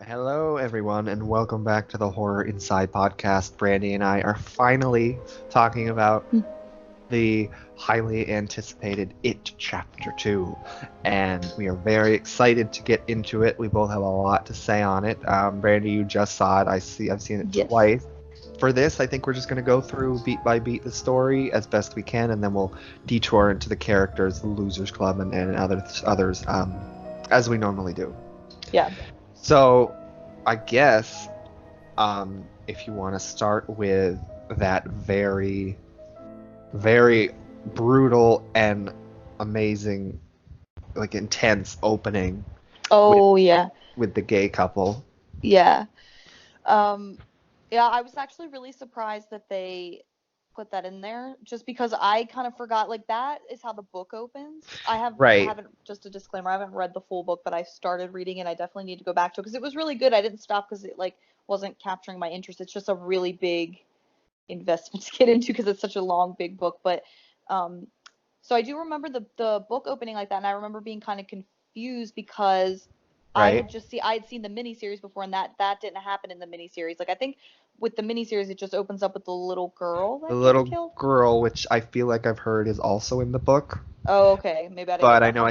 Hello, everyone, and welcome back to the Horror Inside podcast. Brandy and I are finally talking about the highly anticipated It Chapter 2, and we are very excited to get into it. We both have a lot to say on it. Brandy, you just saw it. I've seen it Yes. twice. For this, I think we're just going to go through beat by beat the story as best we can, and then we'll detour into the characters, the Losers Club, and others as we normally do. Yeah. So, I guess if you want to start with that very, very brutal and amazing, like intense opening Oh, yeah. with the gay couple. Yeah. Um, yeah, I was actually really surprised that they put that in there just because I kind of forgot like that is how the book opens. Right. Haven't just a disclaimer, I haven't read the full book, but I started reading it. I definitely need to go back to it because it was really good. I didn't stop because it like wasn't capturing my interest. It's just a really big investment to get into because it's such a long big book, but um so I do remember the book opening like that, and I remember being kind of confused because Right. I had seen the miniseries before, and that didn't happen in the miniseries. Like I think with the miniseries, it just opens up with the little girl The that gets little killed. girl, which I feel like I've heard is also in the book, Oh, okay, maybe I didn't get but I that know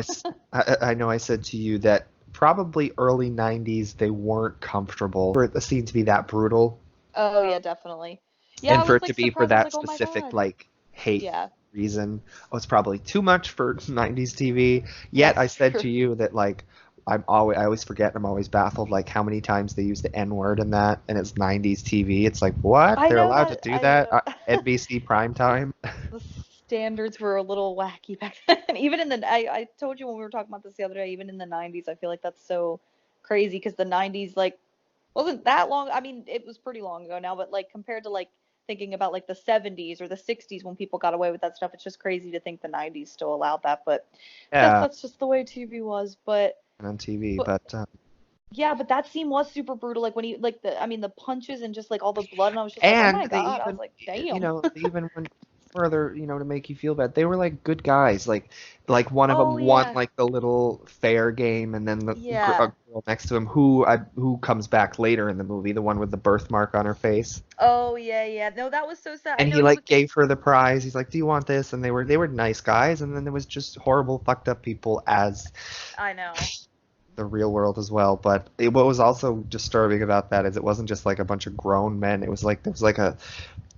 far. I know I said to you that probably early 90s they weren't comfortable for the scene to be that brutal Oh yeah, definitely. Yeah, I and for was it to like be for surprised. I was that like, oh my specific god. like hate Yeah. reason. Oh, it's probably too much for 90s TV. Yet I That's said true. to you that like I always forget and I'm always baffled like how many times they use the N-word in that and it's 90s TV. It's like what? I They're know allowed to that do that? I NBC primetime? the standards were a little wacky back then. Even in the, I told you when we were talking about this the other day, even in the 90s, I feel like that's so crazy because the 90s, like, wasn't that long. I mean, it was pretty long ago now, but like compared to like thinking about like the 70s or the 60s when people got away with that stuff, it's just crazy to think the 90s still allowed that. But I guess Yeah, that's just the way TV was. on TV, But but yeah, but that scene was super brutal. Like when he, like I mean, the punches and just like all the blood, and I was just like, oh and my they God. I was even, like, damn. they even went further, to make you feel bad. They were like good guys. Like one of Oh them won yeah. like the little fair game, and then a Yeah. girl next to him who comes back later in the movie, the one with the birthmark on her face, Oh yeah, yeah. No, that was so sad. I and know he he like was. gave her the prize. He's like, "Do you want this?" And they were nice guys, and then there was just horrible, fucked up people as I know. the real world as well. But what was also disturbing about that is it wasn't just like a bunch of grown men. It was like there was like it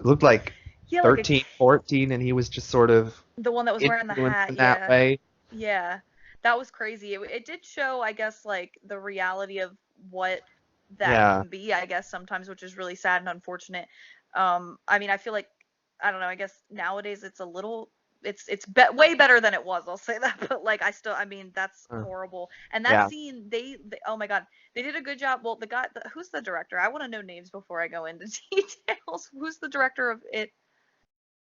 looked like Yeah, like 13, 14, and he was just sort of the one that was wearing the influenced hat. in that Yeah, way. yeah. That was crazy. It did show, I guess, like the reality of what that Yeah. can be. I guess sometimes, which is really sad and unfortunate. I mean, I feel like I don't know. I guess nowadays it's a little. Way better than it was. I'll say that. But like, I mean, that's Uh, horrible. And that yeah. scene, they oh my god, they did a good job. Well, who's the director? I want to know names before I go into details. Who's the director of it?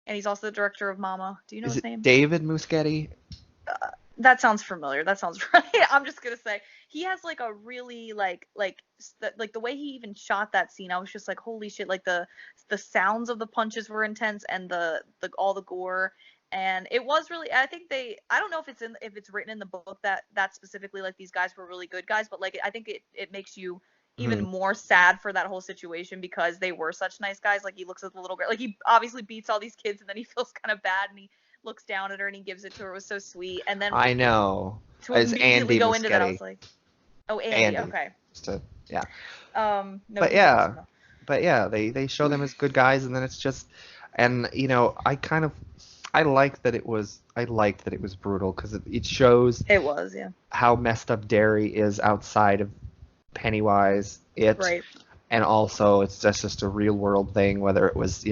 And he's also the director of Mama. Do you know Is his it name? David Muschietti? That sounds familiar. That sounds right. I'm just gonna say he has like a really like the way he even shot that scene. I was just like, holy shit! Like the sounds of the punches were intense, and the all the gore, and it was really. I think I don't know if it's written in the book that specifically like these guys were really good guys, but like I think it makes you even Mhm. more sad for that whole situation because they were such nice guys. Like he looks at the little girl, like he obviously beats all these kids, and then he feels kind of bad, and he looks down at her and he gives it to her. It was so sweet. And then I know. to It's immediately Andy go into that, I Muschietti. was like, oh, Andy, Andy. okay. Yeah. No, But he's yeah. awesome though. But yeah, they show them as good guys, and then it's just, and I liked that it was brutal because it shows It was, yeah. how messed up Derry is outside of Pennywise, Right. and also it's just a real world thing. Whether it was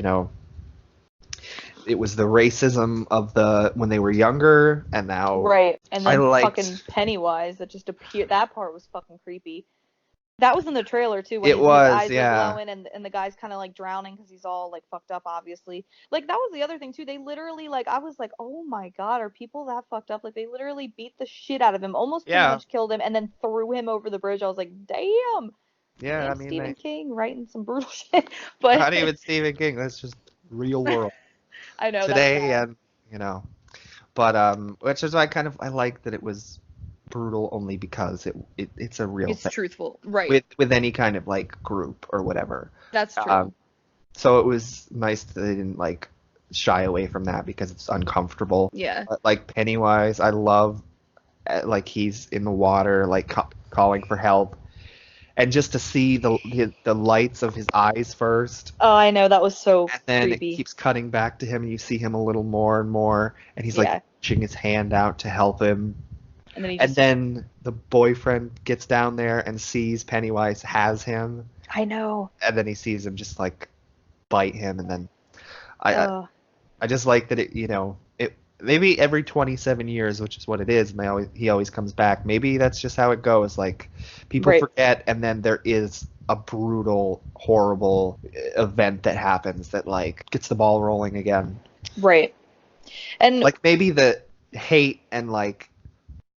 it was the racism of the when they were younger, and now Right. And I then fucking liked Pennywise that just appeared. That part was fucking creepy. That was in the trailer too when it his was eyes are yeah glowing and the guy's kind of like drowning because he's all like fucked up, obviously. Like that was the other thing too. They literally like I was like, oh my god, are people that fucked up? Like they literally beat the shit out of him, almost pretty yeah much killed him, and then threw him over the bridge. I was like, damn, yeah. I damn, mean Stephen King writing some brutal shit. But not even Stephen King. That's just real world I know that's today, sad. and but which is why I like that it was brutal only because it's a real It's thing truthful. Right. with any kind of like group or whatever. That's true. So it was nice that they didn't like shy away from that because it's uncomfortable. Yeah. But like Pennywise, I love like he's in the water like calling for help, and just to see the lights of his eyes first, Oh, I know, that was so and then it creepy. keeps cutting back to him, and you see him a little more and more, and he's like Yeah. reaching his hand out to help him. And then he And just then the boyfriend gets down there and sees Pennywise has him, I know. and then he sees him just like bite him, and then I I, Uh, I just like that it maybe every 27 years, which is what it is, and he always comes back. Maybe that's just how it goes. Like people Right. forget, and then there is a brutal, horrible event that happens that like gets the ball rolling again. right. And Like maybe the hate and like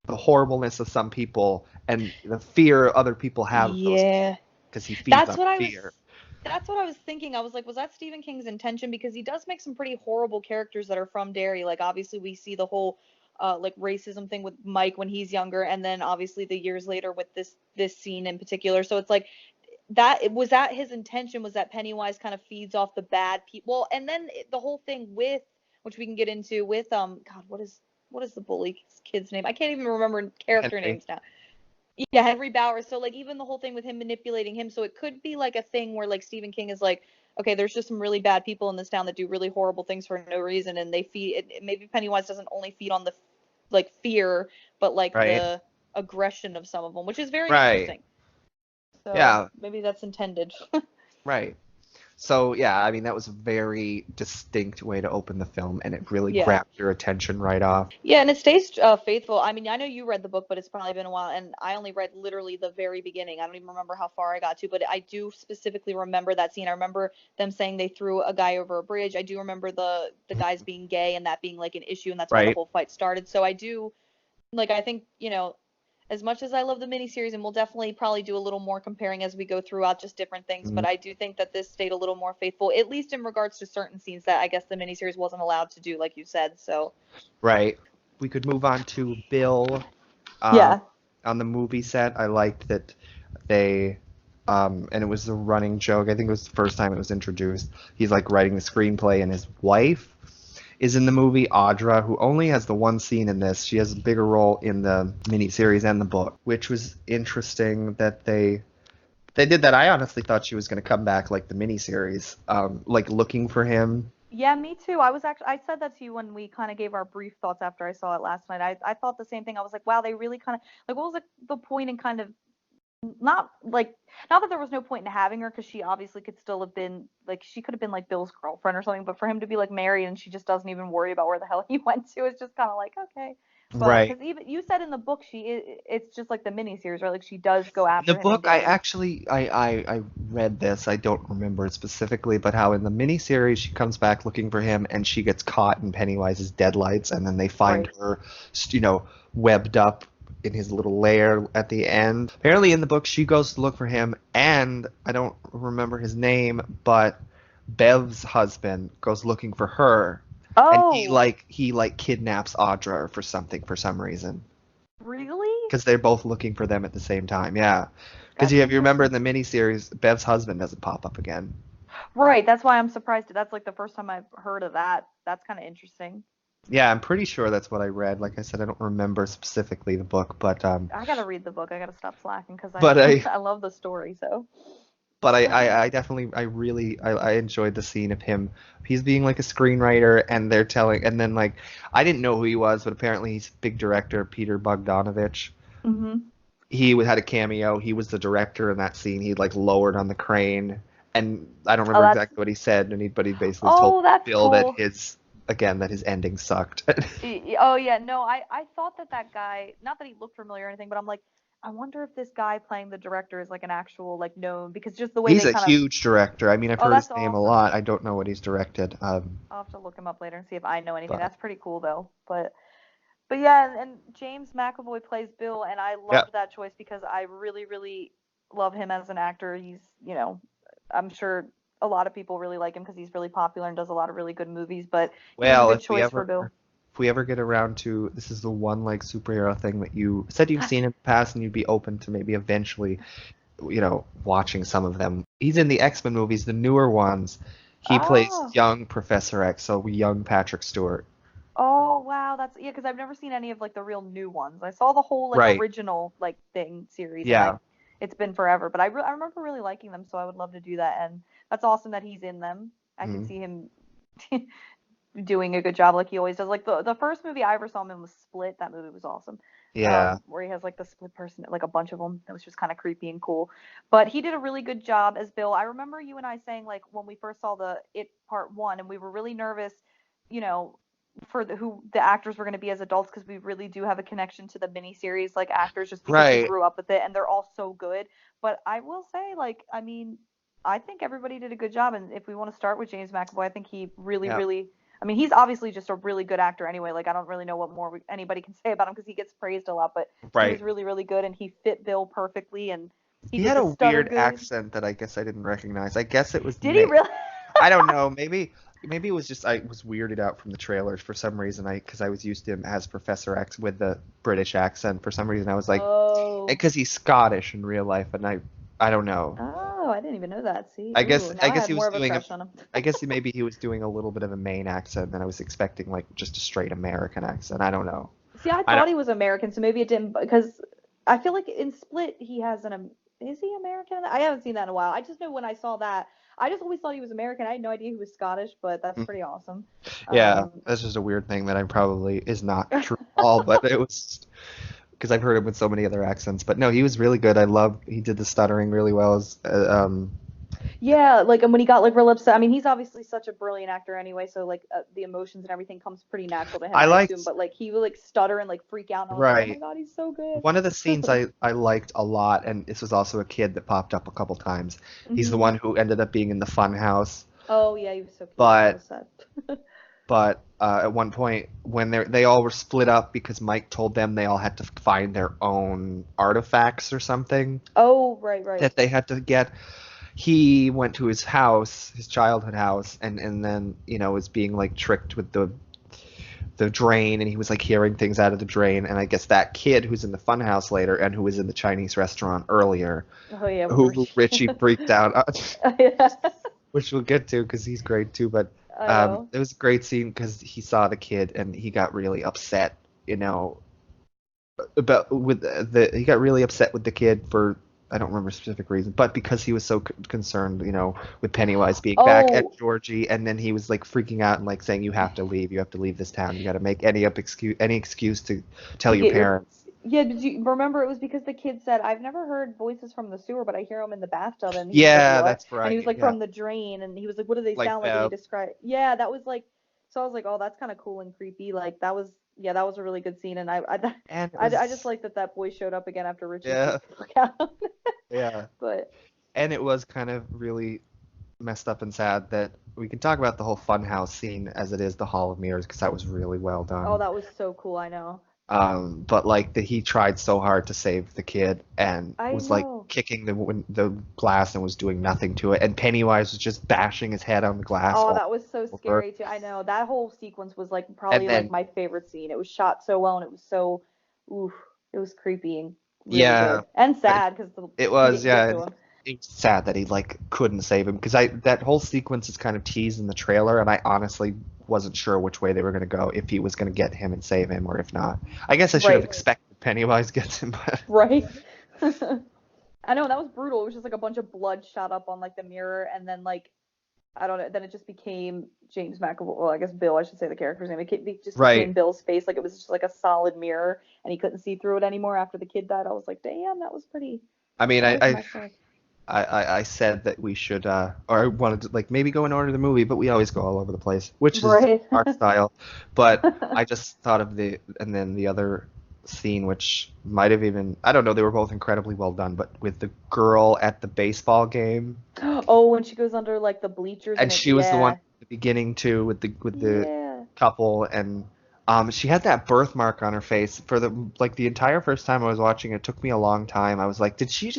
the horribleness of some people and the fear other people have of those yeah. because he feeds That's on what I was fear. that's what I was thinking. I was like, was that Stephen King's intention? Because he does make some pretty horrible characters that are from Derry. Like obviously we see the whole like racism thing with Mike when he's younger, and then obviously the years later with this scene in particular. So it's like that his intention, was that Pennywise kind of feeds off the bad people. Well, and then the whole thing with, which we can get into with God, what is the bully kid's name? I can't even remember character Henry. names now. Yeah, Henry Bowers. So like even the whole thing with him manipulating him, so it could be like a thing where like Stephen King is like, okay, there's just some really bad people in this town that do really horrible things for no reason, and they feed. Maybe Pennywise doesn't only feed on the like fear, but like Right. the aggression of some of them, which is very Right. interesting. So Yeah. maybe that's intended. Right. So yeah, I mean that was a very distinct way to open the film, and it really Yeah. grabbed your attention right off. Yeah, and it stays faithful. I mean, I know you read the book, but it's probably been a while, and I only read literally the very beginning. I don't even remember how far I got to, but I do specifically remember that scene. I remember them saying they threw a guy over a bridge. I do remember the guys being gay and that being like an issue, and that's why the Right. whole fight started. So I do like I think, as much as I love the miniseries, and we'll definitely probably do a little more comparing as we go throughout just different things, Mhm. but I do think that this stayed a little more faithful, at least in regards to certain scenes that I guess the miniseries wasn't allowed to do, like you said. So Right. We could move on to Bill. Um, yeah. on the movie set, I liked that they, and it was a running joke. I think it was the first time it was introduced. He's like writing the screenplay, and his wife is in the movie, Audra, who only has the one scene in this. She has a bigger role in the miniseries and the book, which was interesting that they did that. I honestly thought she was going to come back like the miniseries, like looking for him. Yeah, me too. I said that to you when we kind of gave our brief thoughts after I saw it last night. I thought the same thing. I was like, wow, they really kind of like, what was the point in kind of not like, not that there was no point in having her, because she obviously could still have been like, she could have been like Bill's girlfriend or something, but for him to be like married and she just doesn't even worry about where the hell he went to, it's just kind of like, okay. But Right. because even you said in the book, it's just like the miniseries, right? Like she does go In the after him in book, I Derry. actually I read this. I don't remember it specifically, but how in the miniseries she comes back looking for him, and she gets caught in Pennywise's deadlights, and then they find Right. her, webbed up in his little lair at the end. Apparently, in the book, she goes to look for him, and I don't remember his name, but Bev's husband goes looking for her, and he Oh, like he like kidnaps Audra for something for some reason really? because they're both looking for them at the same time. Yeah, because That's if you remember interesting. in the miniseries, Bev's husband doesn't pop up again. Right, that's why I'm surprised. That's like the first time I've heard of that. That's kind of interesting. Yeah, I'm pretty sure that's what I read. Like I said, I don't remember specifically the book, I gotta read the book. I gotta stop slacking because I but I I love the story. So I definitely I enjoyed the scene of him. He's being like a screenwriter, and they're telling, and then like I didn't know who he was, but apparently he's a big director, Peter Bogdanovich. hmm. Had a cameo. He was the director in that scene. He like lowered on the crane, and I don't Oh, remember exactly what he said, but he basically told that's Bill that cool. his ending sucked. Oh yeah, no, I thought that guy, not that he looked familiar or anything, but I'm like, I wonder if this guy playing the director is like an actual like known, because just the way He's they a kind of. huge director. I mean, I've Oh, heard that's his name a awesome. lot. I don't know what he's directed. I'll have to look him up later and see if I know anything. But That's pretty cool though. But yeah, and James McAvoy plays Bill, and I yeah, loved that choice because I really, really love him as an actor. I'm sure a lot of people really like him because he's really popular and does a lot of really good movies, but he was a well, good if we choice for ever Bill. if we ever get around to, this is the one like superhero thing that you said you've seen in the past and you'd be open to maybe eventually, watching some of them. He's in the X-Men movies, the newer ones. He plays Oh. young Professor X, so young Patrick Stewart. Oh wow, that's yeah, because I've never seen any of like the real new ones. I saw the whole like Right. original like thing series, and Yeah. it's been forever. But I remember really liking them, so I would love to do that. And that's awesome that he's in them. I could Mhm. see him doing a good job like he always does. Like the first movie I ever saw him in was Split. That movie was awesome. Yeah. Where he has like the split person, like a bunch of them. That was just kind of creepy and cool. But he did a really good job as Bill. I remember you and I saying like when we first saw the It Part One, and we were really nervous, you know, for who the actors were going to be as adults, because we really do have a connection to the miniseries like actors just because we Right. grew up with it, and they're all so good. But I will say, like, I mean, I think everybody did a good job. And if we want to start with James McAvoy, I think he really, Yeah. really. I mean, he's obviously just a really good actor anyway. Like, I don't really know what more anybody can say about him because he gets praised a lot. But he was Right. really, really good, and he fit Bill perfectly, and he He did had the a stutter weird good. accent that I guess I didn't recognize. I guess it was Did he really? I don't know. Maybe it was just I was weirded out from the trailers for some reason. Because I was used to him as Professor X with the British accent. For some reason, I was like, Oh. because he's Scottish in real life, and I don't know. Oh, I didn't even know that. See, I guess ooh, now I I guess have he was more of a doing a crush on him. I guess maybe he was doing a little bit of a Maine accent, and I was expecting like just a straight American accent. I don't know. See, I I thought don't. he was American, so maybe it didn't because I feel like in Split he has is he American? I haven't seen that in a while. I just know when I saw that, I just always thought he was American. I had no idea he was Scottish, but that's pretty awesome. Yeah, Um, that's just a weird thing that I probably is not true at all, but it was because I've heard him with so many other accents. But no, he was really good. He did the stuttering really well. yeah, like and when he got like real upset. I mean, he's obviously such a brilliant actor anyway, so like the emotions and everything comes pretty natural to him, I I assume. liked But like he would like stutter and like freak out, and I was like, oh my right. god, he's so good. One of the scenes I liked a lot, and this was also a kid that popped up a couple times. He's the Hmm. one who ended up being in the Funhouse, Oh yeah, he was so cute. That but was sad. at one point when they all were split up because Mike told them they all had to find their own artifacts or something Oh right, right. that they had to get. He went to his house, his childhood house, and then was being like tricked with the drain, and he was like hearing things out of the drain, and I guess that kid who's in the funhouse later and who was in the Chinese restaurant earlier, Oh yeah, with who Richie. Richie freaked out, Yeah, which we'll get to because he's great too. But I know. it was a great scene because he saw the kid and he got really upset, about with he got really upset with the kid for I don't remember a specific reason, but because he was so concerned, with Pennywise being back at Oh Georgie, and then he was like freaking out and like saying, you have to leave this town, you got to make any excuse to tell to your get your parents." yeah. Did you remember it was because the kid said, "I've never heard voices from the sewer, but I hear them in the bathtub." And he was like, Yeah, "What?" that's And he was right. like, Yeah, "From the drain." And he was like, "What do they like sound like?" And he Bev. described. Yeah, that was like. So I was like, "Oh, that's kind of cool and creepy." Like that was yeah, that was a really good scene. And And it I just was like that boy showed up again after Richie yeah, freaked the fuck out. yeah, But and it was kind of really messed up and sad that we can talk about the whole funhouse scene as it is the Hall of Mirrors because that was really well oh, done. that was so cool. I know. But like that he tried so hard to save the kid and I was like know. kicking the glass and was doing nothing to it, and Pennywise was just bashing his head on the glass Oh, all that was so over. scary too. I know. That whole sequence was like And probably like then my favorite scene. It was shot so well and it was so oof, it was creepy and really yeah, good. And but sad because it he was didn't get yeah, to and him. it was sad that he like couldn't save him because I that whole sequence is kind of teased in the trailer, and I honestly wasn't sure which way they were going to go, if he was going to get him and save him or if not. I guess I should have Right. expected Pennywise gets him, but Right. I know that was brutal. It was just like a bunch of blood shot up on like the mirror and then like I don't know. Then it just became James McAvoy. Well, I guess Bill. I should say the character's name. Just became right. Bill's face. Like it was just like a solid mirror, and he couldn't see through it anymore after the kid died. I was like, damn, that was pretty. I mean, That was messed up. I said that we should, or I wanted to like maybe go in order of the movie, but we always go all over the place, which is Right. our style. But I just thought of and then the other scene, which might have even, I don't know, they were both incredibly well done, but with the girl at the baseball game, Oh, when she goes under like the bleachers and and it, she was the one yeah, at the beginning too, with the yeah. couple, and She had that birthmark on her face for the entire first time I was watching it. It took me a long time. I was like, did she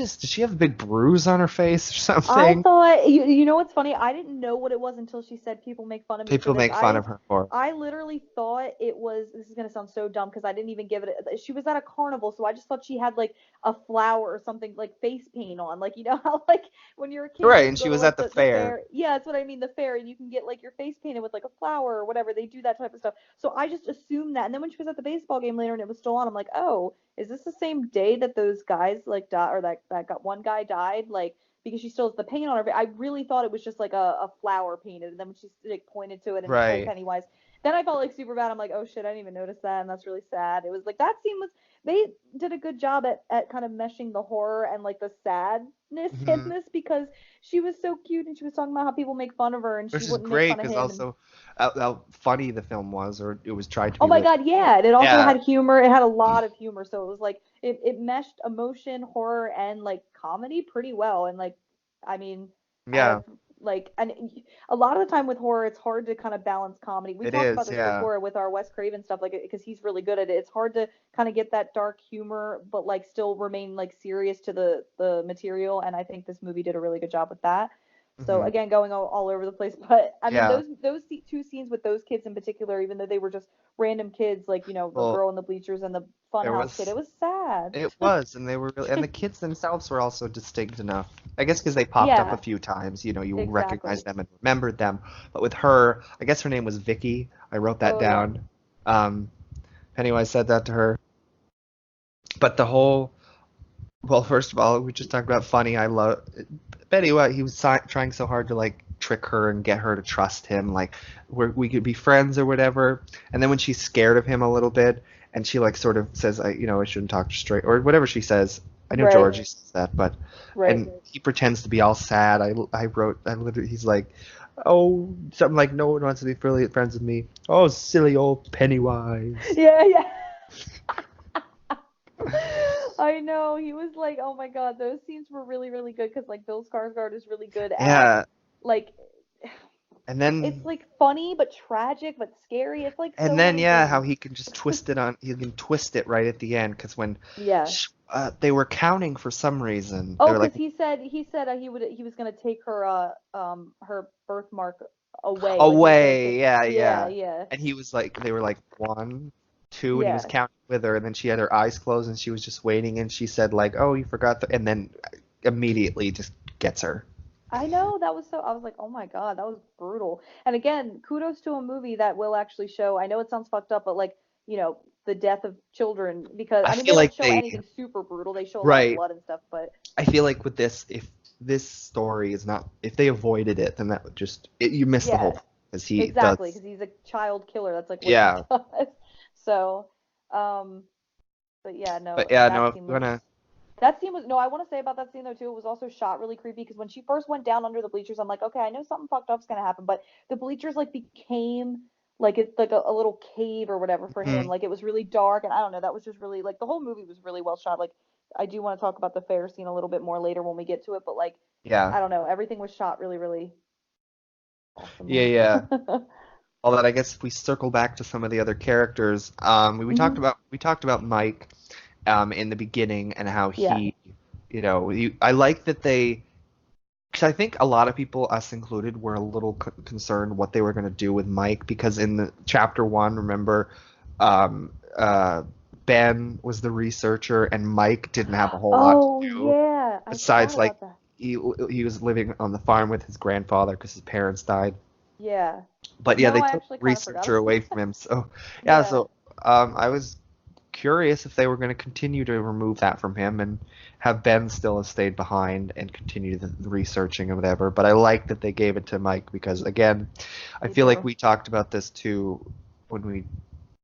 have a big bruise on her face or I something? thought you know what's funny? I didn't know what it was until she said people make fun of me for People this. make fun of her for. I literally thought it was, this is gonna sound so dumb because I didn't even give it. She was at a carnival, so I just thought she had like a flower or something like face paint on, like you know how like when you're a kid Right, you and go she to was like at the the fair. fair. Yeah, that's what I mean, the fair, and you can get like your face painted with like a flower or whatever. They do that type of stuff. So I just assumed that, and then when she was at the baseball game later and it was still on, I'm like, oh, is this the same day that those guys like died, or that got one guy died, like because she still has the paint on her face. I really thought it was just like a flower painted, and then when she like pointed to it and told Right. Pennywise, then I felt like super bad. I'm like, oh shit, I didn't even notice that, and that's really sad. It was like that scene was, they did a good job at kind of meshing the horror and like the sadness in Hmm. this because she was so cute and she was talking about how people make fun of her and she Which is wouldn't make great fun of because him. And also how funny the film was, or it was tried to oh be my lit. god, yeah, and it also Yeah. had humor. It had a lot of humor, so it was like it meshed emotion, horror, and like comedy pretty well. And like, I mean, out Yeah. of like, and a lot of the time with horror, it's hard to kind of balance comedy. We It talked about is. this Yeah. before with our Wes Craven stuff, like because he's really good at it. It's hard to kind of get that dark humor, but like still remain like serious to the material. And I think this movie did a really good job with that. So Hmm. again, going all over the place, but I mean Yeah. those two scenes with those kids in particular, even though they were just random kids, like you know the Well, girl in the bleachers and the there Funhouse kid, was. it was sad. It was, and they were really, and the kids themselves were also distinct enough. I guess because they popped up a Yeah, few times, you recognized exactly. them and remembered them. But with her, I guess her name was Vicky. I wrote that Oh yeah. down. Um, Pennywise said that to her. But the whole, well, first of all, we just talked about funny. I love Pennywise. He was trying so hard to like trick her and get her to trust him, like we could be friends or whatever. And then when she's scared of him a little bit, and she like sort of says, I shouldn't talk straight or whatever she says. I know Right, Georgie says that, but right. and he pretends to be all sad. I literally, he's like, oh, something like no one wants to be really friends with me. Oh, silly old Pennywise. Yeah, yeah. I know. He was like, oh my god, those scenes were really, really good because like Bill Skarsgård is really good at Yeah, like and it's then like funny but tragic but scary. It's like And so then, many yeah, how things. he can just he can twist it right at the end. Because when Yeah. they were counting for some reason, they Oh, were like, because he said he was gonna take her birthmark away. Like he was gonna away, take. yeah, Yeah, yeah. yeah, And he was like, they were like, one, two, and he was yeah. counting with her. And then she had her eyes closed and she was just waiting. And she said, like, oh, you forgot and then immediately just gets her. I know that was so. I was like, oh my god, that was brutal. And again, kudos to a movie that will actually show. I know it sounds fucked up, but like you know the death of children because I I mean they feel don't like show anything super brutal. They show a lot of right. blood and stuff, but I feel like with this, if this story is not, if they avoided it, then that would you miss the whole yeah, point. Because he exactly, does, because he's a child killer. That's like what he yeah. does. So, um, but yeah, no, But yeah, no, if you wanna. that scene was no. I want to say about that scene though too. It was also shot really creepy because when she first went down under the bleachers, I'm like, okay, I know something fucked up's gonna happen, but the bleachers like became like it's like a little cave or whatever for him. Mhm. Like it was really dark, and I don't know. That was just really like the whole movie was really well shot. Like I do want to talk about the fair scene a little bit more later when we get to it, but like Yeah, I don't know, everything was shot really really yeah, awesomely. yeah. All that, I guess if we circle back to some of the other characters, Hmm. we talked about Mike, in the beginning and how Yeah. he, I like that they, because I think a lot of people, us included, were a little concerned what they were going to do with Mike because in the chapter one, remember, um, uh, Ben was the researcher and Mike didn't have a whole lot to Oh do yeah, I besides forgot like about that. he was living on the farm with his grandfather because his parents died. Yeah. But yeah, No, they I took actually kind of forgot researcher about away that. from him. So yeah, Yeah. so I was curious if they were going to continue to remove that from him and have Ben still have stayed behind and continue the researching and whatever. But I like that they gave it to Mike because again, I Me feel like too. we talked about this too when we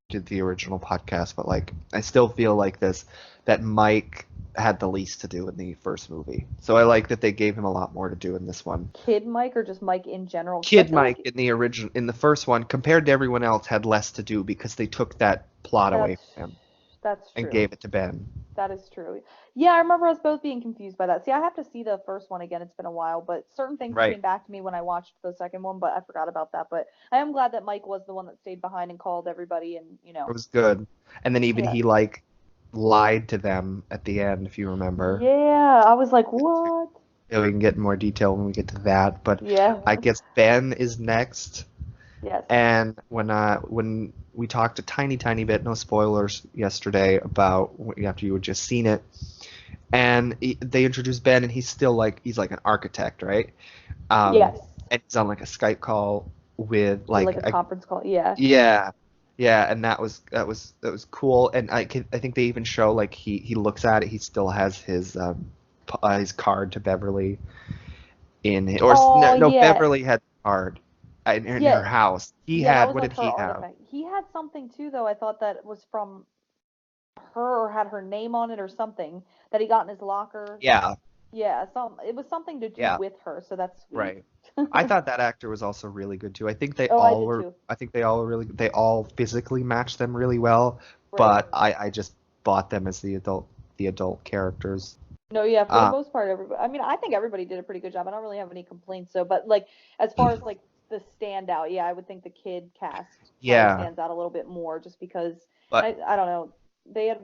did the original podcast, but like I still feel like this that Mike had the least to do in the first movie. So I like that they gave him a lot more to do in this one. Kid Mike or just Mike in general? Because I Kid feel Mike like in the first one compared to everyone else had less to do because they took that plot away that's from him that's and true. gave it to Ben. That is true. Yeah, I remember us both being confused by that. See, I have to see the first one again. It's been a while, but certain things Right. came back to me when I watched the second one, but I forgot about that. But I am glad that Mike was the one that stayed behind and called everybody and, It was good. And then even yeah. he like lied to them at the end, if you remember. Yeah, I was like, what? Yeah, we can get in more detail when we get to that, but Yeah. I guess Ben is next. Yes. And when we talked a tiny bit, no spoilers, yesterday about after you had just seen it, and they introduced Ben, and he's still like he's like an architect, right? Yes. And he's on like a Skype call with With like like a conference call. Yeah. yeah, yeah, and that was cool. And I think they even show like he looks at it, he still has his card to Beverly or Oh, no, yeah. Beverly had a card in her Yeah. house. He Yeah, that had was what like did her he have? artifact. He had something too, though. I thought that was from her or had her name on it or something that he got in his locker. Yeah, Yeah, it was something to do yeah, with her, so that's sweet. right. I thought that actor was also really good too. I think they Oh, I all did were. too. I think they all physically matched them really well. Right. But I just bought them as the adult characters. No, yeah, for the Uh, most part, everybody. I mean, I think everybody did a pretty good job. I don't really have any complaints. So, but like as far as like the standout, yeah, I would think the kid cast probably yeah, stands out a little bit more, just because. but I don't know.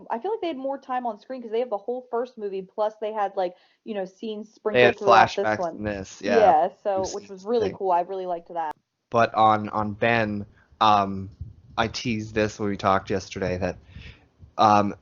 I feel like they had more time on screen because they have the whole first movie, plus they had like scenes they had sprinkled throughout this flashbacks one. in this. Yeah, Yeah, two so which was scenes, I really think. cool. I really liked that. But on Ben, I teased this when we talked yesterday that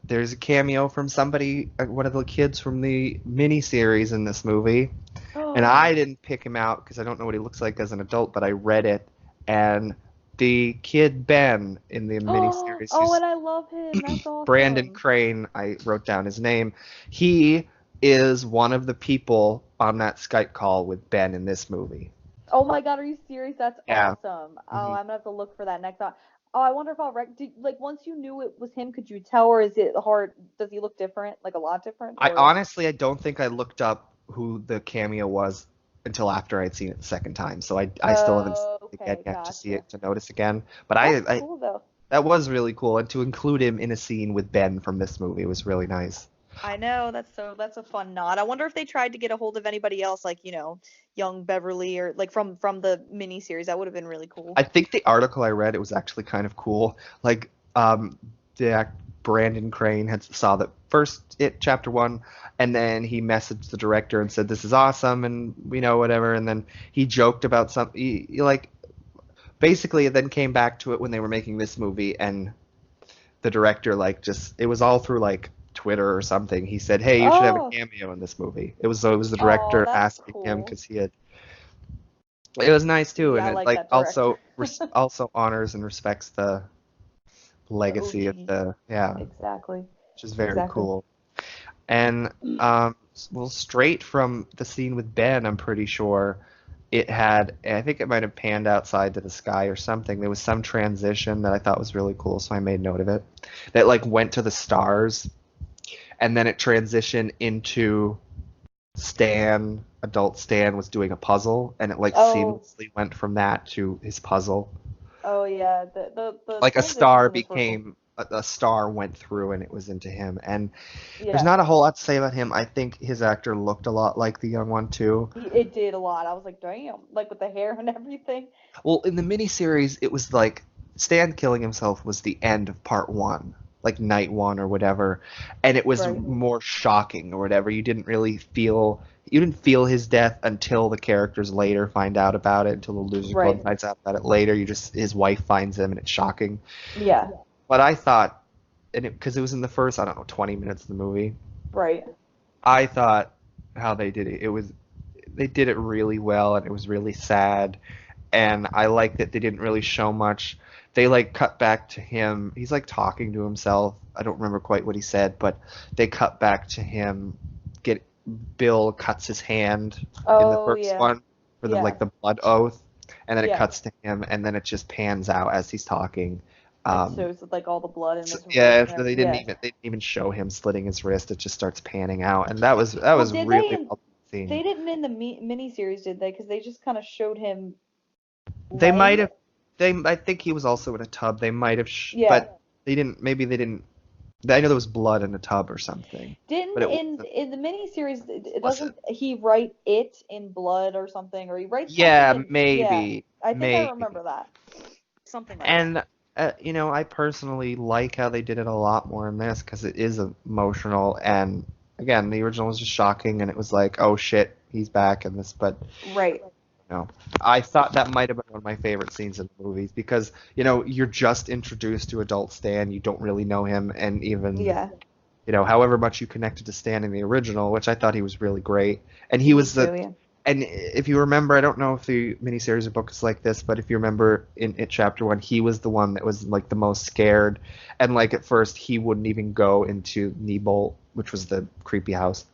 there's a cameo from somebody, one of the kids from the miniseries in this movie, and I didn't pick him out because I don't know what he looks like as an adult, but I read it, and the kid Ben in the miniseries, Oh, who's and I love him. That's Brandon awesome. Crane, I wrote down his name. He is one of the people on that Skype call with Ben in this movie. Oh my God, are you serious? That's Yeah. awesome. Oh, hmm I'm gonna have to look for that next time. Oh, I wonder if like once you knew it was him, could you tell, or is it hard? Does he look different? Like a lot different, I or? honestly, I don't think I looked up who the cameo was until after I'd seen it the second time. So I still haven't seen Oh, it again okay, yet to see gotcha. it to notice again. But That's I cool though. that was really cool, and to include him in a scene with Ben from this movie was really nice. I know that's a fun nod. I wonder if they tried to get a hold of anybody else, like young Beverly, or like from the miniseries. That would have been really cool. I think the article I read, it was actually kind of cool. Like, Brandon Crane had saw the first chapter one, and then he messaged the director and said this is awesome, and whatever. And then he joked about something. He like basically it then came back to it when they were making this movie, and the director like just it was all through like Twitter or something. He said, "Hey, you should have a Oh, cameo in this movie." It was the oh, director that's asking him cool. because he had it was nice too, See, and I it like like that director. also honors and respects the The legacy of OG. the Exactly. which is very Exactly. cool. And well, straight from the scene with Ben, I'm pretty sure I think it might have panned outside to the sky or something. There was some transition that I thought was really cool, so I made note of it. That like went to the stars, and then it transitioned into adult Stan was doing a puzzle, and it like Oh, seamlessly went from that to his puzzle. oh yeah. The Like a transitions star in this were cool. became a star went through and it was into him. And there's Yeah. not a whole lot to say about him. I think his actor looked a lot like the young one too. It did a lot. I was like, damn, like with the hair and everything. Well, in the miniseries, it was like Stan killing himself was the end of part one, like night one or whatever, and it was Right. more shocking or whatever. You didn't feel his death until the characters later find out about it, until the Loser Club Right. finds out about it later. His wife finds him and it's shocking. Yeah. But I thought, and because it was in the first, I don't know, 20 minutes of the movie, Right. I thought how they did it. They did it really well, and it was really sad. And I like that they didn't really show much. They like cut back to him. He's like talking to himself. I don't remember quite what he said, but they cut back to him. Bill cuts his hand in the Oh first yeah. one for the Yeah. like the blood oath, and then it Yeah. cuts to him, and then it just pans out as he's talking. And Um, shows like all the blood in his wrist yeah, and so they everything. didn't Yeah. even they didn't even show him slitting his wrist. It just starts panning out, and that was Well, did they really in well they seen. didn't in the miniseries, did they? Because they just kind of showed him They might laying. have. I think he was also in a tub. They might have, Yeah. but they didn't. Maybe they didn't I know there was blood in a tub or something, but Didn't it wasn't. in the miniseries, Was it? doesn't he write it in blood or something, or he writes something Yeah, in, yeah, maybe, I think I maybe. remember that. Something like that. And I personally like how they did it a lot more in this because it is emotional. And again, the original was just shocking, and it was like, oh shit, he's back in this. But Right. I thought that might have been one of my favorite scenes in the movies because you're just introduced to adult Stan, you don't really know him, and even Yeah. however much you connected to Stan in the original, which I thought he was really great, and he Me was too, yeah. and if you remember, I don't know if the miniseries or book is like this, but if you remember in it chapter one, he was the one that was like the most scared, and like at first he wouldn't even go into Neibolt, which was the creepy house,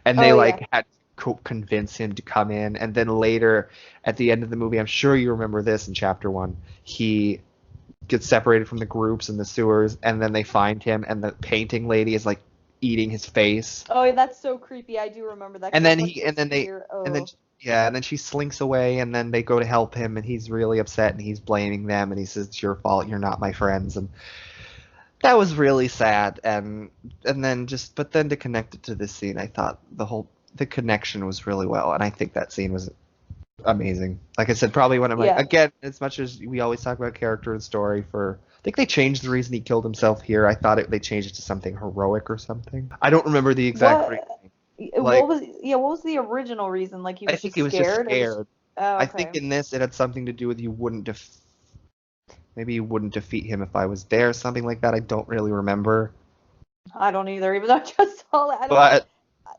and they Oh yeah. like had to convince him to come in, and then later at the end of the movie, I'm sure you remember this in chapter one, he gets separated from the groups in the sewers, and then they find him, and the painting lady is like eating his face, Oh, yeah, that's so creepy. I do remember that and because then it's like he, and this then they, weird. and then Oh. yeah, and then she slinks away, and then they go to help him, and he's really upset, and he's blaming them, and he says, "It's your fault. You're not my friends," and that was really sad. And then but then to connect it to this scene, I thought the connection was really well, and I think that scene was amazing. Like I said, probably one of my, Yeah. again, as much as we always talk about character and story for, I think they changed the reason he killed himself here. I thought they changed it to something heroic or something. I don't remember the exact reason. What? Like, What was the original reason? Like he I was think just he was just scared, or just? scared. Oh, I okay. think in this it had something to do with maybe you wouldn't defeat him if I was there, something like that. I don't really remember. I don't either. Even though I just saw it, I don't. But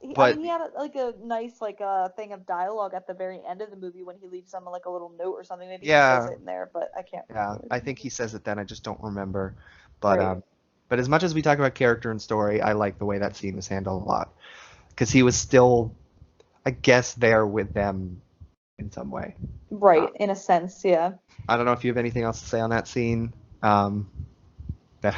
I but mean, he had like a nice like thing of dialogue at the very end of the movie when he leaves them like a little note or something. Maybe he says yeah, it in there, but I can't yeah, remember I it. think he says it then. I just don't remember. But Right. um, but as much as we talk about character and story, I like the way that scene was handled a lot because he was still, I guess, there with them in some way. Uh, Right. In a sense, yeah. I don't know if you have anything else to say on that scene um, that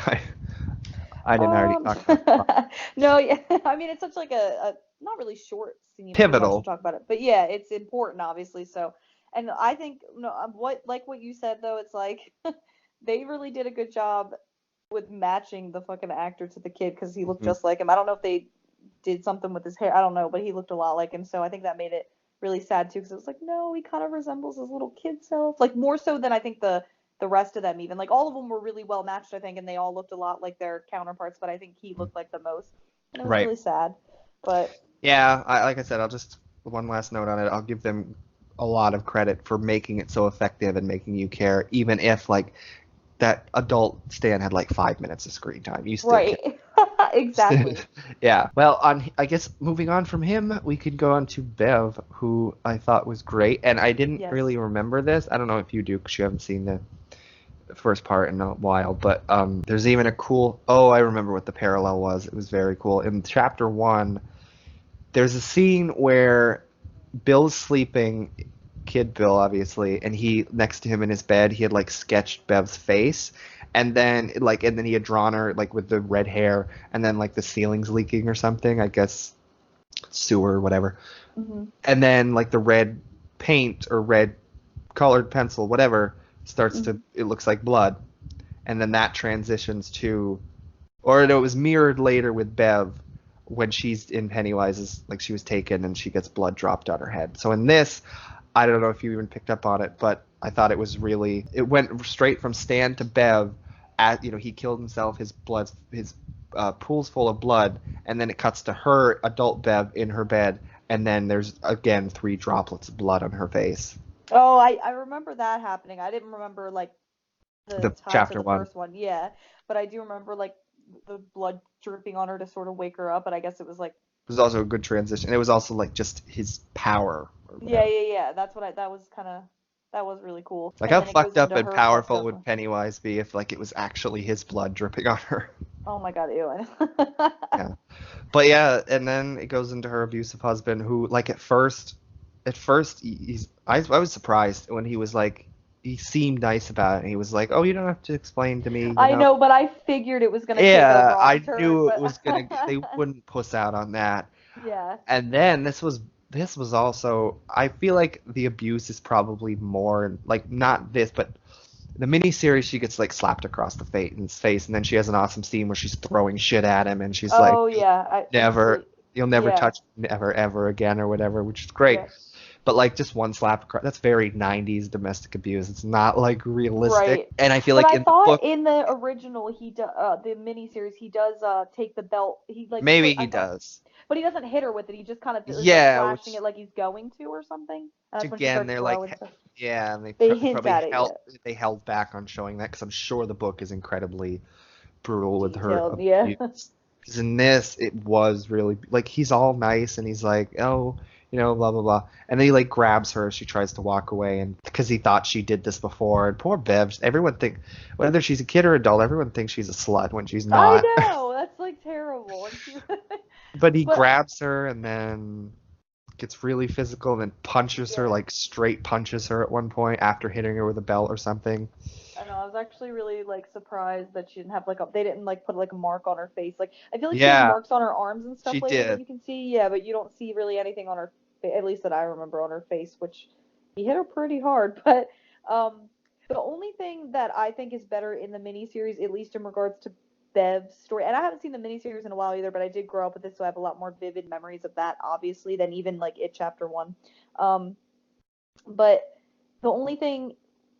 I didn't already Um. talk about. No, yeah. I mean, it's such like a not really short scene for much to Pivotal. talk about it, but yeah, it's important, obviously. So, and I think no, what you said though, it's like they really did a good job with matching the fucking actor to the kid because he looked Mhm. just like him. I don't know if they did something with his hair. I don't know, but he looked a lot like him. So I think that made it really sad too because it was like, no, he kind of resembles his little kid self, like more so than I think the rest of them even. Like all of them were really well matched, I think, and they all looked a lot like their counterparts. But I think he looked like the most, and it was Right. really sad. But Yeah, like I said, I'll just one last note on it. I'll give them a lot of credit for making it so effective and making you care, even if like that adult Stan had like 5 minutes of screen time. You still care. right, exactly. Yeah. Well, I guess moving on from him, we could go on to Bev, who I thought was great, and I didn't Yes. really remember this. I don't know if you do, because you haven't seen the first part in a while, but there's even a cool. Oh, I remember what the parallel was. It was very cool. In chapter one, there's a scene where Bill's sleeping, Kid Bill obviously, and he next to him in his bed, he had like sketched Bev's face, and then he had drawn her like with the red hair, and then like the ceiling's leaking or something, I guess sewer or whatever, Hmm. and then like the red paint or red colored pencil, whatever, starts to, Hmm. it looks like blood, and then that transitions to, or no, it was mirrored later with Bev when she's in Pennywise's, like she was taken and she gets blood dropped on her head. So in this, I don't know if you even picked up on it, but I thought it was really, it went straight from Stan to Bev. He killed himself, his pool's full of blood, and then it cuts to her, adult Bev, in her bed, and then there's again 3 droplets of blood on her face. Oh, I remember that happening. I didn't remember like the The tie to chapter the one. first one. Yeah, but I do remember like the blood dripping on her to sort of wake her up. But I guess it was like, It was also a good transition. It was also like just his power or yeah, whatever. yeah, yeah. That's what I. That was kind of that was really cool. Like And how then it goes fucked up into and her fucked powerful up. would Pennywise be if like it was actually his blood dripping on her? Oh my god, ew. Yeah. But yeah, and then it goes into her abusive husband who like at first I was surprised when he was like he seemed nice about it. He was like, "Oh, you don't have to explain to me, you I know." know, but I figured it was gonna take a Yeah, wrong I turn. knew it But was gonna they wouldn't puss out on that. yeah, And then this was also, I feel like the abuse is probably more like not this, but the miniseries, she gets like slapped across the face, and then she has an awesome scene where she's throwing shit at him, and she's like, Oh yeah, never, you'll never yeah, touch me ever again or whatever, which is great. yeah, But like just one slap across, that's very 90s domestic abuse. It's not like realistic. right. And I feel But like I in the thought book, in the original the miniseries he does take the belt. He like maybe put he I thought, does. but he doesn't hit her with it. He just kind of is like Yeah, flashing which it like he's going to or something. And that's when she again, starts they're like, throwing stuff. yeah, and they They hint probably at it, yeah. held back on showing that because I'm sure the book is incredibly brutal with her Detailed, yeah. abuse. Because in this, it was really like he's all nice and he's like, oh, blah blah blah, and then he like grabs her. She tries to walk away, and because he thought she did this before. And poor Bev, everyone think whether she's a kid or adult, everyone thinks she's a slut when she's I not. know that's like terrible. And she, But he but grabs her and then gets really physical and then punches her, yeah. like straight punches her at one point after hitting her with a belt or something. I know. I was actually really like surprised that she didn't have like they didn't like put like a mark on her face. Like I feel like she has Yeah, marks on her arms and stuff she later that did. you can see. Yeah, but you don't see really anything on her at least that I remember on her face, which he hit her pretty hard. But um, the only thing that I think is better in the miniseries, at least in regards to Bev's story, and I haven't seen the miniseries in a while either, but I did grow up with this, so I have a lot more vivid memories of that, obviously, than even like It Chapter 1. Um, but the only thing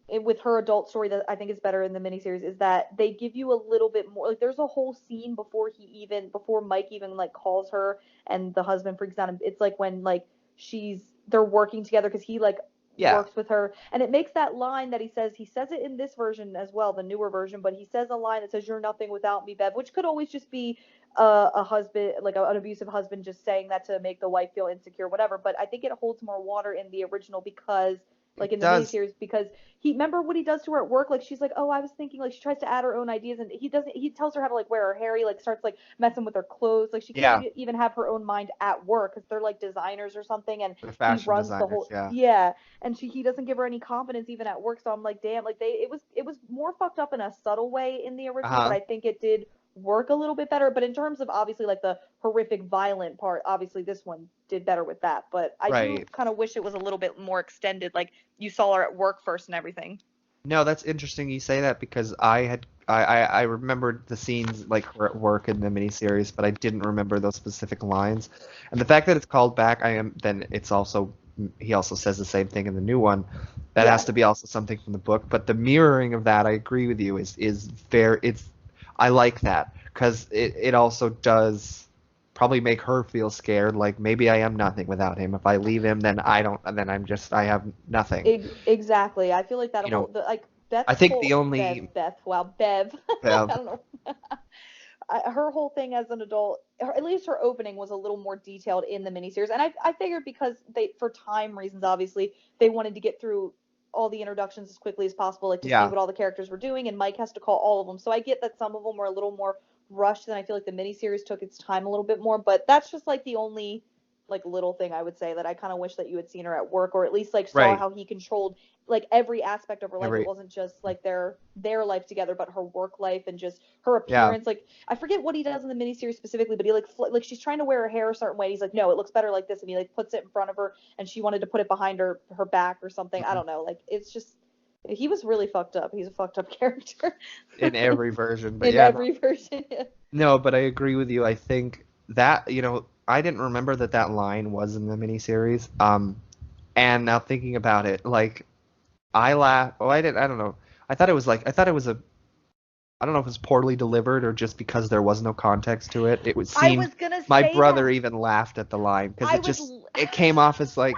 with her adult story that I think is better in the miniseries is that they give you a little bit more. Like, there's a whole scene before Mike even like calls her and the husband freaks out. It's like when like they're working together because he like Yeah, works with her, and it makes that line that he says it in this version as well, the newer version, but he says a line that says, "You're nothing without me, Bev," which could always just be a husband, like an abusive husband, just saying that to make the wife feel insecure, whatever. But I think it holds more water in the original because, it like in the does. miniseries, because he remember what he does to her at work. Like she's like, "Oh, I was thinking," like she tries to add her own ideas, and he doesn't. He tells her how to like wear her hair. He like starts like messing with her clothes. Like she can't Yeah, even have her own mind at work because they're like designers or something, and the he fashion runs the designers. whole Yeah. yeah. And he doesn't give her any confidence even at work. So I'm like, damn, like it was more fucked up in a subtle way in the original, but Uh-huh. I think it did work a little bit better. But in terms of obviously like the horrific violent part, obviously this one did better with that. But I do Right. kind of wish it was a little bit more extended. Like you saw her at work first and everything. No, that's interesting you say that because I remembered the scenes like her at work in the miniseries, but I didn't remember those specific lines. And the fact that it's called back, then it's also he also says the same thing in the new one. That has Yeah. to be also something from the book. But the mirroring of that, I agree with you, is very it's I like that because it also does probably make her feel scared. Like maybe I am nothing without him. If I leave him, then I have nothing. Exactly. I feel like that You know, whole like I Beth's think the whole only Beth wow Bev I Bev, don't know her whole thing as an adult, at least her opening was a little more detailed in the miniseries, and I figured because they for time reasons obviously they wanted to get through all the introductions as quickly as possible, like to see yeah, what all the characters were doing, and Mike has to call all of them, so I get that some of them were a little more rushed than I feel like the miniseries took its time a little bit more, but that's just like the only like little thing I would say that I kind of wish that you had seen her at work or at least like saw right. how he controlled like every aspect of her life. It Every wasn't just like their life together, but her work life and just her yeah, appearance. Like I forget what he does in the miniseries specifically, but he like she's trying to wear her hair a certain way. And he's like, no, it looks better like this, and he like puts it in front of her, and she wanted to put it behind her back or something. I mhm, don't know. Like it's just he was really fucked up. He's a fucked up character in every version. But in yeah, no, every version. no, but I agree with you. I think that I didn't remember that line was in the miniseries. And now thinking about it, like I laugh. Oh, I didn't. I don't know. I thought it was a. I don't know if it was poorly delivered or just because there was no context to it. It I seemed was gonna my say brother that. even laughed at the line because I was. it came off as like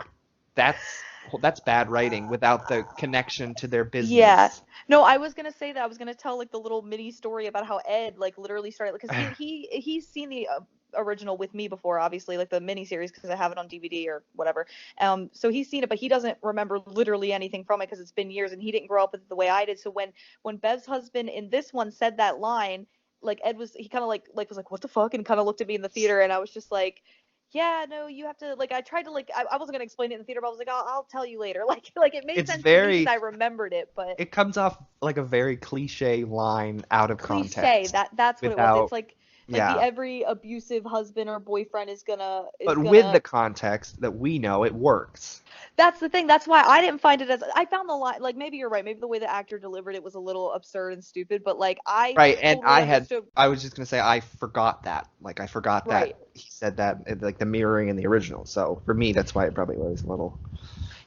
that's that's bad writing without the connection to their Yeah. business. No, I was gonna say that. I was gonna tell like the little mini story about how Ed like literally started because he's seen the original with me before, obviously like the mini series because I have it on DVD or whatever. So he's seen it, but he doesn't remember literally anything from it because it's been years and he didn't grow up with it the way I did. So when Bev's husband in this one said that line, like Ed he kind of like was like what the fuck and kind of looked at me in the theater and I was just like yeah, no, you have to like. I tried to like. I wasn't gonna explain it in the theater, but I was like, I'll tell you later. Like it made It's sense to me because very I remembered it, but it comes off like a very cliche line out of cliche. context That's what it was. It's without like the yeah. every abusive husband or boyfriend is But with gonna the context that we know, it works. That's the thing. That's why I didn't find it as I found the line like maybe you're right. Maybe the way the actor delivered it was a little absurd and stupid, but like I Right, and totally understood. I was just gonna say I forgot that. Like I forgot that Right. he said that like the mirroring in the original. So for me, that's why it probably was a little.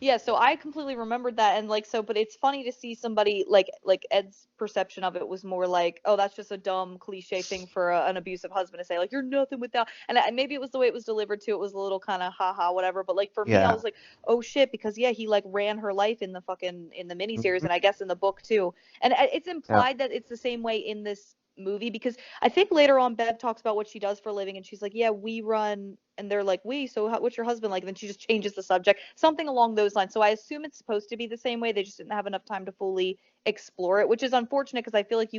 Yeah, so I completely remembered that and like so but it's funny to see somebody like Ed's perception of it was more like, oh, that's just a dumb cliche thing for an abusive husband to say like you're nothing without and maybe it was the way it was delivered too. It was a little kind of haha whatever, but like for me I Yeah. was like, oh shit because yeah, he like ran her life in the miniseries Mhm. and I guess in the book too. And it's Yeah. implied that it's the same way in this movie because I think later on Bev talks about what she does for a living and she's like, yeah, we run and they're like, so what's your husband like? And then she just changes the subject, something along those lines. So I assume it's supposed to be the same way. They just didn't have enough time to fully explore it, which is unfortunate because I feel like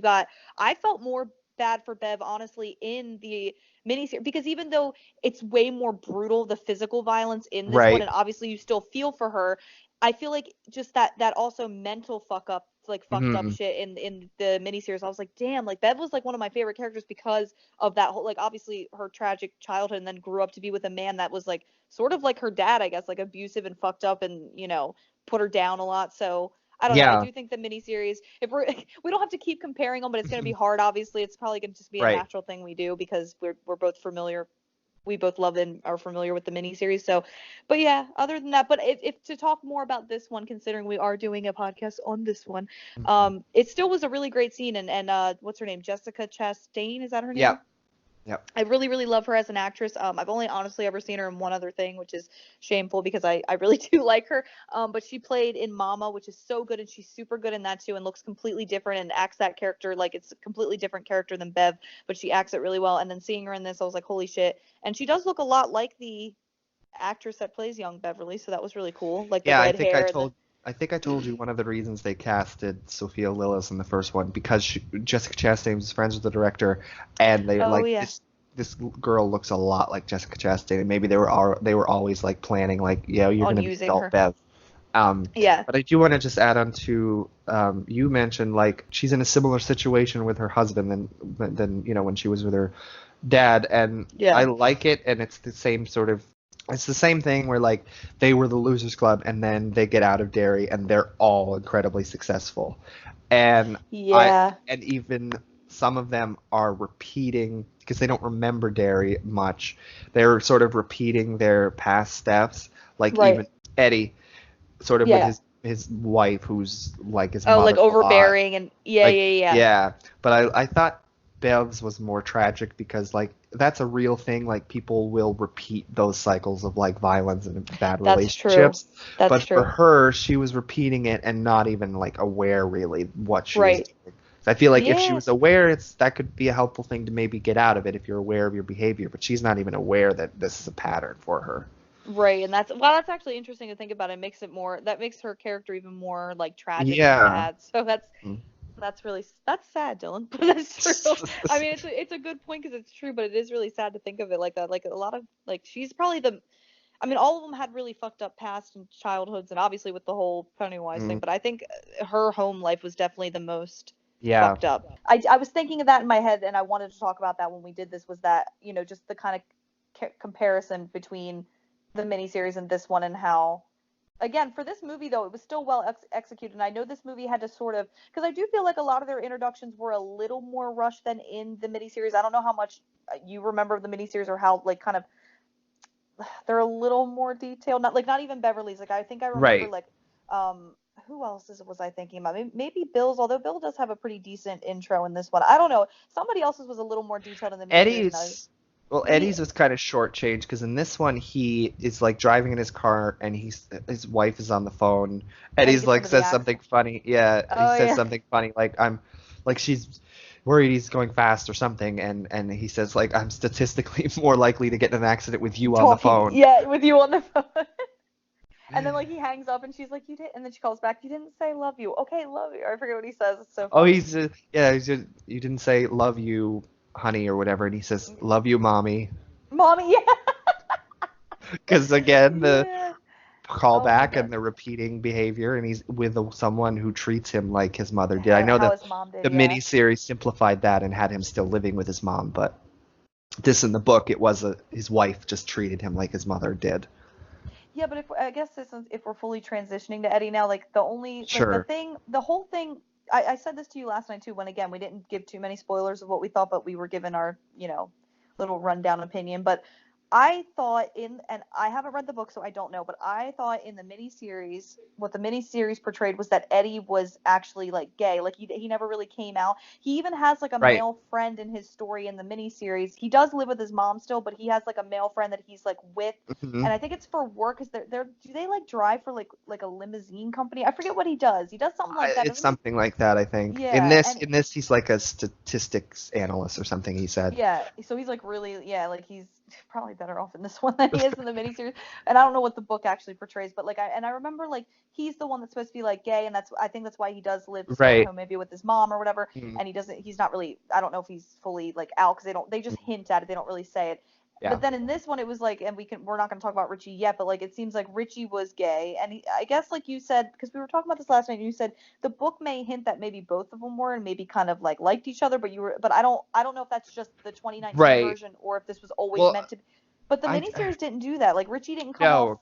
I felt more bad for Bev, honestly, in the miniseries because even though it's way more brutal, the physical violence in this one, Right. and obviously you still feel for her, I feel like just that also mental fucked up Hmm. shit in the miniseries. I was like, damn, like Bev was like one of my favorite characters because of that whole like obviously her tragic childhood and then grew up to be with a man that was like sort of like her dad, I guess, like abusive and fucked up and put her down a lot. So I don't know. I Yeah. do think the miniseries, if we don't have to keep comparing them, but it's going to be hard. Obviously, it's probably going to just be a Right. natural thing we do because we're both familiar. We both love and are familiar with the miniseries. So, but yeah, other than that, but if to talk more about this one, considering we are doing a podcast on this one, Mhm. it still was a really great scene. And what's her name? Jessica Chastain, is that her name? Yep. Yep. I really, really love her as an actress. I've only honestly ever seen her in one other thing, which is shameful because I really do like her. But she played in Mama, which is so good, and she's super good in that too, and looks completely different and acts that character like it's a completely different character than Bev, but she acts it really well. And then seeing her in this, I was like, holy shit! And she does look a lot like the actress that plays young Beverly, so that was really cool, like the Yeah, red hair and the. I think I told you one of the reasons they casted Sophia Lillis in the first one because Jessica Chastain was friends with the director, and they Oh like yeah. this girl looks a lot like Jessica Chastain, and maybe they were always like planning like, yeah, you're On gonna be using adult her. Bev. Yeah. But I do want to just add on to you mentioned like she's in a similar situation with her husband than when she was with her dad, and I Yeah. like it, and it's the same thing where like they were the losers club and then they get out of dairy and they're all incredibly successful, and I Yeah. and even some of them are repeating because they don't remember dairy much. They're sort of repeating their past steps, like Right. even Eddie sort of with Yeah. his wife who's like his Oh, like mother a lot. overbearing and yeah, Like, yeah, yeah. yeah, but I thought Bev's was more tragic because like that's a real thing. Like people will repeat those cycles of like violence and bad That's true. relationships. That's But for true. her, she was repeating it and not even like aware really what she was Right. doing. So I feel like if she Yeah. was aware, that could be a helpful thing to maybe get out of it if you're aware of your behavior. But she's not even aware that this is a pattern for her. Right. And that's actually interesting to think about. It makes it more that makes her character even more like tragic and Yeah. sad. So that's sad, Dylan. But that's true. I mean, it's a good point because it's true, but it is really sad to think of it like that. Like a lot of like she's probably the I mean, all of them had really fucked up past and childhoods, and obviously with the whole Pennywise thing. Mm, But I think her home life was definitely the most yeah. fucked up. I was thinking of that in my head, and I wanted to talk about that when we did this. Was that just the kind of comparison between the miniseries and this one, and how again for this movie though it was still well executed. And I know this movie had to sort of because I do feel like a lot of their introductions were a little more rushed than in the miniseries. I don't know how much you remember of the miniseries or how like kind of they're a little more detailed. Not even Beverly's. Like I think I remember Right. like who else was I thinking about? Maybe Bill's, although Bill does have a pretty decent intro in this one. I don't know. Somebody else's was a little more detailed in the miniseries. And Eddie's well, maybe Eddie's was kind of shortchanged because in this one he is like driving in his car and his wife is on the phone. he Eddie's gets like into the says something accident. funny. Yeah, he Oh says yeah. something funny like she's worried he's going fast or something, and he says like I'm statistically more likely to get in an accident with you on the Talking, phone. yeah, with you on the phone. And then like he hangs up and she's like, you did, and then she calls back, you didn't say love you. Okay, love you. I forget what he says. It's so Oh, funny. you didn't say love you, honey, or whatever, and he says love you, mommy, Mommy, yeah. because again the Yeah. call Oh my back god. and the repeating behavior, and he's with someone who treats him like his mother did. I know How that his mom did, the yeah. miniseries simplified that and had him still living with his mom, but this in the book, it was his wife just treated him like his mother did. Yeah, but I guess this is if we're fully transitioning to Eddie now, like the only Sure. the whole thing. I said this to you last night too. When again we didn't give too many spoilers of what we thought, but we were given our little rundown opinion. But I thought and I haven't read the book, so I don't know. But I thought in the miniseries, what the miniseries portrayed was that Eddie was actually like gay. Like he never really came out. He even has like a Right. male friend in his story in the miniseries. He does live with his mom still, but he has like a male friend that he's like with, Hmm. and I think it's for work. Cause they're do they like drive for like a limousine company? I forget what he does. He does something like that, It's doesn't he? something like that, I think. In Yeah, this, and in this, he's like a statistics analyst or something. He said. yeah, so he's like really, yeah, like he's probably better off in this one than he is in the miniseries. And I don't know what the book actually portrays, but like I remember like he's the one that's supposed to be like gay, and I think that's why he does live still at Right. home, maybe with his mom or whatever. Mhm. And he's not really, I don't know if he's fully like out because they just hint at it, they don't really say it. Yeah. But then in this one, it was like, and we're not going to talk about Richie yet, but like it seems like Richie was gay, and I guess like you said, because we were talking about this last night, and you said the book may hint that maybe both of them were and maybe kind of like liked each other, but I don't know if that's just the 2019 Right. version or if this was always Well, meant to be. But the I miniseries didn't do that. Like Richie didn't come off no.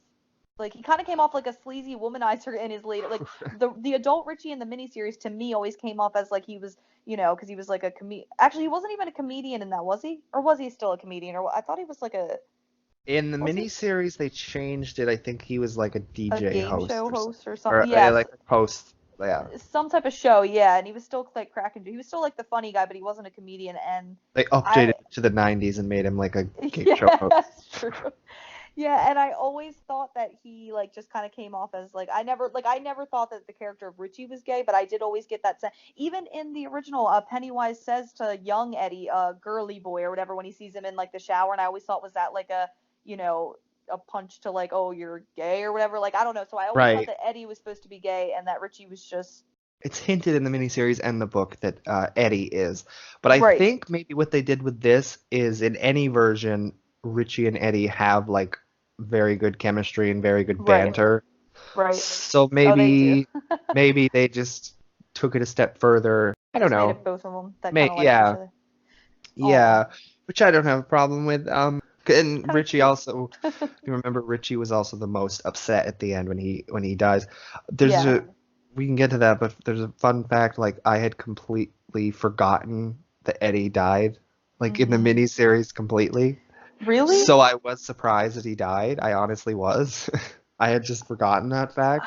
like he kind of came off like a sleazy womanizer in his later like the adult Richie in the miniseries to me always came off as like he was because he was like a actually he wasn't even a comedian in that, was he, or was he still a comedian, or I thought he was like a In the was he miniseries, they changed it. I think he was like a a DJ game host show or something, host or or something, yes, like a host. Yeah. some type of show, yeah, and he was still like cracking. He was still like the funny guy, but he wasn't a comedian. And They updated I, it to the 90s and made him like a game show yeah, host. that's true. Yeah, and I always thought that he like just kind of came off as like I never thought that the character of Richie was gay, but I did always get that sense. Even in the original, Pennywise says to young Eddie, girly boy or whatever, when he sees him in like the shower, and I always thought was that like you know a punch to like, oh, you're gay or whatever. Like I don't know. So I always thought Right. that Eddie was supposed to be gay and that Richie was just It's hinted in the miniseries and the book that Eddie is. But I right, think maybe what they did with this is in any version, Richie and Eddie have like very good chemistry and very good right, banter. right. So Oh, they do. maybe they just took it a step further. I don't Just made know. it both of them that kind May of liked each yeah. other. Oh, Yeah, which I don't have a problem with. And kind of Richie cute. also, you remember Richie was also the most upset at the end when he dies. There's Yeah. a We can get to that, but there's a fun fact. Like I had completely forgotten that Eddie died, like in the Mhm. miniseries completely. Really? So I was surprised that he died. I honestly was. I had just forgotten that fact.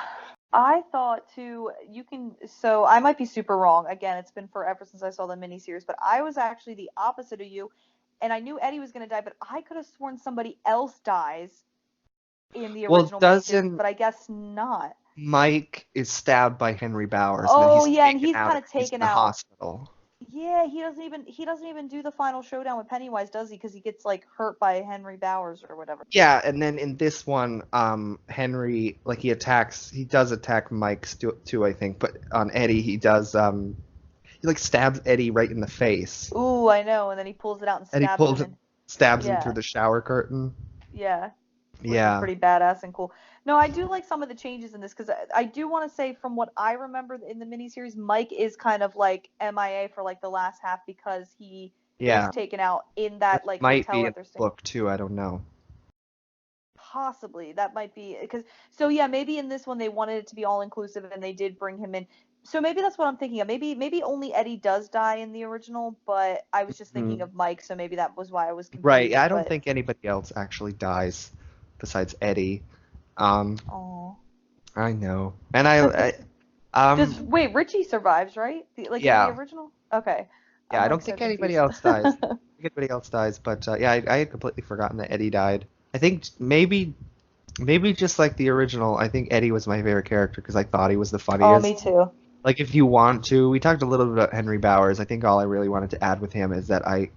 I thought too, so I might be super wrong. Again, it's been forever since I saw the miniseries, but I was actually the opposite of you. And I knew Eddie was going to die, but I could have sworn somebody else dies in the Well, original miniseries, doesn't but I guess not. Mike is stabbed by Henry Bowers, and then Oh he's yeah, and taken he's out kind and of he's in taken the out. hospital. Yeah, he doesn't even do the final showdown with Pennywise, does he? Because he gets like hurt by Henry Bowers or whatever. Yeah, and then in this one, Henry, like he does attack Mike too, I think, but on Eddie, he like stabs Eddie right in the face. Ooh, I know. And then he pulls it out and Eddie stabs him in. stabs him through Yeah, the shower curtain. yeah. Which was Yeah. pretty badass and cool. No, I do like some of the changes in this because I do want to say from what I remember in the miniseries, Mike is kind of like MIA for like the last half because he is Yeah. taken out in Which that like might hotel be in that they're the staying. book too, I don't know. Possibly that might be because so yeah, maybe in this one they wanted it to be all inclusive and they did bring him in. So maybe that's what I'm thinking of. Maybe only Eddie does die in the original, but I was just thinking Hmm. of Mike, so maybe that was why I was Right. confused. I don't But think anybody else actually dies besides Eddie. Um, oh, I know. And but does um, wait, Richie survives, right? Like in the yeah. original? Okay. Yeah, I'm I like don't so think anybody confused. else dies. I think anybody else dies, but yeah, I had completely forgotten that Eddie died. I think maybe just like the original, I think Eddie was my favorite character because I thought he was the Oh, me funniest. too. Like if you want to, we talked a little bit about Henry Bowers. I think all I really wanted to add with him is that I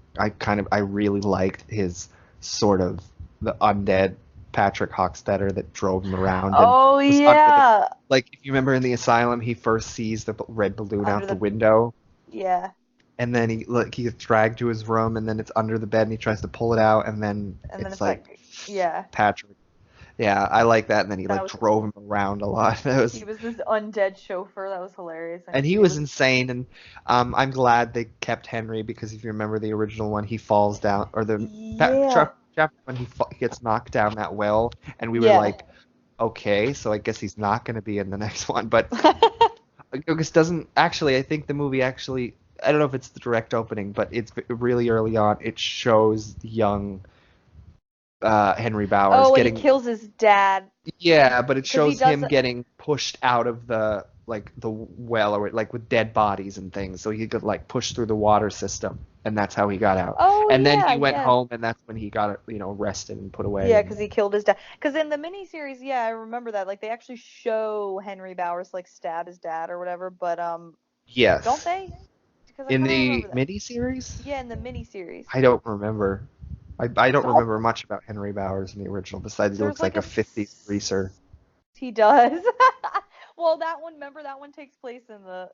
really liked his sort of the undead Patrick Hockstetter that drove him around and Oh was under the yeah. like if you remember in the asylum he first sees the red balloon Under out the the window yeah. and then he gets dragged to his room and then it's under the bed and he tries to pull it out and then And then it's it's like like yeah. Patrick. Yeah, I like that and then he That like was drove him around a lot. That he was was this undead chauffeur. That was hilarious. and And he it was was insane and I'm glad they kept Henry because if you remember the original one he falls down or the yeah. chapter when he gets knocked down that well and we were Yeah. like okay, so I guess he's not going to be in the next one. But August doesn't actually. I think the movie actually. I don't know if it's the direct opening, but it's really early on. It shows young Henry Bowers Oh, and he getting. kills his dad. Yeah, but it Because he shows does. him getting pushed out of the well, or like with dead bodies and things, so he could like push through the water system, and that's how he got out. Oh And then yeah, he went yeah. home, and that's when he got arrested and put away. Yeah, And because he killed his dad. Because in the miniseries, yeah, I remember that. Like they actually show Henry Bowers like stab his dad or whatever. But don't yes, they? Because I in kind of the remember that. miniseries, Yeah, in the miniseries. I don't remember. I don't Oh, remember much about Henry Bowers in the original, besides he there's looks like like a. a 50s greaser. He does. Well, that one. Remember that one takes place in the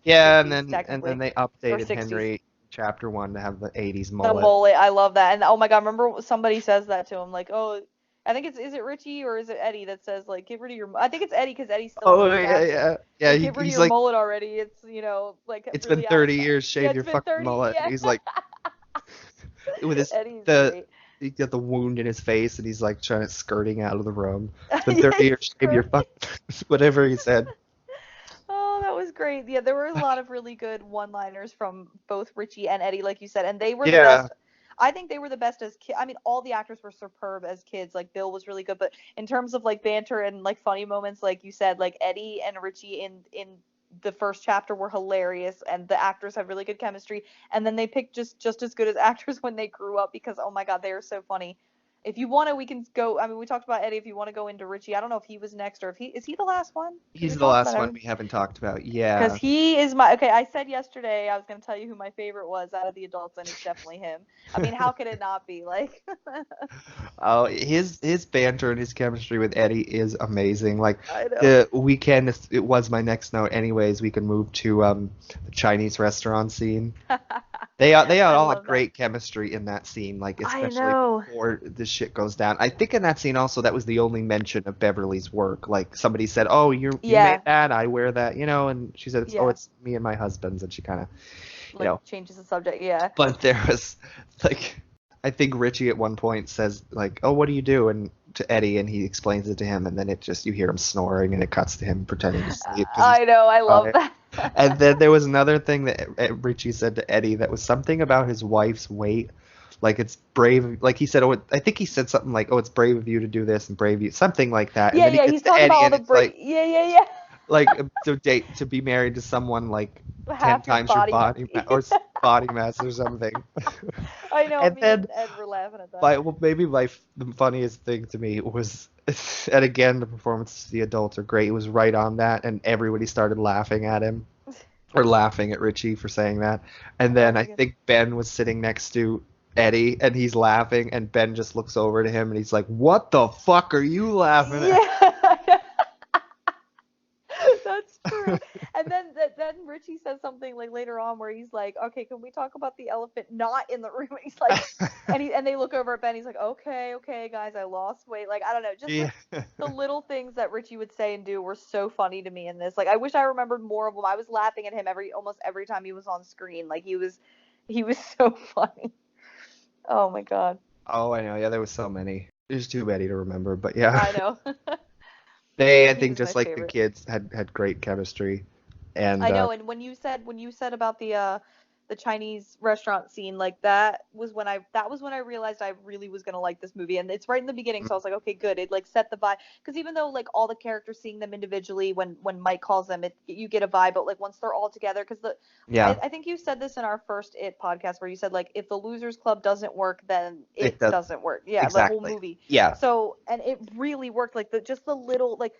Yeah, 50s and then technically, they or updated 60s. Henry chapter 1 to have the 80s The mullet. mullet, I love that. And oh my god, remember somebody says that to him, like, oh, I think is it Richie or is it Eddie that says like, get rid of your. I think it's Eddie because Eddie's still one Oh of his yeah, actors. yeah. Yeah, Like, get rid of he's your like, mullet already. It's like it's been really out of 30 style. years, Yeah, shave it's your been fucking 30. mullet. And Yeah. he's like with his Eddie's the great. he got the wound in his face and he's like trying to skirting out of the room. It's been Yeah, 30 he's years, shave your great. fucking whatever he said. Oh, that was great. Yeah, there were a lot of really good one-liners from both Richie and Eddie, like you said, and they were the Yeah. best. I think they were the best as kids. I mean, all the actors were superb as kids. Like Bill was really good, but in terms of like banter and like funny moments, like you said, like Eddie and Richie in the first chapter were hilarious, and the actors had really good chemistry. And then they picked just as good as actors when they grew up because oh my god, they are so funny. If you want to, we can go. I mean, we talked about Eddie. If you want to go into Richie, I don't know if he was next or if he is he the last one. Did we He's the talk about last one everyone? we haven't talked about. Because Yeah. he is my okay. I said yesterday I was gonna tell you who my favorite was out of the adults, and it's definitely him. I mean, how could it not be? Like, Oh, his banter and his chemistry with Eddie is amazing. Like I know. the weekend, it was my next note. Anyways, we can move to the Chinese restaurant scene. They I all had love that. great chemistry in that scene, like I especially know. before the shit goes down. I think in that scene also that was the only mention of Beverly's work. Like somebody said, "Oh, you made Yeah, that? I wear that," and she said, "Oh, yeah. it's me and my husband's," and she kind of, you Like know. changes the subject. Yeah. But there was like, I think Richie at one point says like, "Oh, what do you do?" and to Eddie, and he explains it to him, and then it just you hear him snoring, and it cuts to him pretending to sleep because he's I know. I love tired. that. And then there was another thing that Richie said to Eddie that was something about his wife's weight. Like it's brave, like he said. Oh, I think he said something like, "Oh, it's brave of you to do this and brave of you," something like that. And Yeah, then he yeah. gets He's to talking about Eddie, all and the it's like, Yeah, to be married to someone like yeah. 10 Half your times your body. body mass or something. I know. And Me then and Ed were laughing at that. maybe the funniest thing to me was, and again the performances of the adults are great. It was right on that, and everybody started laughing at him or laughing at Richie for saying that. And Oh then my I god. think Ben was sitting next to Eddie, and he's laughing, and Ben just looks over to him, and he's like, "What the fuck are you laughing at?" Yeah. That's true. And then Richie says something like later on where he's like, "Okay, can we talk about the elephant not in the room?" He's like, and they look over at Ben. He's like, "Okay, okay, guys, I lost weight." Like I don't know, just Yeah. like the little things that Richie would say and do were so funny to me in this. Like I wish I remembered more of them. I was laughing at him almost every time he was on screen. Like he was so funny. Oh my god. Oh, I know. Yeah, there was so many. There's too many to remember, but yeah. I know. They, I He think, was my just like the favorite. kids, had great chemistry, and I know, and when you said about the Chinese restaurant scene, like that was when I realized I really was gonna like this movie, and it's right in the beginning, so I was like, okay, good. It like set the vibe, because even though like all the characters seeing them individually, when Mike calls them, you get a vibe, but like once they're all together, because I, yeah, I think you said this in our first It podcast where you said like if the Losers Club doesn't work, then it it does doesn't work. Yeah, the whole exactly. movie. Yeah. So and it really worked, like just the little like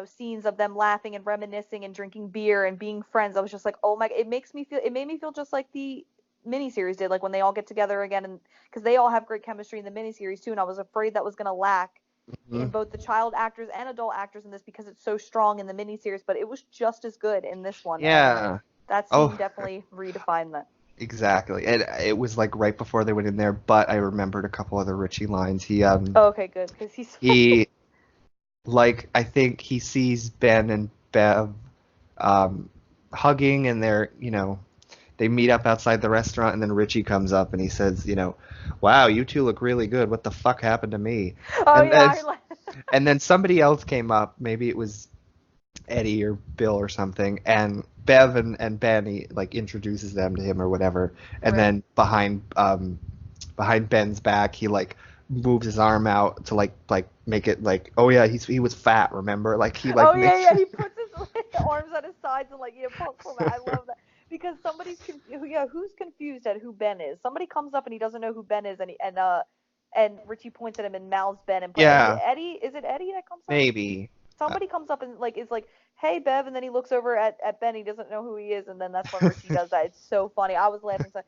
scenes of them laughing and reminiscing and drinking beer and being friends. I was just like, oh my, it made me feel just like the miniseries did, like when they all get together again, and because they all have great chemistry in the miniseries too, and I was afraid that was gonna lack in Mhm. both the child actors and adult actors in this because it's so strong in the miniseries, but it was just as good in this one, and Yeah. that scene Oh, definitely redefined that. exactly. And it was like right before they went in there, but I remembered a couple other Richie lines. Oh, okay, good, because he's He like I think he sees Ben and Bev um hugging, and they're they meet up outside the restaurant, and then Richie comes up and he says, wow, you two look really good. What the fuck happened to me? Oh And yeah, and then somebody else came up. Maybe it was Eddie or Bill or something, and Bev and Ben like introduces them to him or whatever, and Right. then behind Ben's back he like moves his arm out to like make it like, oh yeah, he was fat, remember, like he like Oh yeah, makes yeah. He puts his arms at his sides and like pumps him. I love that because who's confused at who Ben is. Somebody comes up and he doesn't know who Ben is, and Richie points at him and mouths Ben and yeah, Eddie. Is it Eddie that comes up? maybe Somebody comes up and like is like, hey Bev, and then he looks over at Ben. He doesn't know who he is, and then that's when Richie does that. It's so funny. I was laughing. So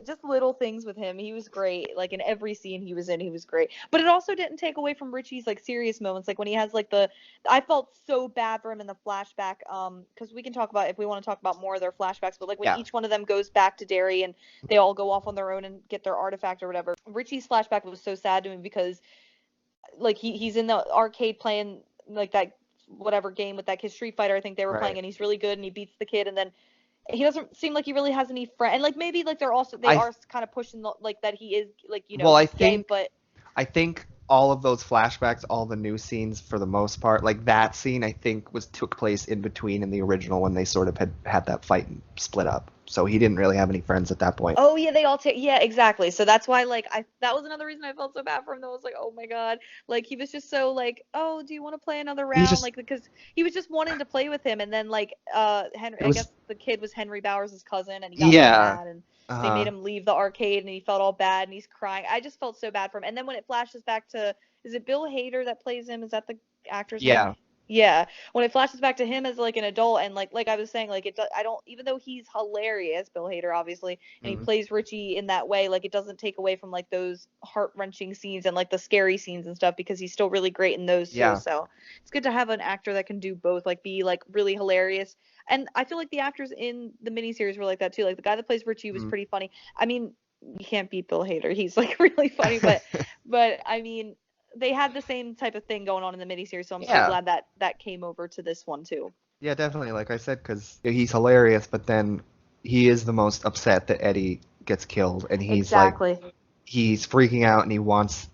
just little things with him. He was great. Like in every scene he was in, he was great. But it also didn't take away from Richie's like serious moments. Like when he has like I felt so bad for him in the flashback. Because we can talk about if we want to talk about more of their flashbacks. But like when yeah. each one of them goes back to Derry and they all go off on their own and get their artifact or whatever. Richie's flashback was so sad to me because like he's in the arcade playing like that whatever game with that kid Street Fighter I think they were playing, Right. and he's really good and he beats the kid, and then he doesn't seem like he really has any friend, and like maybe like they I are kind of pushing like that he is like well, I gay, think but I think all of those flashbacks, all the new scenes for the most part, like that scene, I think took place in between in the original when they sort of had that fight and split up. So he didn't really have any friends at that point. oh yeah, they all take, yeah, exactly. So that's why like that was another reason I felt so bad for him. That was like, oh my god, like he was just so like, oh, do you want to play another round? Just, like because he was just wanting to play with him, and then like Henry, I guess the kid was Henry Bowers' cousin, and he got really mad, and they made him leave the arcade, and he felt all bad, and he's crying. I just felt so bad for him. And then when it flashes back to, is it Bill Hader that plays him? Is that the actor's name? Yeah, when it flashes back to him as like an adult, and like I was saying, like I don't, even though he's hilarious, Bill Hader obviously, and he plays Richie in that way, like it doesn't take away from like those heart-wrenching scenes and like the scary scenes and stuff, because he's still really great in those too. So it's good to have an actor that can do both, like be like really hilarious. And I feel like the actors in the miniseries were like that too. Like the guy that plays Richie was pretty funny. I mean, you can't beat Bill Hader. He's like really funny, but I mean, they had the same type of thing going on in the miniseries, so I'm so glad that came over to this one too. Yeah, definitely. Like I said, because he's hilarious, but then he is the most upset that Eddie gets killed, and he's like, he's freaking out, and he wants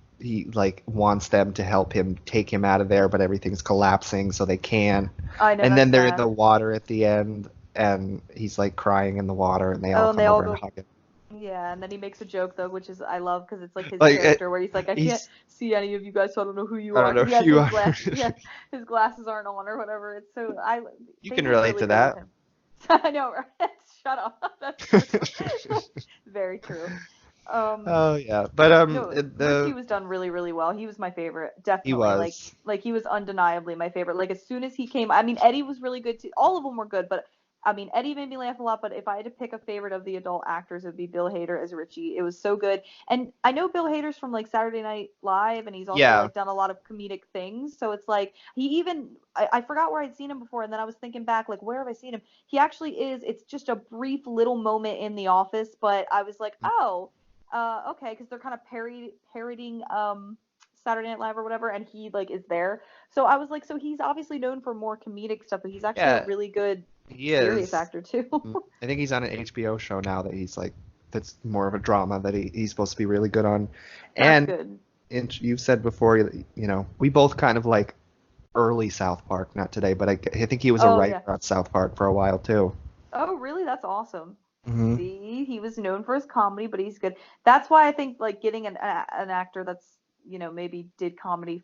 them to help him take him out of there, but everything's collapsing, so they can't. I know. And then they're in the water at the end, and he's like crying in the water, and they all come over and hug him. Yeah, and then he makes a joke though, which is I love, because it's like his character where he's like, I can't see any of you guys, so I don't know who you are. He has his glasses, his glasses aren't on or whatever. It's so you can relate to that. I know, right? Shut up. That's true. Very true. Oh yeah, but Richie was done really, really well. He was my favorite, definitely. He was. Like he was undeniably my favorite. Like as soon as he came, I mean Eddie was really good too. All of them were good, but I mean, Eddie made me laugh a lot, but if I had to pick a favorite of the adult actors, it would be Bill Hader as Richie. It was so good. And I know Bill Hader's from like Saturday Night Live, and he's also like done a lot of comedic things. So it's like I forgot where I'd seen him before, and then I was thinking back, like, where have I seen him? He actually it's just a brief little moment in The Office, but I was like, oh, okay, because they're kind of parodying Saturday Night Live or whatever, and he like is there. So I was like, so he's obviously known for more comedic stuff, but he's actually a really good serious actor too. I think he's on an HBO show now that he's like, that's more of a drama that he's supposed to be really good on. And you've said before, we both kind of like early South Park, not today, but I think he was a writer on South Park for a while too. Oh, really? That's awesome. See, he was known for his comedy, but he's good. That's why I think like getting an actor that's, maybe did comedy,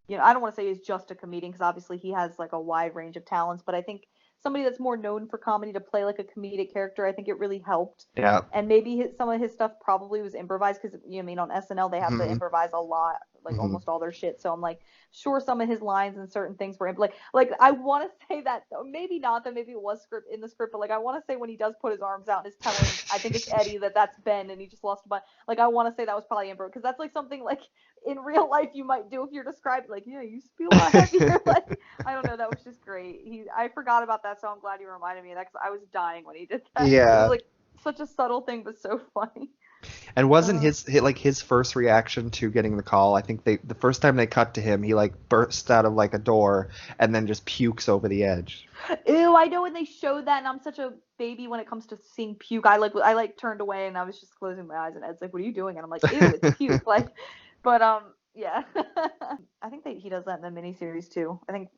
I don't want to say he's just a comedian, because obviously he has like a wide range of talents, but I think somebody that's more known for comedy to play like a comedic character, I think it really helped. Yeah. And maybe some of his stuff probably was improvised, because on SNL they have to improvise a lot, like almost all their shit. So I'm like, sure, some of his lines and certain things were like I want to say that maybe not, that maybe it was in the script, but like I want to say when he does put his arms out and is telling, I think it's Eddie, that's Ben and he just lost a bunch. Like I want to say that was probably improv, because that's like something like in real life you might do if you're described like, yeah, you used to be a lot heavier. Like I don't know, that was just great. I forgot about that, so I'm glad you reminded me of that, because I was dying when he did that. Yeah. It was like such a subtle thing, but so funny. And wasn't his first reaction to getting the call? I think the first time they cut to him, he like bursts out of like a door and then just pukes over the edge. Ew, I know when they showed that, and I'm such a baby when it comes to seeing puke. I turned away and I was just closing my eyes, and Ed's like, "What are you doing?" And I'm like, "Ew, it's puke." Like, but yeah. I think he does that in the miniseries too. I think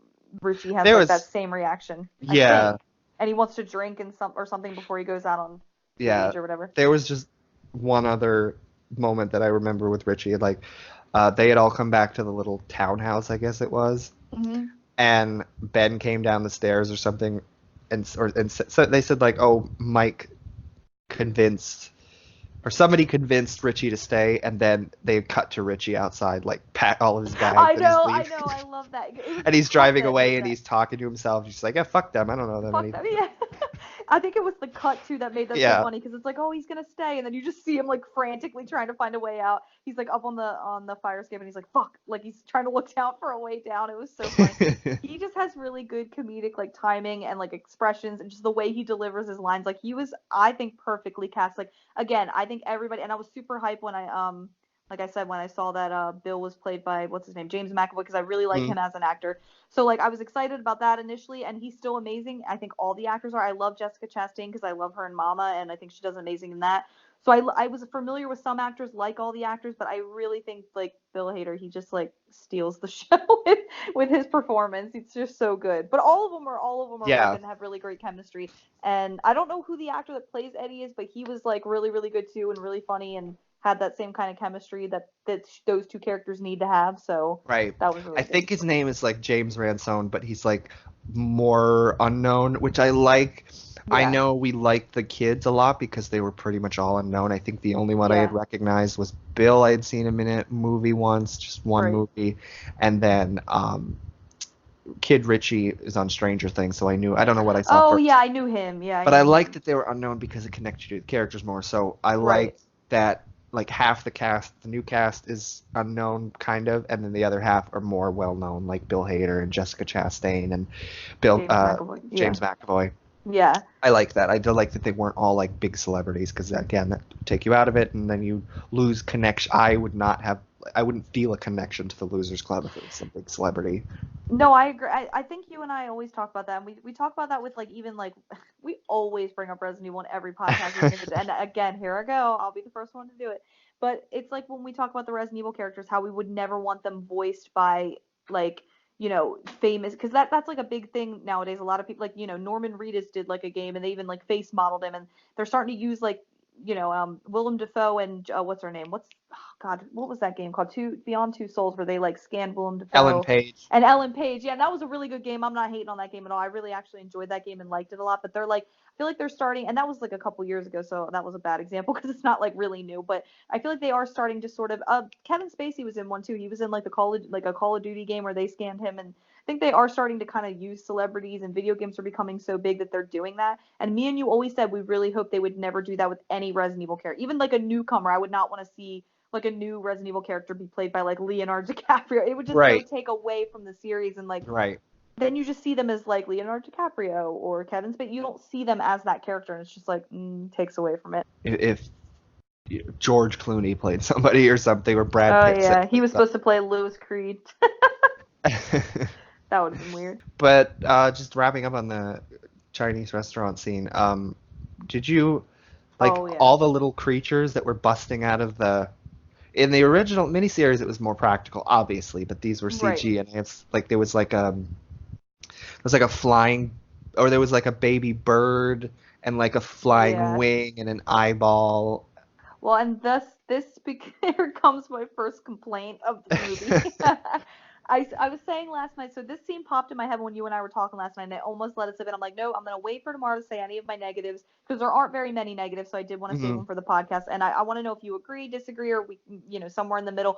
Richie has There like was that same reaction. I yeah think, and he wants to drink and something before he goes out on yeah. stage or whatever. There was just one other moment that I remember with Richie. Like, they had all come back to the little townhouse, I guess it was, Hmm. and Ben came down the stairs or something, and so they said like, oh, Mike convinced or somebody convinced Richie to stay, and then they cut to Richie outside, like pack all of his bags I and he's know, leaving. I love that. It was And the he's cut driving that made away and that. he's talking to himself. He's like, yeah, fuck them. I don't know them Fuck them, anything. yeah. I think it was the cut too that made that so Yeah. funny because it's like, oh, he's gonna stay, and then you just see him like frantically trying to find a way out. He's like up on the fire escape, and he's like, fuck, like he's trying to look down for a way down. It was so funny. He just has really good comedic like timing and like expressions and just the way he delivers his lines. Like he was, I think, perfectly cast. Like again, I think everybody, and I was super hyped when I like I said when I saw that Bill was played by what's his name, James McAvoy, because I really like Mm. him as an actor. So like I was excited about that initially, and he's still amazing. I think all the actors are. I love Jessica Chastain because I love her in Mama, and I think she does amazing in that. So I was familiar with some actors, like all the actors, but I really think like Bill Hader, he just like steals the show with his performance. It's just so good. But all of them are Yeah. women, have really great chemistry. And I don't know who the actor that plays Eddie is, but he was like really really good too, and really funny, and had that same kind of chemistry that those two characters need to have. So Right. that was I really good. think his name is like James Ransone, but he's like more unknown, which I like. I Yeah. know we liked the kids a lot because they were pretty much all unknown. I think the only one I had Yeah. recognized was Bill. I had seen him in a movie once, just one Right. movie. And then Kid Richie is on Stranger Things, so I don't know what I saw Oh yeah, first. I knew him. Yeah, I But I knew liked him. that they were unknown because it connected you to the characters more. So I Right. liked that like half the cast, the new cast is unknown kind of, and then the other half are more well known, like Bill Hader and Jessica Chastain and Bill James McAvoy. Yeah. James McAvoy. Yeah. I like that. I do like that they weren't all like big celebrities because again, that would take you out of it, and then you lose connection. I wouldn't feel a connection to the Losers Club if it was some big celebrity. No, I agree. I think you and I always talk about that. And we talk about that with like even like we always bring up Resident Evil in every podcast, even if it's and again, here I go. I'll be the first one to do it. But it's like when we talk about the Resident Evil characters, how we would never want them voiced by like, famous because that's like a big thing nowadays. A lot of people like, Norman Reedus did like a game and they even like face modeled him and they're starting to use like, Willem Dafoe and what's her name? God, what was that game called? Beyond Two Souls, where they like scanned Willem Ellen Dafoe Page. and Ellen Page. Yeah, that was a really good game. I'm not hating on that game at all. I really actually enjoyed that game and liked it a lot. But they're like, I feel like they're starting, and that was like a couple years ago, so that was a bad example because it's not like really new. But I feel like they are starting to sort of. Kevin Spacey was in one too. He was in like a Call of Duty game where they scanned him, and I think they are starting to kind of use celebrities, and video games are becoming so big that they're doing that. And me and you always said we really hope they would never do that with any Resident Evil character, even like a newcomer. I would not want to see like a new Resident Evil character be played by like Leonardo DiCaprio. It would just so Right. take away from the series and like Right. then you just see them as like Leonardo DiCaprio or Kevin Spacey. You don't see them as that character, and it's just like takes away from it. If George Clooney played somebody or something, or Brad Oh Pitt said yeah, he was supposed to play Lewis Creed. something. That would have been weird. But just wrapping up on the Chinese restaurant scene, did you like Oh yeah. all the little creatures that were busting out of the in the original miniseries? It was more practical, obviously, but these were Right. CG, and it's like there was like a flying, or there was like a baby bird and like a flying Yeah. wing and an eyeball. Well, and here comes my first complaint of the movie. I was saying last night, so this scene popped in my head when you and I were talking last night, and I almost let it slip. And I'm like, no, I'm gonna wait for tomorrow to say any of my negatives because there aren't very many negatives. So I did want to save Hmm. them for the podcast, and I want to know if you agree, disagree, or we, somewhere in the middle.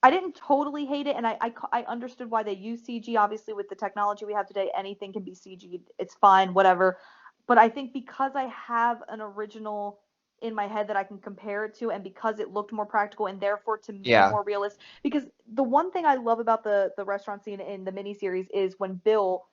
I didn't totally hate it, and I understood why they use CG. Obviously, with the technology we have today, anything can be CG. It's fine, whatever. But I think because I have an original in my head that I can compare it to, and because it looked more practical and therefore to me Yeah. more realistic. Because the one thing I love about the restaurant scene in the miniseries is when Bill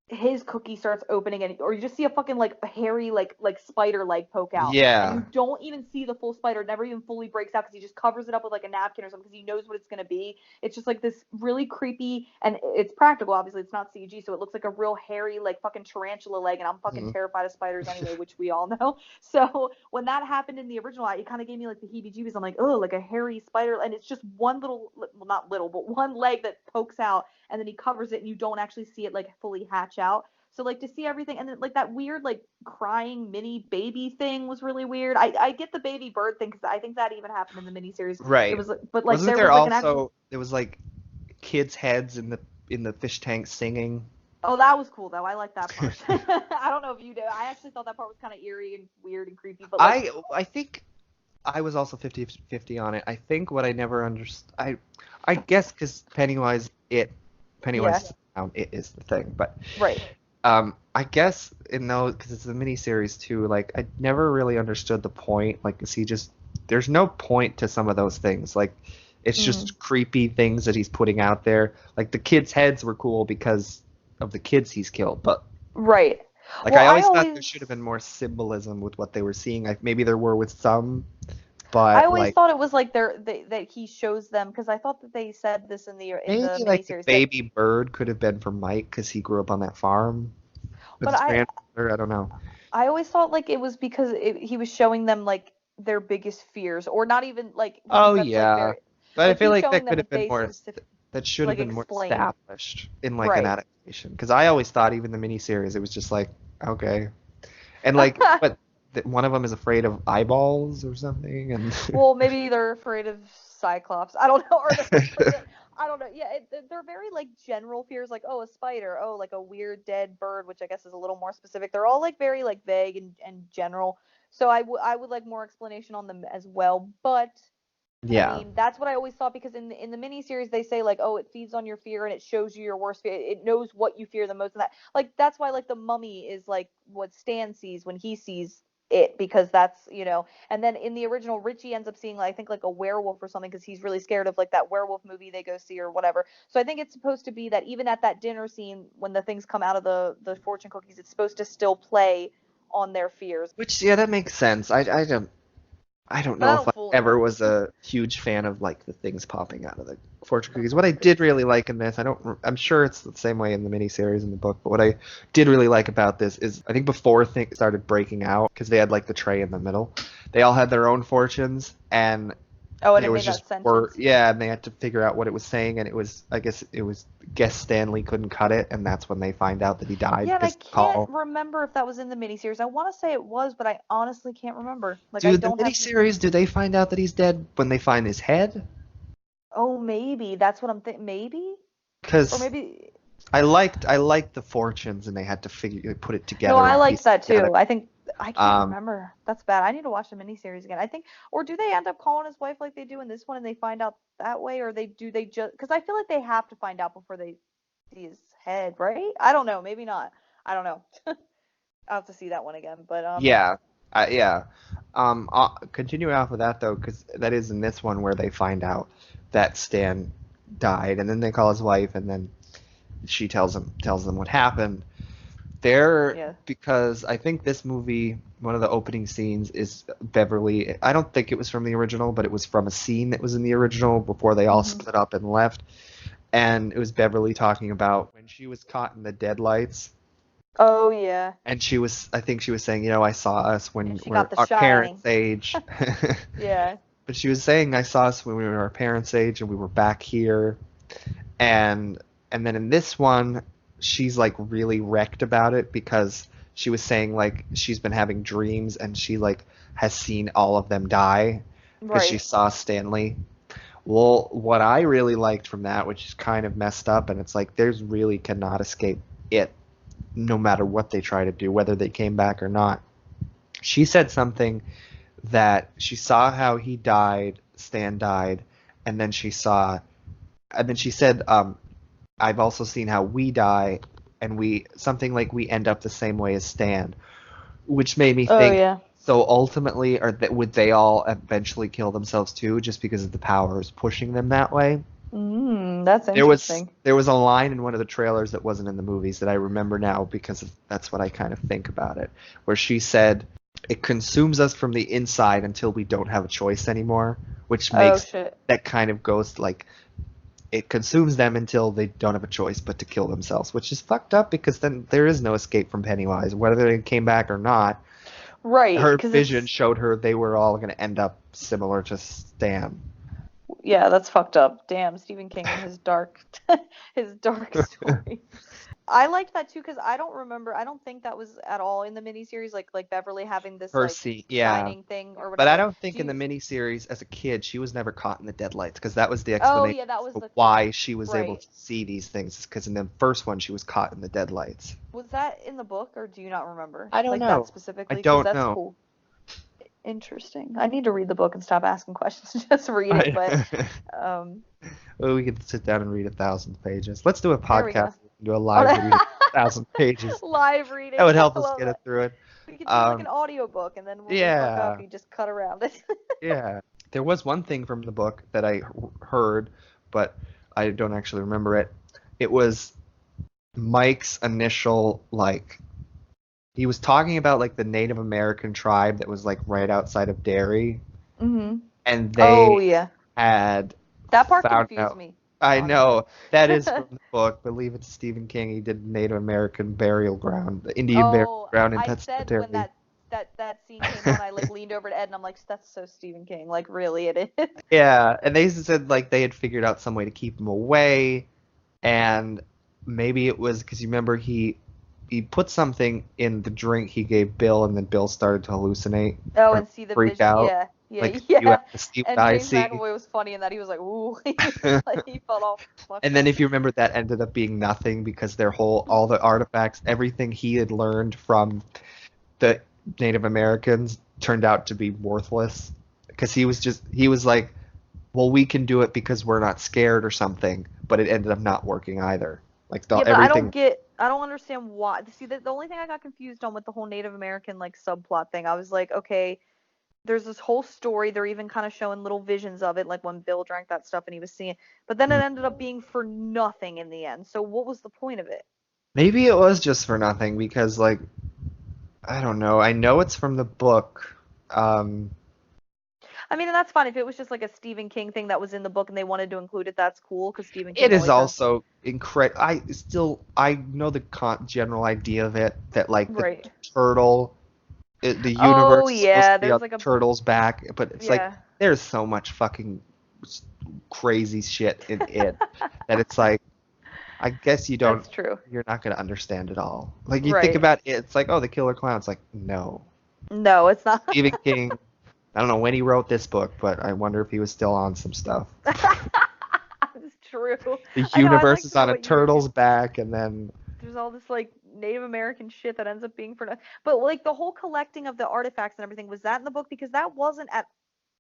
his cookie starts opening, and or you just see a fucking like hairy like spider leg poke out, and Yeah. you don't even see the full spider. It never even fully breaks out because he just covers it up with like a napkin or something because he knows what it's gonna be. It's just like this really creepy, and it's practical. Obviously, it's not CG, so it looks like a real hairy like fucking tarantula leg. And I'm fucking Mhm. terrified of spiders anyway, which we all know. So when that happened in the original, it kind of gave me like the heebie-jeebies. I'm like, oh, like a hairy spider, and it's just one little, well, not little, but one leg that pokes out, and then he covers it, and you don't actually see it like fully hatch out. So like to see everything, and then like that weird like crying mini baby thing was really weird. I get the baby bird thing because I think that even happened in the miniseries. It Right. was, but like Wasn't there there was like an actual. also there was like kids' heads in the fish tank singing? Oh, that was cool though. I like that part. I don't know if you do. I actually thought that part was kind of eerie and weird and creepy, but like. I think I was also 50-50 on it. I think what I never understood, I guess because Yeah. Pennywise it is the thing, but Right. I guess in those, because it's a mini series too, like I never really understood the point. Like, is he just, there's no point to some of those things. Like, it's just creepy things that he's putting out there. Like the kids' heads were cool because of the kids he's killed, but Right. like Well, I I always thought there always should have been more symbolism with what they were seeing. Like maybe there were with some, I but always like thought it was like that he shows them because I thought that they said this in the maybe like the miniseries that. baby bird could have been for Mike because he grew up on that farm with But his grandmother. I don't know. I always thought like it was because he was showing them like their biggest fears, or not even like because Oh that's like yeah, very but I like feel he's like showing that them, could have but been they more. specific That should have like been more explained. established in like an Right. adaptation. Because I always thought even the miniseries, it was just like okay, and like but one of them is afraid of eyeballs or something, and Well, maybe they're afraid of Cyclops. I don't know, or they're afraid of, I don't know. Yeah, they're very like general fears, like oh a spider, oh like a weird dead bird, which I guess is a little more specific. They're all like very like vague and general. So I would like more explanation on them as well. But I yeah, mean, that's what I always thought because in the miniseries they say like, oh, it feeds on your fear and it shows you your worst fear. It knows what you fear the most, and that like that's why like the mummy is like what Stan sees when he sees it because that's And then in the original, Richie ends up seeing like I think like a werewolf or something because he's really scared of like that werewolf movie they go see or whatever. So I think it's supposed to be that even at that dinner scene when the things come out of the fortune cookies, it's supposed to still play on their fears. which yeah, that makes sense. I don't But I know if don't I fully ever know. was a huge fan of like the things popping out of the fortune cookies. What I did really like in this, I'm sure it's the same way in the miniseries in the book, but what I did really like about this is I think before things started breaking out, because they had like the tray in the middle, they all had their own fortunes, and Oh, and there it was made just that sentence. yeah, and they had to figure out what it was saying, and it was I guess it was guess Stanley couldn't cut it, and that's when they find out that he died Yeah, and I because can't Paul. remember if that was in the miniseries. I want to say it was, but I honestly can't remember. Like, I Do the don't have. miniseries, do they find out that he's dead when they find his head? Oh, maybe that's what I'm thinking. Maybe, or Because maybe. I liked the fortunes, and they had to figure put it No, together I and piece liked it that together. too. I think I can't Um, remember. That's bad. I need to watch the miniseries again. I think, or do they end up calling his wife like they do in this one, and they find out that way, or they just? Because I feel like they have to find out before they see his head, right? I don't know. Maybe not. I don't know. I'll have to see that one again. But yeah, yeah. Continuing off of that though, because that is in this one where they find out that Stan died, and then they call his wife, and then she tells them what happened. There, yeah. because I think this movie, one of the opening scenes is Beverly. I don't think it was from the original, but it was from a scene that was in the original before they all Hmm. split up and left. And it was Beverly talking about when she was caught in the deadlights. Oh yeah. And I think she was saying, I saw us Yeah, when she we're got the our shining. parents' age. Yeah. But she was saying, I saw us when we were our parents' age and we were back here. And and then in this one, she's like really wrecked about it because she was saying like she's been having dreams and she like has seen all of them die because she Right. saw Stanley. Well, what I really liked from that, which is kind of messed up, and it's like there's really cannot escape it no matter what they try to do, whether they came back or not. She said something that she saw how he died, Stan died, and then she said, I've also seen how we die, and we something like we end up the same way as Stan, which made me Oh think. yeah. So ultimately, would they all eventually kill themselves too, just because of the powers pushing them that way? That's interesting. There was a line in one of the trailers that wasn't in the movies that I remember now because that's what I kind of think about it, where she said, "It consumes us from the inside until we don't have a choice anymore," which makes that kind of goes like it consumes them until they don't have a choice but to kill themselves, which is fucked up because then there is no escape from Pennywise, whether they came back or not. Right. Her vision showed her they were all going to end up similar to Stan. Yeah, that's fucked up. Damn, Stephen King and his dark story. I liked that too because I don't think that was at all in the miniseries, like Beverly having this shining thing or whatever. But I don't think in the miniseries as a kid she was never caught in the deadlights because that was the explanation of why she was able to see these things, because in the first one she was caught in the deadlights. Was that in the book or do you not remember? I don't know. That specifically? I don't that's know. Cool. Interesting. I need to read the book and stop asking questions. Just read it, but well, we could sit down and read 1,000 pages. Let's do a podcast. Do a live reading 1,000 pages. Live reading. That would help us get it through it. We could do like an audiobook and then when we fuck up, you just cut around it. Yeah. There was one thing from the book that I heard, but I don't actually remember it. It was Mike's initial, he was talking about, the Native American tribe that was, right outside of Derry. Mm-hmm. And they had that part confused me. I know. That is from the book. I believe it's Stephen King. He did Native American burial ground, the Indian burial ground in Texas. I said when that scene came on, I leaned over to Ed and I'm like, that's so Stephen King. Really, it is. Yeah, and they said they had figured out some way to keep him away, and maybe it was because you remember he put something in the drink he gave Bill, and then Bill started to hallucinate. Oh, and see the freak vision. out. Yeah. You have to see and James McAvoy was funny in that he was like, ooh, he felt all fucked. And then if you remember, that ended up being nothing because all the artifacts, everything he had learned from the Native Americans turned out to be worthless because he was like, well, we can do it because we're not scared or something, but it ended up not working either. Everything. I don't understand why. See, the only thing I got confused on with the whole Native American subplot thing, I was like, okay, there's this whole story. They're even kind of showing little visions of it, like when Bill drank that stuff and he was seeing, but then it ended up being for nothing in the end. So what was the point of it? Maybe it was just for nothing because, I don't know. I know it's from the book. I mean, and that's fine if it was just a Stephen King thing that was in the book and they wanted to include it. That's cool because Stephen King. It is also incredible. I know the general idea of it that the turtle, the universe. Oh yeah, there's the turtle's back, but it's there's so much fucking crazy shit in it that it's I guess you don't. That's true. You're not gonna understand it all. You think about it, it's the killer clown. It's no. No, it's not. Stephen King. I don't know when he wrote this book, but I wonder if he was still on some stuff. It's true. The universe is on a turtle's back, and then there's all this Native American shit that ends up being for nothing. But the whole collecting of the artifacts and everything, was that in the book? Because that wasn't at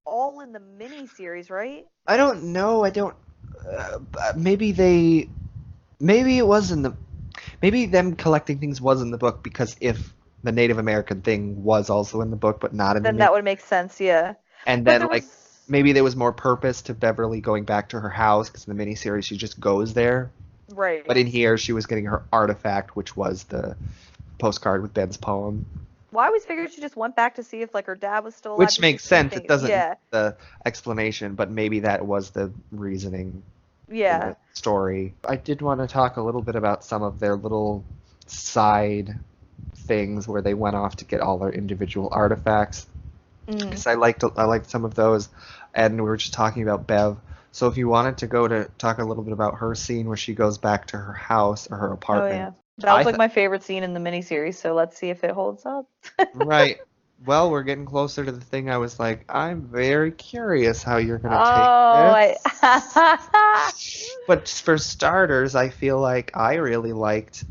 all in the miniseries, right? I don't know. I don't. Maybe it was in the. Maybe them collecting things was in the book because if the Native American thing was also in the book, but not in then that would make sense, yeah. And then maybe there was more purpose to Beverly going back to her house because in the miniseries she just goes there. Right. But in here she was getting her artifact, which was the postcard with Ben's poem. Well, I always figured she just went back to see if her dad was still alive. Which makes sense. It doesn't need the explanation, but maybe that was the reasoning. Yeah. In the story. I did want to talk a little bit about some of their little side things where they went off to get all their individual artifacts because I liked some of those, and we were just talking about Bev. So if you wanted to go to talk a little bit about her scene where she goes back to her house or her apartment. Oh yeah, that was my favorite scene in the miniseries. So let's see if it holds up. Right. Well, we're getting closer to the thing. I was like, I'm very curious how you're gonna take this. But for starters, I feel like I really liked.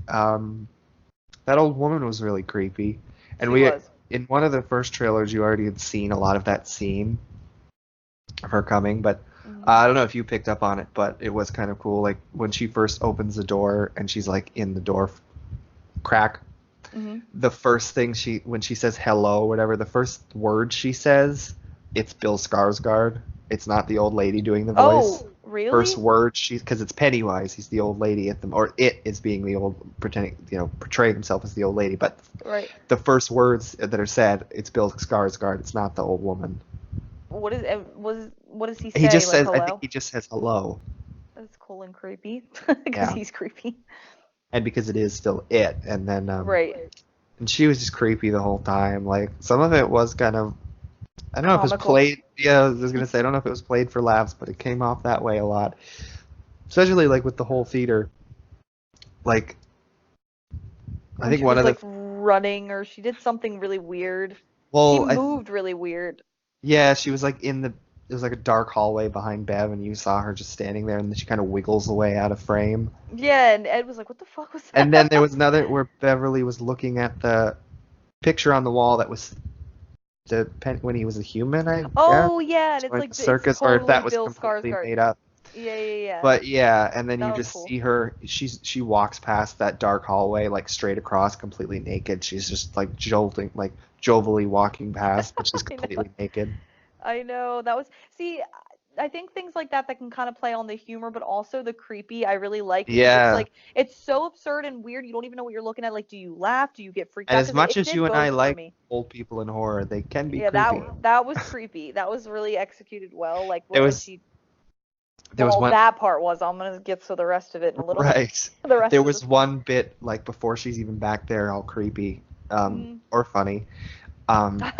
That old woman was really creepy. And in one of the first trailers, you already had seen a lot of that scene of her coming, but I don't know if you picked up on it, but it was kind of cool. When she first opens the door and she's in the door crack, the first thing when she says hello, whatever, the first word she says, it's Bill Skarsgård. It's not the old lady doing the voice. Oh, First Really? word because it's Pennywise, he's the old lady at them, or it is being the old, pretending, portraying himself as the old lady. But Right. the first words that are said, it's Bill Skarsgård. It's not the old woman. What does he He say? just Like says, I think hello? he just says hello. That's cool and creepy. Because Yeah, he's creepy. and because it is still it, and then Right. and she was just creepy the whole time. Like some of it was kind of, I don't know if it was Comical. played. Yeah, I was gonna say I don't know if it was played for laughs, but it came off that way a lot. Especially like with the whole theater. Like I When think she one was of the like running or she did something really weird. She well, moved really weird. yeah, she was like in the, it was like a dark hallway behind Bev, and you saw her just standing there, and then she kind of wiggles away out of frame. Yeah, and Ed was like, "What the fuck was And then there that?" was another where Beverly was looking at the picture on the wall that was when he was a human, I guess, Oh yeah, and it's or at like the it's circus, or if totally that was Bill completely Skarsgård. made up. Yeah, yeah, yeah. But yeah, and then you That was just cool. see her. She walks past that dark hallway like straight across, completely naked. She's just like jolting, like jovially walking past, but she's I know. completely naked. I know. That was see. I think things like that can kind of play on the humor, but also the creepy. I really like because it's Yeah, like it's so absurd and weird. You don't even know what you're looking at. Like, do you laugh? Do you get freaked and out? as Because it, much it as did you and I both for like me. old people in horror, they can be Yeah, creepy. that was creepy. That was really executed well. Like There when was she, there was well, one that part was. I'm gonna get to the rest of it in a little bit. right. The rest There of the was scene. one bit like before she's even back there, all creepy, Mm. or funny, um,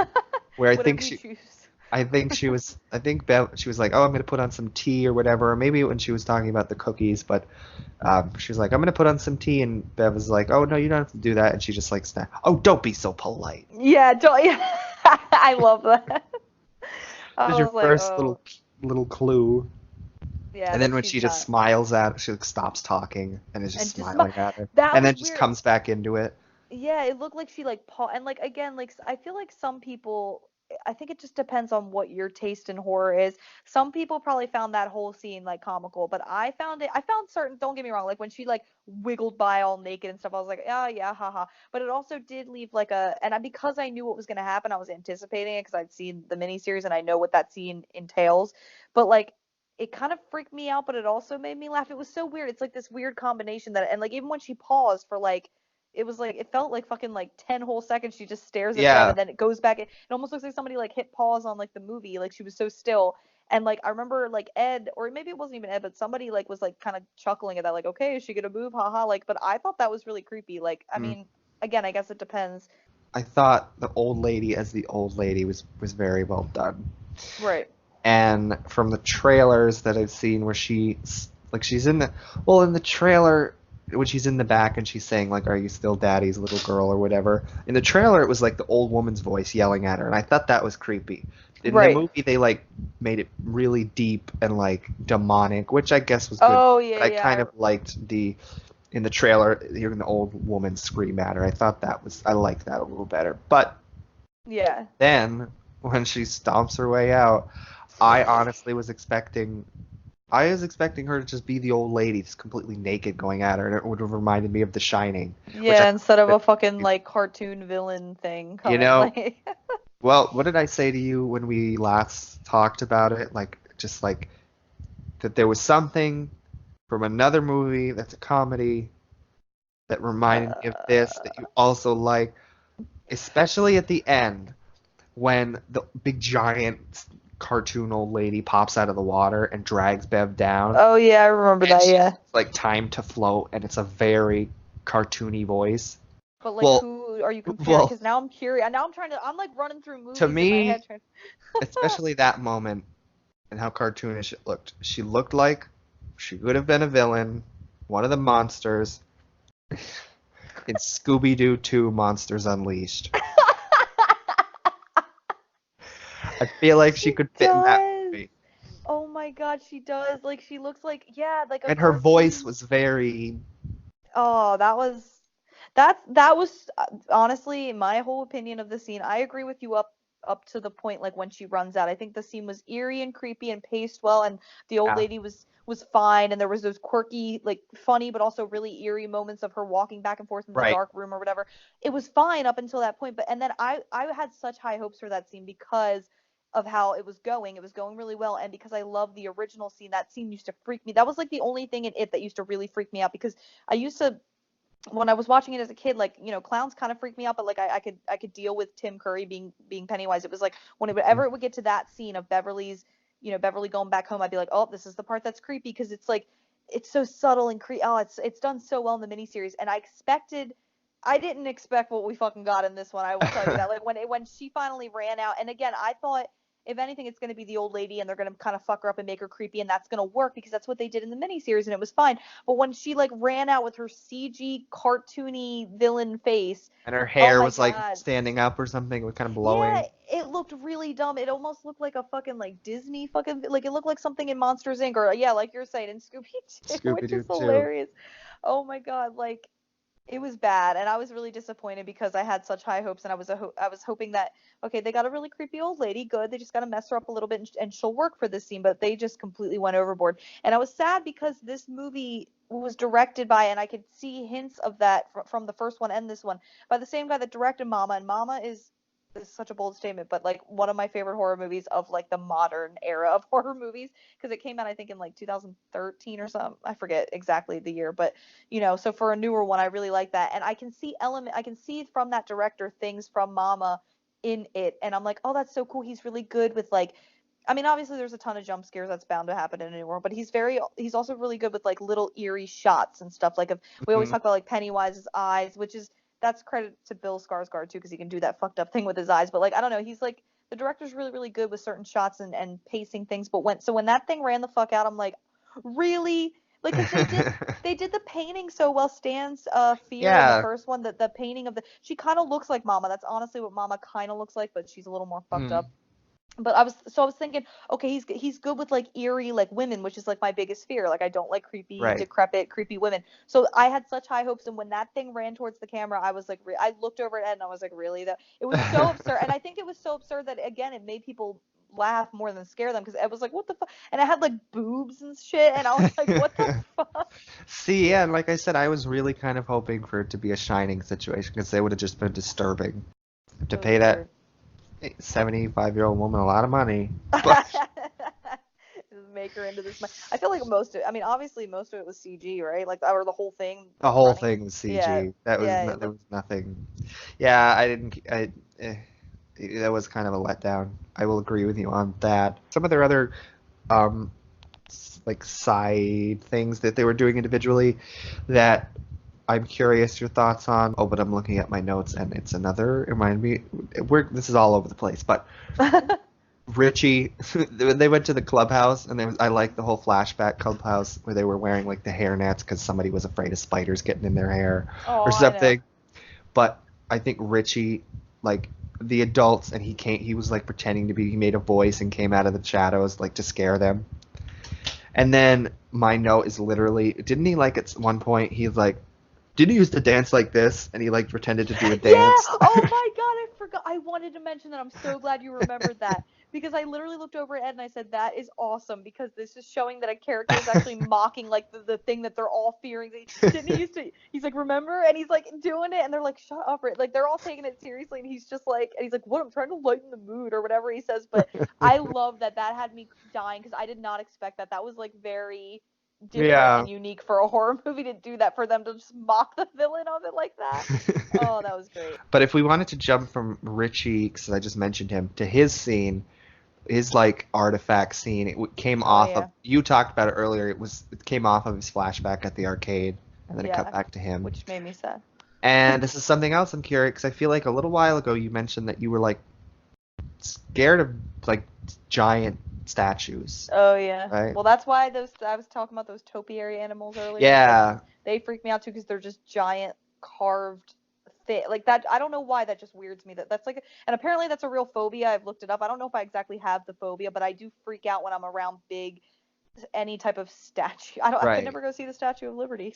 where Whatever you choose. I think Bev, she was like, oh, I'm gonna put on some tea or whatever, or maybe when she was talking about the cookies, but she was like, I'm gonna put on some tea, and Bev was like, oh no, you don't have to do that, and she just like snapped, oh, don't be so polite. Yeah, don't, yeah. I love that. I There's your was like, first oh, little clue. yeah, And then that when she's she just not. smiles at, she like, stops talking and is just And just smiling at her, that and was then just weird. comes back into it. Yeah, it looked like she like and like again, like I feel like some people, I think it just depends on what your taste in horror is. Some people probably found that whole scene like comical, but I found certain, don't get me wrong, like when she like wiggled by all naked and stuff, I was like, oh yeah, haha. But it also did leave like because I knew what was gonna happen, I was anticipating it because I'd seen the miniseries and I know what that scene entails. But like it kind of freaked me out, but it also made me laugh. It was so weird. It's like this weird combination and like even when she paused for like it was like it felt like fucking like 10 whole seconds she just stares at Bev Yeah, and then it goes back. It almost looks like somebody like hit pause on like the movie, like she was so still. And like I remember like Ed, or maybe it wasn't even Ed, but somebody like was like kind of chuckling at that, like, okay, is she gonna move, haha, like. But I thought that was really creepy. Like, I mm. mean, again, I guess it depends. I thought the old lady as the old lady was very well done. Right. And from the trailers that I've seen, where she's in the, well, in the trailer when she's in the back and she's saying like, "Are you still daddy's little girl?" or whatever. In the trailer, it was like the old woman's voice yelling at her, and I thought that was creepy. In the Right. movie, they like made it really deep and like demonic, which I guess was good. Oh yeah, But I kind yeah. of liked the in the trailer hearing the old woman scream at her. I liked that a little better. But Yeah. then when she stomps her way out, I honestly was expecting her to just be the old lady, just completely naked, going at her, and it would have reminded me of The Shining, which I Yeah, instead of thought, a fucking like cartoon villain thing you coming know, like well, what did I say to you when we last talked about it? Like, just like that there was something from another movie that's a comedy that reminded me of this that you also like, especially at the end when the big giant cartoon old lady pops out of the water and drags Bev down. Oh yeah, I remember And that, she's yeah. like time to float, and it's a very cartoony voice. But like, Well, who are you comparing? well, Because now I'm curious. Now I'm like running through to movies in my head me, trying. especially that moment and how cartoonish it looked. She looked like she could have been a villain, one of the monsters in Scooby-Doo 2 Monsters Unleashed. I feel like she She could fit in that does. movie. Oh my God, she does. Like she looks like, yeah, like a And her voice cartoon. was very, Oh, that was honestly my whole opinion of the scene. I agree with you up to the point like when she runs out. I think the scene was eerie and creepy and paced well, and the old yeah, lady was fine, and there was those quirky, like funny but also really eerie moments of her walking back and forth in the right. dark room or whatever. It was fine up until that point, but and then I had such high hopes for that scene because of how it was going. It was going really well, and because I love the original scene, that scene used to freak me. That was like the only thing in it that used to really freak me out, because I used to, when I was watching it as a kid, like, clowns kind of freaked me out, but like I could deal with Tim Curry being Pennywise. It was like whenever it would get to that scene of Beverly going back home, I'd be like, oh, this is the part that's creepy, because it's like, it's so subtle and creepy. Oh, it's done so well in the miniseries, and I didn't expect what we fucking got in this one. I will tell you that. Like when she finally ran out, and again, I thought if anything, it's going to be the old lady, and they're going to kind of fuck her up and make her creepy, and that's going to work because that's what they did in the miniseries, and it was fine. But when she like ran out with her CG cartoony villain face, And her oh hair my was like God. standing up or something, it was kind of Yeah, blowing. it looked really dumb. It almost looked like a fucking like Disney fucking, like it looked like something in Monsters Inc. or yeah, like you're saying in Scooby Doo, Scooby which is Doo too. hilarious. Oh my God, like it was bad, and I was really disappointed because I had such high hopes, and I was hoping that, okay, they got a really creepy old lady, good, they just got to mess her up a little bit, and she'll work for this scene, but they just completely went overboard, and I was sad because this movie was directed by, and I could see hints of that from the first one and this one, by the same guy that directed Mama, and Mama is such a bold statement, but like one of my favorite horror movies of like the modern era of horror movies, because it came out I think in like 2013 or something. I forget exactly the year, but so for a newer one, I really like that, and I can see from that director things from Mama in it, and I'm like, oh, that's so cool. He's really good with like, I mean, obviously there's a ton of jump scares that's bound to happen in a new world, but he's also really good with like little eerie shots and stuff. Like we always Mhm. talk about like Pennywise's eyes, which is that's credit to Bill Skarsgård too, because he can do that fucked up thing with his eyes. But like I don't know, he's like the director's really really good with certain shots and pacing things. But when that thing ran the fuck out, I'm like, really? Like, cause they did the painting so well. Stan's fear in the Yeah. first one, the painting of the she kind of looks like Mama. That's honestly what Mama kind of looks like, but she's a little more fucked Mm. up. But I was thinking, okay, he's good with like eerie like women, which is like my biggest fear. Like I don't like creepy, Right. decrepit, creepy women. So I had such high hopes, and when that thing ran towards the camera, I was like, I looked over at Ed and I was like, really? That it was so absurd, and I think it was so absurd that again it made people laugh more than scare them, because Ed was like, what the fuck? And it had like boobs and shit, and I was like, what the fuck? See, yeah, and like I said, I was really kind of hoping for it to be a Shining situation because they would have just been disturbing. To It was pay that weird. 75-year-old woman a lot of money. But Just make her into this. I feel like I mean, obviously most of it was CG, right? Like, or the whole thing the whole running. thing was Yeah, CG. That was yeah, no, it there looked. was nothing. Yeah, I didn't. That was kind of a letdown. I will agree with you on that. Some of their other um, like side things that they were doing individually that I'm curious your thoughts on. Oh, but I'm looking at my notes and it's another. Remind me, this is all over the place. But Richie, they went to the clubhouse, and I like the whole flashback clubhouse where they were wearing like the hairnets because somebody was afraid of spiders getting in their hair Oh, or I know. something. But I think Richie, like the adults, and he was like pretending to be. He made a voice and came out of the shadows like to scare them. And then my note is literally, didn't he like at one point he's like, didn't he used to dance like this? And he like pretended to do a Yeah. dance. Oh my God, I forgot. I wanted to mention that. I'm so glad you remembered that, because I literally looked over at Ed and I said, that is awesome, because this is showing that a character is actually mocking like the thing that they're all fearing. Didn't he used to? He's like, remember? And he's like doing it, and they're like, shut up, Rick. Like they're all taking it seriously, and he's just like, and he's like, what? I'm trying to lighten the mood or whatever he says. But I love that. That had me dying because I did not expect that. That was like very different Yeah. and unique for a horror movie to do that, for them to just mock the villain of it like that. Oh, that was great. But if we wanted to jump from Richie, because I just mentioned him, to his scene, his like artifact scene, came Oh off of. yeah, You talked about it earlier. It came off of his flashback at the arcade, and then it cut yeah, back to him. which made me sad. And this is something else I'm curious, because I feel like a little while ago you mentioned that you were like scared of like giant statues, Oh yeah. right? Well, that's why those I was talking about those topiary animals earlier. Like Yeah, they freak me out too because they're just giant carved thing like that. I don't know why that just weirds me. That's like, and apparently that's a real phobia. I've looked it up. I don't know if I exactly have the phobia, but I do freak out when I'm around big any type of statue. I could right. never go see the Statue of Liberty.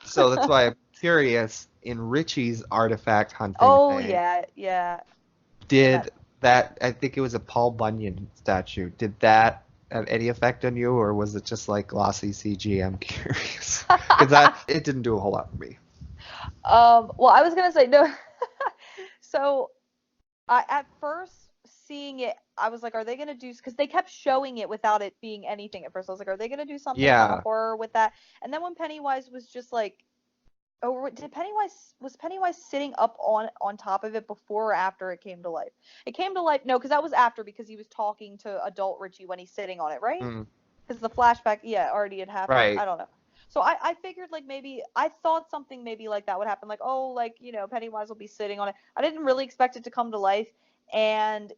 So that's why I'm curious. In Richie's artifact hunting Oh thing, yeah, yeah. did That that? I think it was a Paul Bunyan statue. Did that have any effect on you, or was it just like glossy CG? I'm curious because it didn't do a whole lot for me. well, I was gonna say no. So I at first seeing it, I was like, are they gonna do? Because they kept showing it without it being anything at first. I was like, are they gonna do something kind Yeah. of horror with that? And then when Pennywise was just like, oh, was Pennywise sitting up on top of it before or after it came to life? It came to life, no, because that was after, because he was talking to adult Richie when he's sitting on it, right? Mm, Because the flashback, yeah, already had happened. right. I don't know. So I figured like maybe I thought something maybe like that would happen, like, oh, like, Pennywise will be sitting on it. I didn't really expect it to come to life, and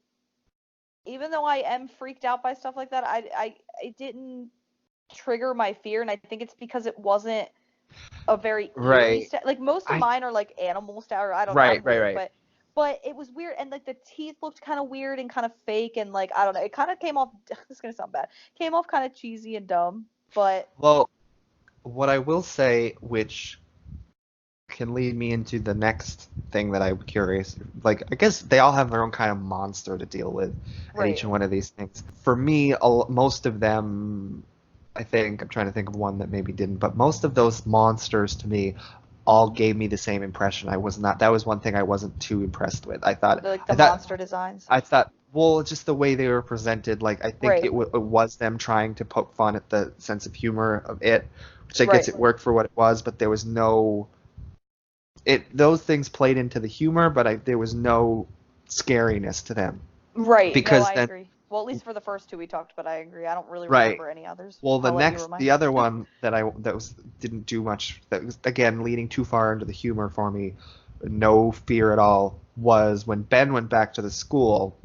even though I am freaked out by stuff like that, I it didn't trigger my fear, and I think it's because it wasn't a very eerie Right. like most of I mine are like animal style, or I don't know, right, I'm right, weird, right. but it was weird, and like the teeth looked kind of weird and kind of fake, and like I don't know, it kind of came off this is gonna sound bad, came off kind of cheesy and dumb, but Well, what I will say, which can lead me into the next thing that I'm curious. Like, I guess they all have their own kind of monster to deal with in each right. one of these things. For me, most of them, I think, I'm trying to think of one that maybe didn't, but most of those monsters to me all gave me the same impression. That was one thing I wasn't too impressed with. Like I the thought, monster designs. I thought, well, just the way they were presented, like, I think Right. it was them trying to poke fun at the sense of humor of it, which I guess Right. it worked for what it was, but there was no those things played into the humor, but there was no scariness to them Right. No, because I then agree. Well, at least for the first two we talked about, I agree. I don't really right. remember any others. Well, I'll let you remind the me. other one that was didn't do much, that was again leaning too far into the humor for me, no fear at all, was when Ben went back to the school,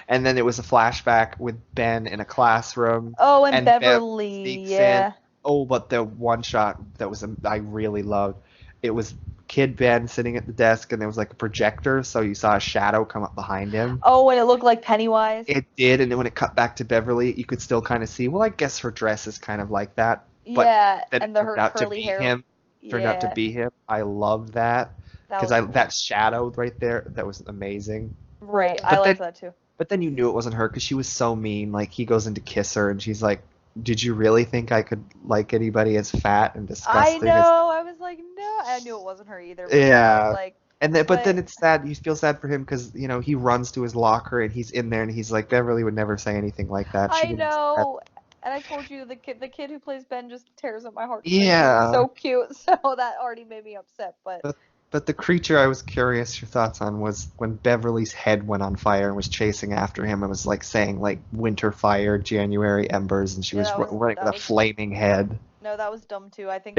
and then it was a flashback with Ben in a classroom, Oh, and and Bev Beverly, sneaks in. yeah. Oh, but the one shot that was I really loved. It was Kid Ben sitting at the desk, and there was like a projector, so you saw a shadow come up behind him. Oh, and it looked like Pennywise. It did, and then when it cut back to Beverly, you could still kind of see. Well, I guess her dress is kind of like that, but Yeah, then it and turned her out to curly be hair. him. Turned out to Yeah, be him. I love that that because was I cool. that shadow right there, that was amazing. Right, I But then liked that too. but then you knew it wasn't her because she was so mean. Like he goes in to kiss her, and she's like, "Did you really think I could like anybody as fat and I disgusting as?" know. I was like, no. I knew it wasn't her either, but then I was Yeah. like, But then but it's sad. You feel sad for him because he runs to his locker and he's in there and he's like, Beverly would never say anything like that. She I wouldn't say that. know. And I told you the kid who plays Ben just tears at my heartstrings because he's Yeah. so cute. So that already made me upset. But But the creature I was curious your thoughts on was when Beverly's head went on fire and was chasing after him and was like saying like winter fire, January embers, and she yeah, was running with a flaming head. no, that was dumb too. I think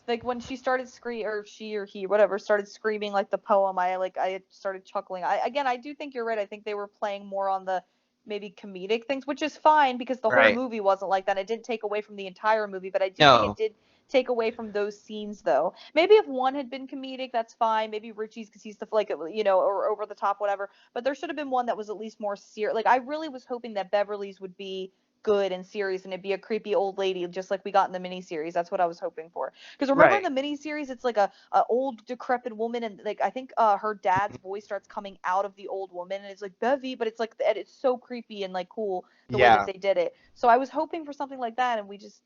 like when she started or she or he, whatever, started screaming like the poem, I started chuckling. I do think you're right. I think they were playing more on the maybe comedic things, which is fine because the whole Right. movie wasn't like that. It didn't take away from the entire movie, but I do think it No. did take away from those scenes though. Maybe if one had been comedic, that's fine. Maybe Richie's because he's the like or over the top whatever. But there should have been one that was at least more serious. Like I really was hoping that Beverly's would be good and serious and it'd be a creepy old lady just like we got in the miniseries. That's what I was hoping for. Because remember in Right. the miniseries it's like a old decrepit woman and like I think her dad's voice starts coming out of the old woman and it's like Bevy, but it's like it's so creepy and like cool the way that Yeah. they did it. So I was hoping for something like that and we just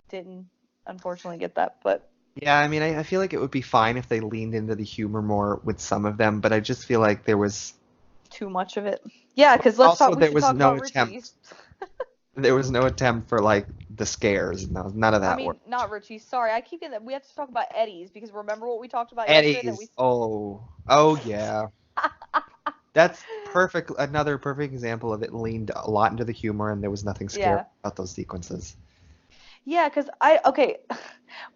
didn't unfortunately get that. But Yeah, I mean, I feel like it would be fine if they leaned into the humor more with some of them, but I just feel like there was too much of it. Yeah, because also we there should was talk no about Richie. attempt. There was no attempt for like the scares. No, none of I that mean, worked. not Richie. Sorry, I keep getting that. We have to talk about Eddie's because remember what we talked about yesterday that we. Eddie's. Oh yeah. That's perfect. Another perfect example of it leaned a lot into the humor, and there was nothing scary Yeah. about those sequences. Yeah, because okay,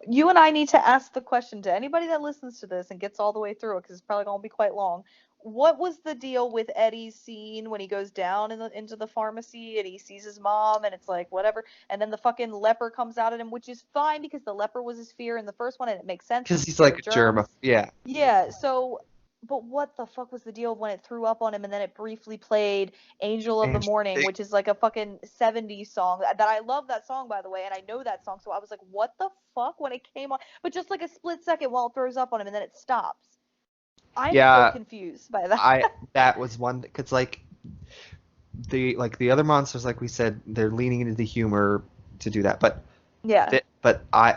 you and I need to ask the question to anybody that listens to this and gets all the way through it because it's probably gonna be quite long. What was the deal with Eddie's scene when he goes down into the pharmacy and he sees his mom and it's like whatever, and then the fucking leper comes out at him, which is fine because the leper was his fear in the first one and it makes sense. Because he's Scared like of a germ. germs. Yeah. Yeah, so. But what the fuck was the deal when it threw up on him and then it briefly played Angel of the And Morning, which is like a fucking 70s song that I love that song by the way, and I know that song, so I was like, what the fuck when it came on? But just like a split second while it throws up on him and then it stops. I'm so yeah, confused by that. that was one because like the other monsters, like we said, they're leaning into the humor to do that, but Yeah.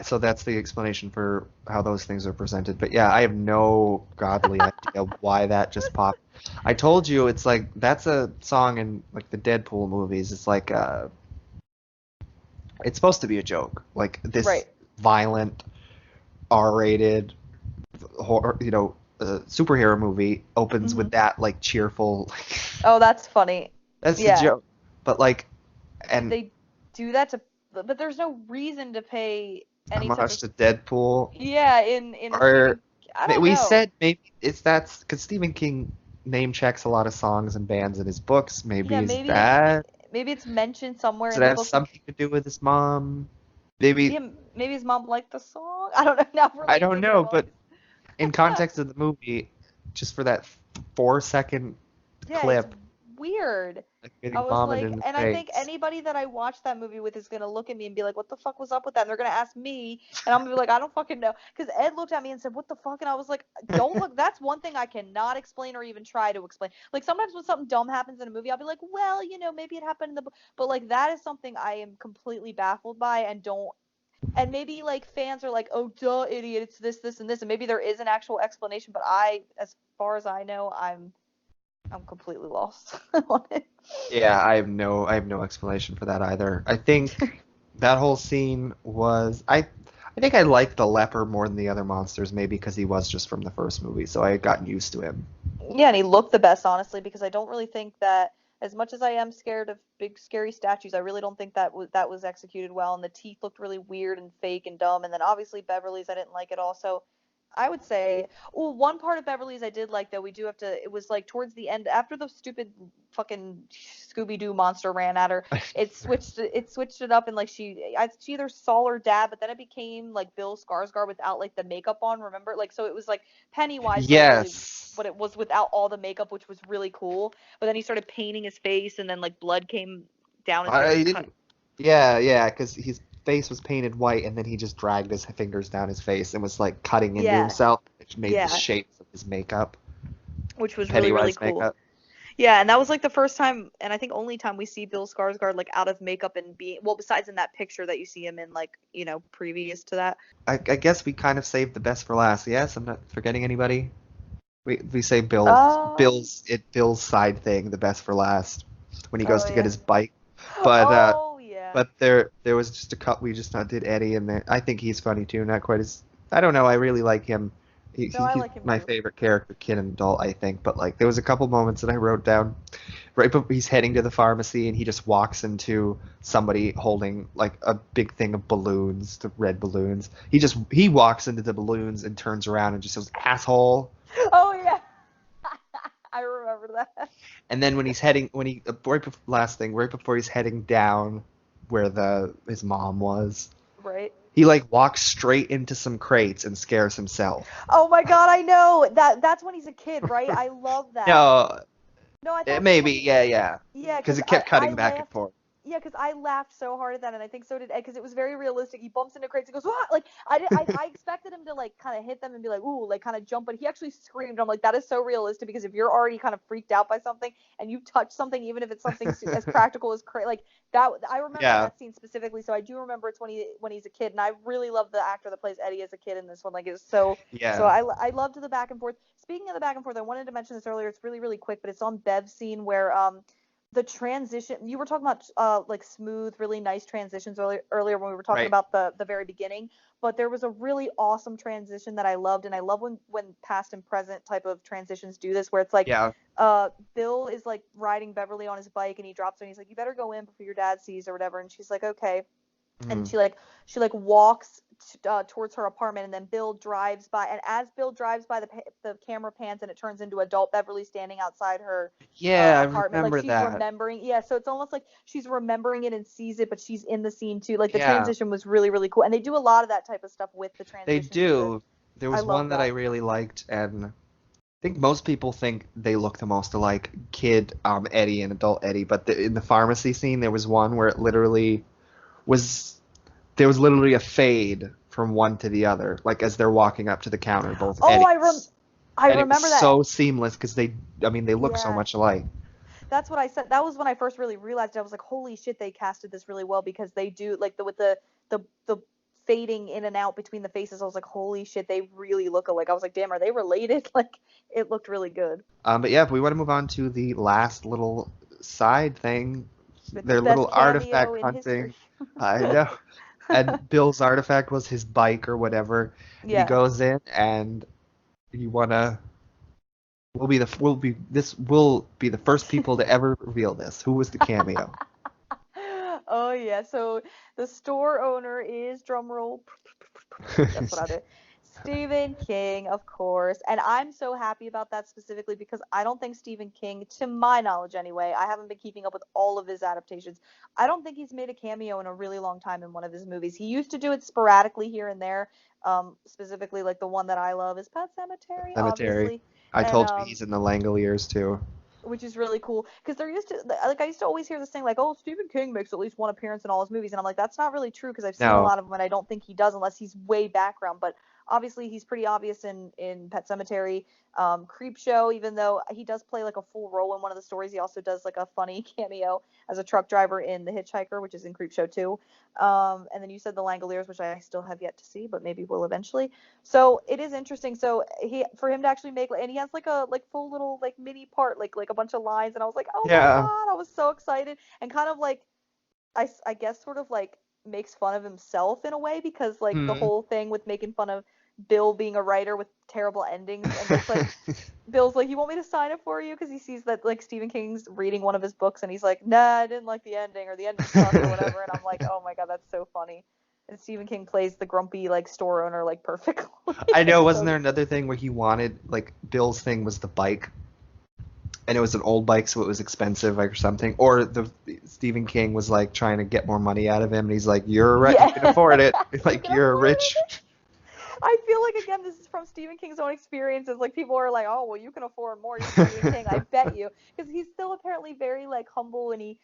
So that's the explanation for how those things are presented. But yeah, I have no godly idea why that just popped. I told you it's like that's a song in like the Deadpool movies. It's like it's supposed to be a joke. Like this Right. violent R-rated horror, superhero movie opens Hmm. with that like cheerful Oh, that's funny. that's the Yeah. joke. But like and They do that to, but there's no reason to pay any type of, homage to Deadpool. yeah, in a Or Stephen, I don't we know. said maybe it's that's because Stephen King name checks a lot of songs and bands in his books. Maybe Yeah, is that maybe it's mentioned somewhere does in it the have books, like, something to do with his mom? Maybe yeah, maybe his mom liked the song. I don't know. Now we're I like don't thinking of know, all but these. in context of the movie, just for that 4 second Yeah, it's clip, weird. like I getting was vomited like, in his and I think face. anybody that I watched that movie with is gonna look at me and be like, "What the fuck was up with that?" And they're gonna ask me, and I'm gonna be like, "I don't fucking know." Because Ed looked at me and said, "What the fuck?" And I was like, "Don't look." That's one thing I cannot explain or even try to explain. Like sometimes when something dumb happens in a movie, I'll be like, "Well, maybe it happened in the book." But like that is something I am completely baffled by and don't. And maybe like fans are like, "Oh, duh, idiot! It's this, this, and this," and maybe there is an actual explanation. But as far as I know, I'm completely lost on it. Yeah, I have no explanation for that either. I think that whole scene was I think I liked the leper more than the other monsters, maybe because he was just from the first movie, so I had gotten used to him. Yeah, and he looked the best, honestly, because I don't really think that, as much as I am scared of big scary statues, I really don't think that was executed well, and the teeth looked really weird and fake and dumb, and then obviously Beverly's I didn't like at all. So I would say, oh, one part of Beverly's I did like, though. We do have to. It was like towards the end, after the stupid fucking Scooby Doo monster ran at her. It switched it up, and like she either saw her dad, but then it became like Bill Skarsgård without like the makeup on. Remember, like, so it was like Pennywise, Yes. but it was without all the makeup, which was really cool. But then he started painting his face, and then like blood came down his face I and cut. didn't. Yeah, yeah, because his face was painted white, and then he just dragged his fingers down his face and was like cutting into Yeah, himself, which made the yeah, shapes of his makeup, which was really really Pennywise cool. makeup. Yeah, and that was like the first time, and I think only time we see Bill Skarsgård like out of makeup and being, well, besides in that picture that you see him in, like, previous to that. I guess we kind of saved the best for last. Yes, I'm not forgetting anybody. We say Um. Bill's side thing, the best for last, when he goes Oh to get yeah. his bike. But Oh yeah. there was just a cut. We just not did Eddie, and I think he's funny too. Not quite as I don't know. I really like him. No, I He's like him my too. favorite character, kid and adult. I think. But like there was a couple moments that I wrote down. Right before he's heading to the pharmacy, and he just walks into somebody holding like a big thing of balloons, the red balloons. He walks into the balloons and turns around and just says asshole. Oh yeah. I remember that. And then last thing, right before he's heading down where his mom was, Right. he like walks straight into some crates and scares himself. Oh my God, I know that. That's when he's a kid, right? I love that. No, No, I thought maybe, when yeah, yeah, because because it I kept I cutting back and laughed. forth. Yeah, because I laughed so hard at that, and I think so did Ed, because it was very realistic. He bumps into crates and goes, "What?" Like I expected him to like kind of hit them and be like, "Ooh," like kind of jump, but he actually screamed. I'm like, that is so realistic, because if you're already kind of freaked out by something and you touch something, even if it's something as practical as like that, I remember Yeah, that scene specifically. So I do remember it's when he's a kid, and I really love the actor that plays Eddie as a kid in this one. Like it's so yeah, I loved the back and forth. Speaking of the back and forth, I wanted to mention this earlier. It's really really quick, but it's on Bev's scene where the transition you were talking about, like smooth really nice transitions earlier when we were talking right. about the very beginning, but there was a really awesome transition that I loved, and I love when past and present type of transitions do this, where it's like Yeah. Bill is like riding Beverly on his bike, and he drops her and he's like, "You better go in before your dad sees," or whatever, and she's like, "Okay." And Mhm. she like walks towards her apartment, and then Bill drives by, and as Bill drives by, the camera pans and it turns into adult Beverly standing outside her Yeah, I apartment, like remember she's that. remembering. Yeah, so it's almost like she's remembering it and sees it, but she's in the scene too. Like the Yeah, transition was really really cool, and they do a lot of that type of stuff with the they transitions with the. do. There I was love one that I that. really liked, and I think most people think they look the most alike, kid Eddie and adult Eddie. But in the pharmacy scene, there was one where was there was literally a fade from one to the other, like as they're walking up to the counter, both Oh, Eddies, I and it was remember that. so seamless because they look so Yeah. much alike. That's what I said. That was when I first really realized it. I was like, holy shit, they casted this really well, because they do like with the the fading in and out between the faces, I was like, holy shit, they really look alike. I was like, damn, are they related? Like, it looked really good. But yeah, if we want to move on to the last little side thing, With the their best little cameo artifact in hunting. history. I know. And Bill's artifact was his bike or whatever. And he Yeah. goes in, and you wanna. This will be the first people to ever reveal this. Who was the cameo? Oh yeah, so the store owner is, drum roll. That's what I do. Stephen King, of course. And I'm so happy about that specifically because I don't think Stephen King, to my knowledge anyway, I haven't been keeping up with all of his adaptations. I don't think he's made a cameo in a really long time in one of his movies. He used to do it sporadically here and there. Specifically, like the one that I love is Pet Cemetery, Cemetery. obviously. I And told you he's in the Langoliers too. which is really cool because there used to, like, I used to always hear this thing like, oh, Stephen King makes at least one appearance in all his movies, and I'm like, that's not really true because I've seen a No. lot of them and I don't think he does unless he's way background. But obviously he's pretty obvious in Pet Cemetery. Creep Show, even though he does play like a full role in one of the stories, he also does like a funny cameo as a truck driver in The Hitchhiker, which is in Creep Show too. And then you said the Langoliers, which I still have yet to see, but maybe will eventually. So it is interesting. So for him to actually make, and he has like a full little like mini part, like a bunch of lines, and I was like, oh my Yeah. god, I was so excited, and kind of like I guess sort of like makes fun of himself in a way because like the Hmm. whole thing with making fun of Bill being a writer with terrible endings, and it's like Bill's like, you want me to sign it for you because he sees that like Stephen King's reading one of his books and he's like, nah, I didn't like the ending, or the ending sucked or whatever, and I'm like, oh my god, that's so funny. And Stephen King plays the grumpy like store owner like perfectly. I know, It's wasn't so there another thing where he wanted, like, Bill's thing was the bike, and it was an old bike, so it was expensive, like, or something, or the Stephen King was like trying to get more money out of him, and he's like, "You're right, yeah. you can afford it, You like can you're afford rich." it. I feel like again this is from Stephen King's own experiences. Like people are like, oh well, you can afford more. You're Stephen King. I bet you, because he's still apparently very like humble, and he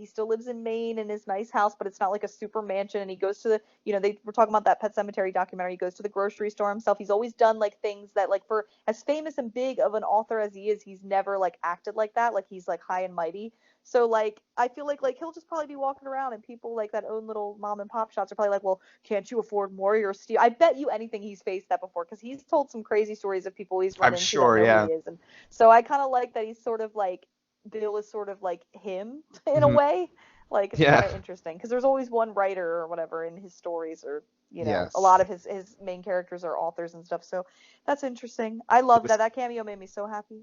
still lives in Maine in his nice house, but it's not like a super mansion. And he goes to they were talking about that Pet Cemetery documentary. He goes to the grocery store himself. He's always done like things that like for as famous and big of an author as he is, he's never like acted like that. Like he's like high and mighty. So like I feel like he'll just probably be walking around and people like that own little mom and pop shops are probably like, well, can't you afford more? You're Steve. I bet you anything he's faced that before because he's told some crazy stories of people he's run I'm into that sure, know yeah. who he is, and so I kind of like that he's sort of like Bill is sort of like him in a Mhm. way. Like it's kind Yeah. of interesting because there's always one writer or whatever in his stories, or a Yes. lot of his main characters are authors and stuff. So that's interesting. I It love was. that. That cameo made me so happy.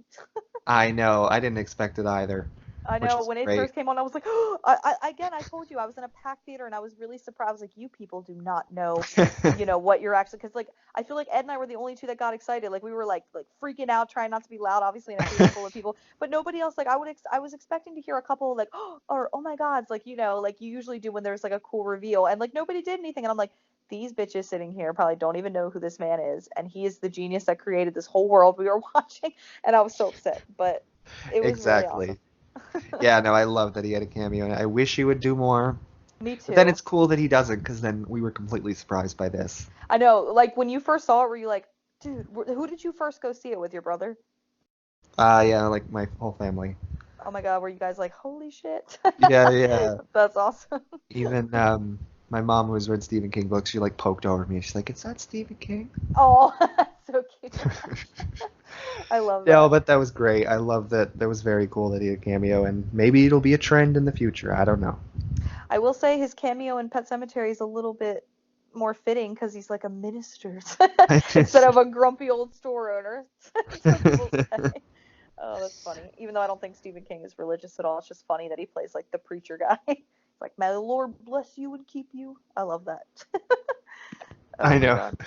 I know. I didn't expect it either, I which know is when it great. first came on, I was like, again, I told you I was in a packed theater and I was really surprised. I was like, you people do not know, what you're actually, because like I feel like Ed and I were the only two that got excited. Like we were like freaking out, trying not to be loud, obviously in a theater full of people, but nobody else. Like I was expecting to hear a couple like or oh my gods, like like you usually do when there's like a cool reveal, and like nobody did anything, and I'm like. These bitches sitting here probably don't even know who this man is, and he is the genius that created this whole world we were watching, and I was so upset, but it was really awesome. Exactly. Yeah, no, I love that he had a cameo, and I wish he would do more. Me But then too. it's cool that he doesn't, because then we were completely surprised by this. I know. Like when you first saw it, were you like, dude, who did you first go see it with? Your brother? Yeah, like my whole family. Oh my god, were you guys like, holy shit? Yeah, yeah. That's awesome. Even my mom, who has read Stephen King books, she like poked over me. She's like, "Is that Stephen King?" Oh, that's so cute. I love No, that. but that was great. I love that. That was very cool that he had a cameo, and maybe it'll be a trend in the future. I don't know. I will say his cameo in Pet Cemetery is a little bit more fitting because he's like a minister instead of a grumpy old store owner. So people say. Oh, that's funny. Even though I don't think Stephen King is religious at all, it's just funny that he plays like the preacher guy. It's like, may the Lord bless you and keep you. I love that. I Oh my know. god.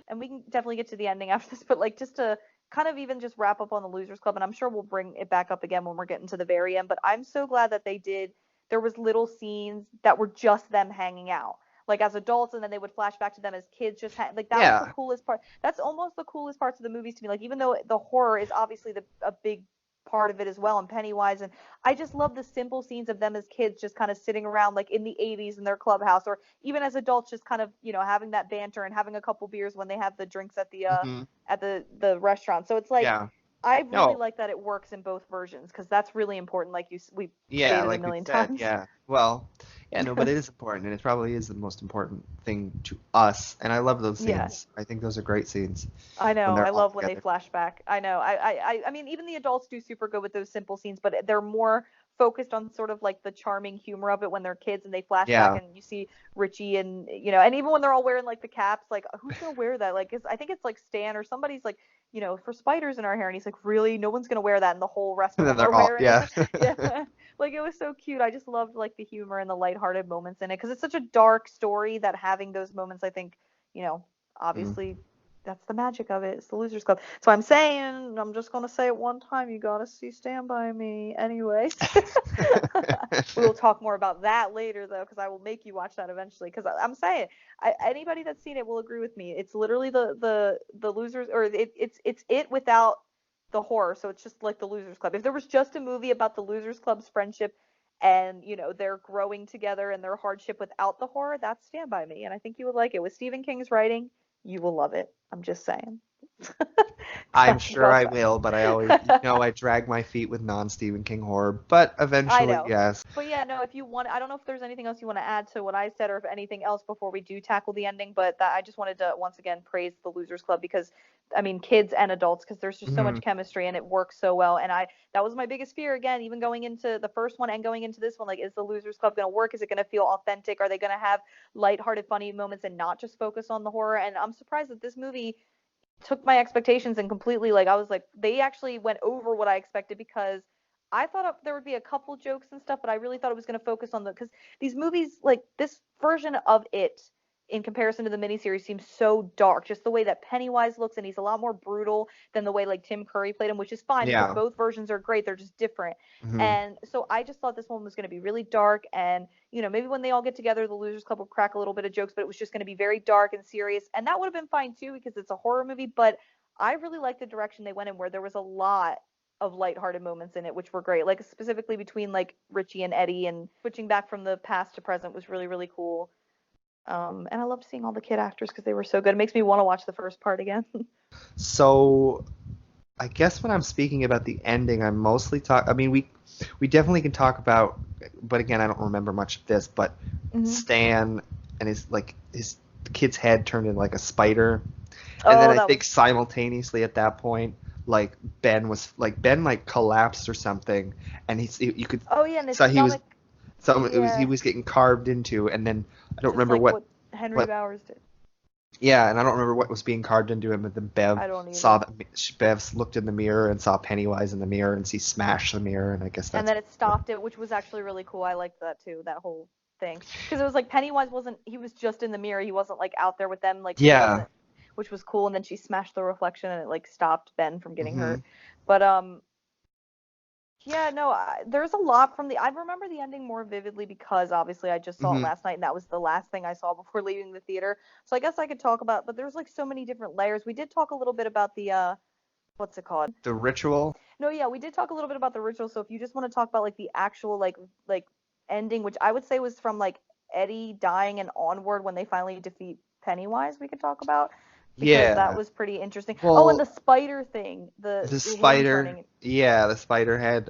And we can definitely get to the ending after this, but like just to kind of even just wrap up on the Losers Club, and I'm sure we'll bring it back up again when we're getting to the very end, but I'm so glad that there was little scenes that were just them hanging out. Like as adults, and then they would flash back to them as kids. Like that was the Yeah. coolest part. That's almost the coolest parts of the movies to me. Like even though the horror is obviously a big part of it as well, and Pennywise, and I just love the simple scenes of them as kids just kind of sitting around like in the 80s in their clubhouse, or even as adults just kind of having that banter and having a couple beers when they have the drinks at the Hmm. at the restaurant. So it's like Yeah. I really No, like that it works in both versions because that's really important. Like we yeah, stated a like we million said, times. yeah. Well, yeah, no, but it is important, and it probably is the most important thing to us. And I love those Yeah, scenes. I think those are great scenes I when know. I they're all love when they together. flash back. I know. I mean, even the adults do super good with those simple scenes, but they're more focused on sort of like the charming humor of it when they're kids and they flash back Yeah, and you see Richie and and even when they're all wearing like the caps, like who's gonna wear that? Like, I think it's like Stan or somebody's like, for spiders in our hair, and he's like, really, no one's gonna wear that, and the whole rest and of then them are they're all wearing yeah. it. Yeah, like it was so cute. I just loved like the humor and the lighthearted moments in it because it's such a dark story that having those moments, I think, Mm. obviously that's the magic of it. It's the Losers Club. So I'm saying, I'm just gonna say it one time. You gotta see Stand By Me. Anyways, we will talk more about that later though, because I will make you watch that eventually. Because I'm saying, anybody that's seen it will agree with me. It's literally the Losers, or it's it without the horror. So it's just like the Losers Club. If there was just a movie about the Losers Club's friendship and they're growing together and their hardship without the horror, that's Stand By Me. And I think you would like it. With Stephen King's writing, you will love it. I'm just saying. I'm Talking sure about I that. will, but I always, I drag my feet with non-Stephen King horror. But I eventually, know. yes. But yeah, no, if you want, I don't know if there's anything else you want to add to what I said or if anything else before we do tackle the ending, but that I just wanted to once again praise the Losers Club because I mean kids and adults because there's just so Mhm. much chemistry and it works so well and that was my biggest fear again even going into the first one and going into this one, like, is the Losers Club going to work? Is it going to feel authentic? Are they going to have lighthearted funny moments and not just focus on the horror? And I'm surprised that this movie took my expectations and completely, like, I was like, they actually went over what I expected because I thought there would be a couple jokes and stuff, but I really thought it was going to focus on because these movies, like this version of it in comparison to the miniseries, seems so dark. Just the way that Pennywise looks, and he's a lot more brutal than the way like Tim Curry played him, which is fine because Yeah. both versions are great. They're just different. Hmm. And so I just thought this one was going to be really dark and maybe when they all get together, the Losers Club will crack a little bit of jokes, but it was just going to be very dark and serious. And that would have been fine too because it's a horror movie. But I really liked the direction they went in where there was a lot of lighthearted moments in it, which were great. Like specifically between like Richie and Eddie and switching back from the past to present was really, really cool. And I loved seeing all the kid actors because they were so good. It makes me want to watch the first part again. So I guess when I'm speaking about the ending, I'm mostly talk. I mean, we definitely can talk about, but again, I don't remember much of this. But Hmm. Stan and his kid's head turned into like a spider, and then Oh, I that think was simultaneously at that point, like Ben like collapsed or something, and you could oh yeah, and his so he was stomach. he Yeah, was getting carved into, and then I don't just remember like what Henry what Bowers did. yeah, and I don't remember what was being carved into him, but then I don't either. Bev looked in the mirror and saw Pennywise in the mirror, and she smashed the mirror, and I guess And that's then it stopped it, which was actually really cool. I liked that too, that whole thing, because it was like Pennywise wasn't, he was just in the mirror. He wasn't like out there with them, like he yeah. wasn't, which was cool. And then she smashed the reflection, and it like stopped Ben from getting Hmm. hurt. But yeah, no, there's a lot from the. I remember the ending more vividly because obviously I just saw it Hmm. last night, and that was the last thing I saw before leaving the theater. So I guess I could talk about, but there's like so many different layers. We did talk a little bit about the what's it called? The ritual. No, yeah, we did talk a little bit about the ritual. So if you just want to talk about like the actual like ending, which I would say was from like Eddie dying and onward when they finally defeat Pennywise, we could talk about because that Yeah. was pretty interesting. Oh, and the Well, spider thing, the him spider. turning. Yeah, the spider head.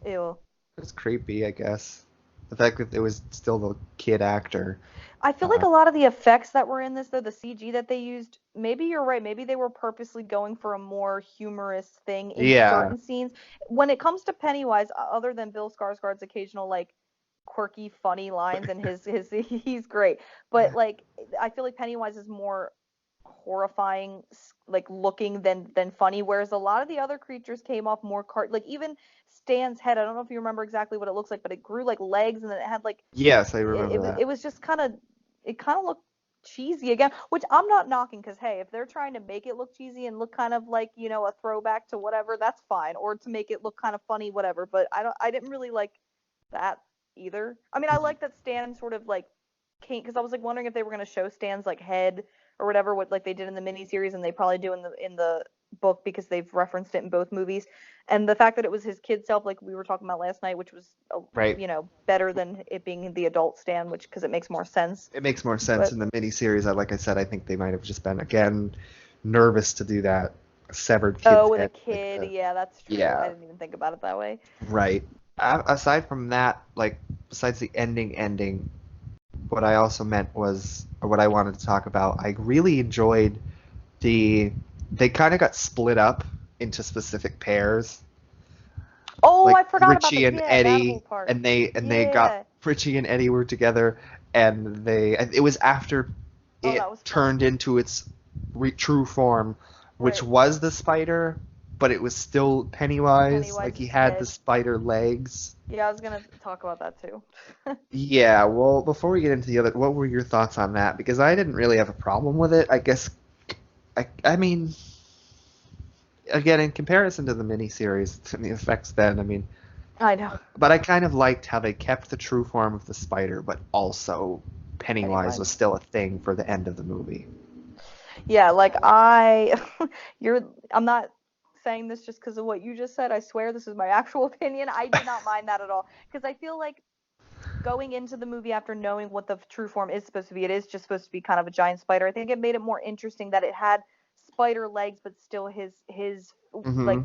Ew. It's creepy, I guess. The fact that it was still the kid actor. I feel like Uh, a lot of the effects that were in this, though, the CG that they used, maybe you're right. Maybe they were purposely going for a more humorous thing in yeah. certain scenes. When it comes to Pennywise, other than Bill Skarsgård's occasional like quirky, funny lines and his he's great. But like, I feel like Pennywise is more horrifying, like looking than funny. Whereas a lot of the other creatures came off more like even Stan's head. I don't know if you remember exactly what it looks like, but it grew like legs and then it had like Yes, I remember it that. was just kind of looked cheesy again, which I'm not knocking because hey, if they're trying to make it look cheesy and look kind of like a throwback to whatever, that's fine, or to make it look kind of funny, whatever. But I didn't really like that either. I mean, I Mhm. like that Stan sort of like came because I was like wondering if they were going to show Stan's like head or whatever, what like they did in the miniseries, and they probably do in the book because they've referenced it in both movies. And the fact that it was his kid self, like we were talking about last night, which was Right. better than it being the adult Stan, which because it makes more sense. It makes more sense But in the miniseries. Like I said, I think they might have just been again nervous to do that. severed kid's Oh, with a head. kid. Yeah, that's true. Yeah. I didn't even think about it that way. Right. Aside from that, like, besides the ending, what I also meant was, or what I wanted to talk about, I really enjoyed they kind of got split up into specific pairs. Oh, Like I forgot about Richie and that whole Eddie, part. and they got Yeah. Richie and Eddie were together, and it was after Oh, it that was fun. turned into its true form, which Right. was the spider, but it was still Pennywise. Like, he Pennywise's had the head. spider legs. Yeah, I was gonna talk about that too. Yeah, well, before we get into the other, what were your thoughts on that? Because I didn't really have a problem with it. I guess, I mean, again, in comparison to the miniseries and the effects then, I mean, I know. but I kind of liked how they kept the true form of the spider, but also Pennywise was still a thing for the end of the movie. Yeah, I'm not saying this just because of what you just said. I swear this is my actual opinion. I did not mind that at all because I feel like going into the movie after knowing what the true form is supposed to be, it is just supposed to be kind of a giant spider. I think it made it more interesting that it had spider legs, but still his Hmm. like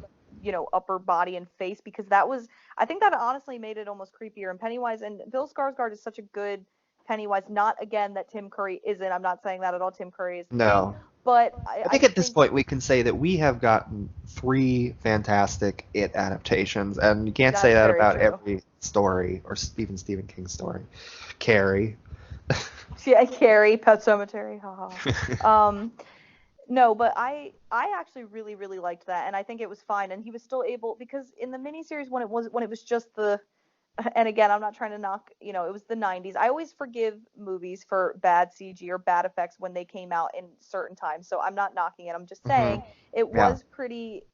upper body and face because that was I think that honestly made it almost creepier. And Pennywise and Bill Skarsgård is such a good Pennywise. Not again that Tim Curry isn't. I'm not saying that at all. Tim Curry is the king, No. but I I think at this think point we can say that we have gotten 3 fantastic It adaptations, and you can't say that's that very about true. every story, or even Stephen King's story. Carrie. Yeah, Carrie, Pet Cemetery, haha. No, but I actually really liked that, and I think it was fine. And he was still able because in the miniseries when it was just the and again I'm not trying to knock it was the 90s. I always forgive movies for bad CG or bad effects when they came out in certain times, so I'm not knocking it. I'm just Hmm. saying it Yeah. was pretty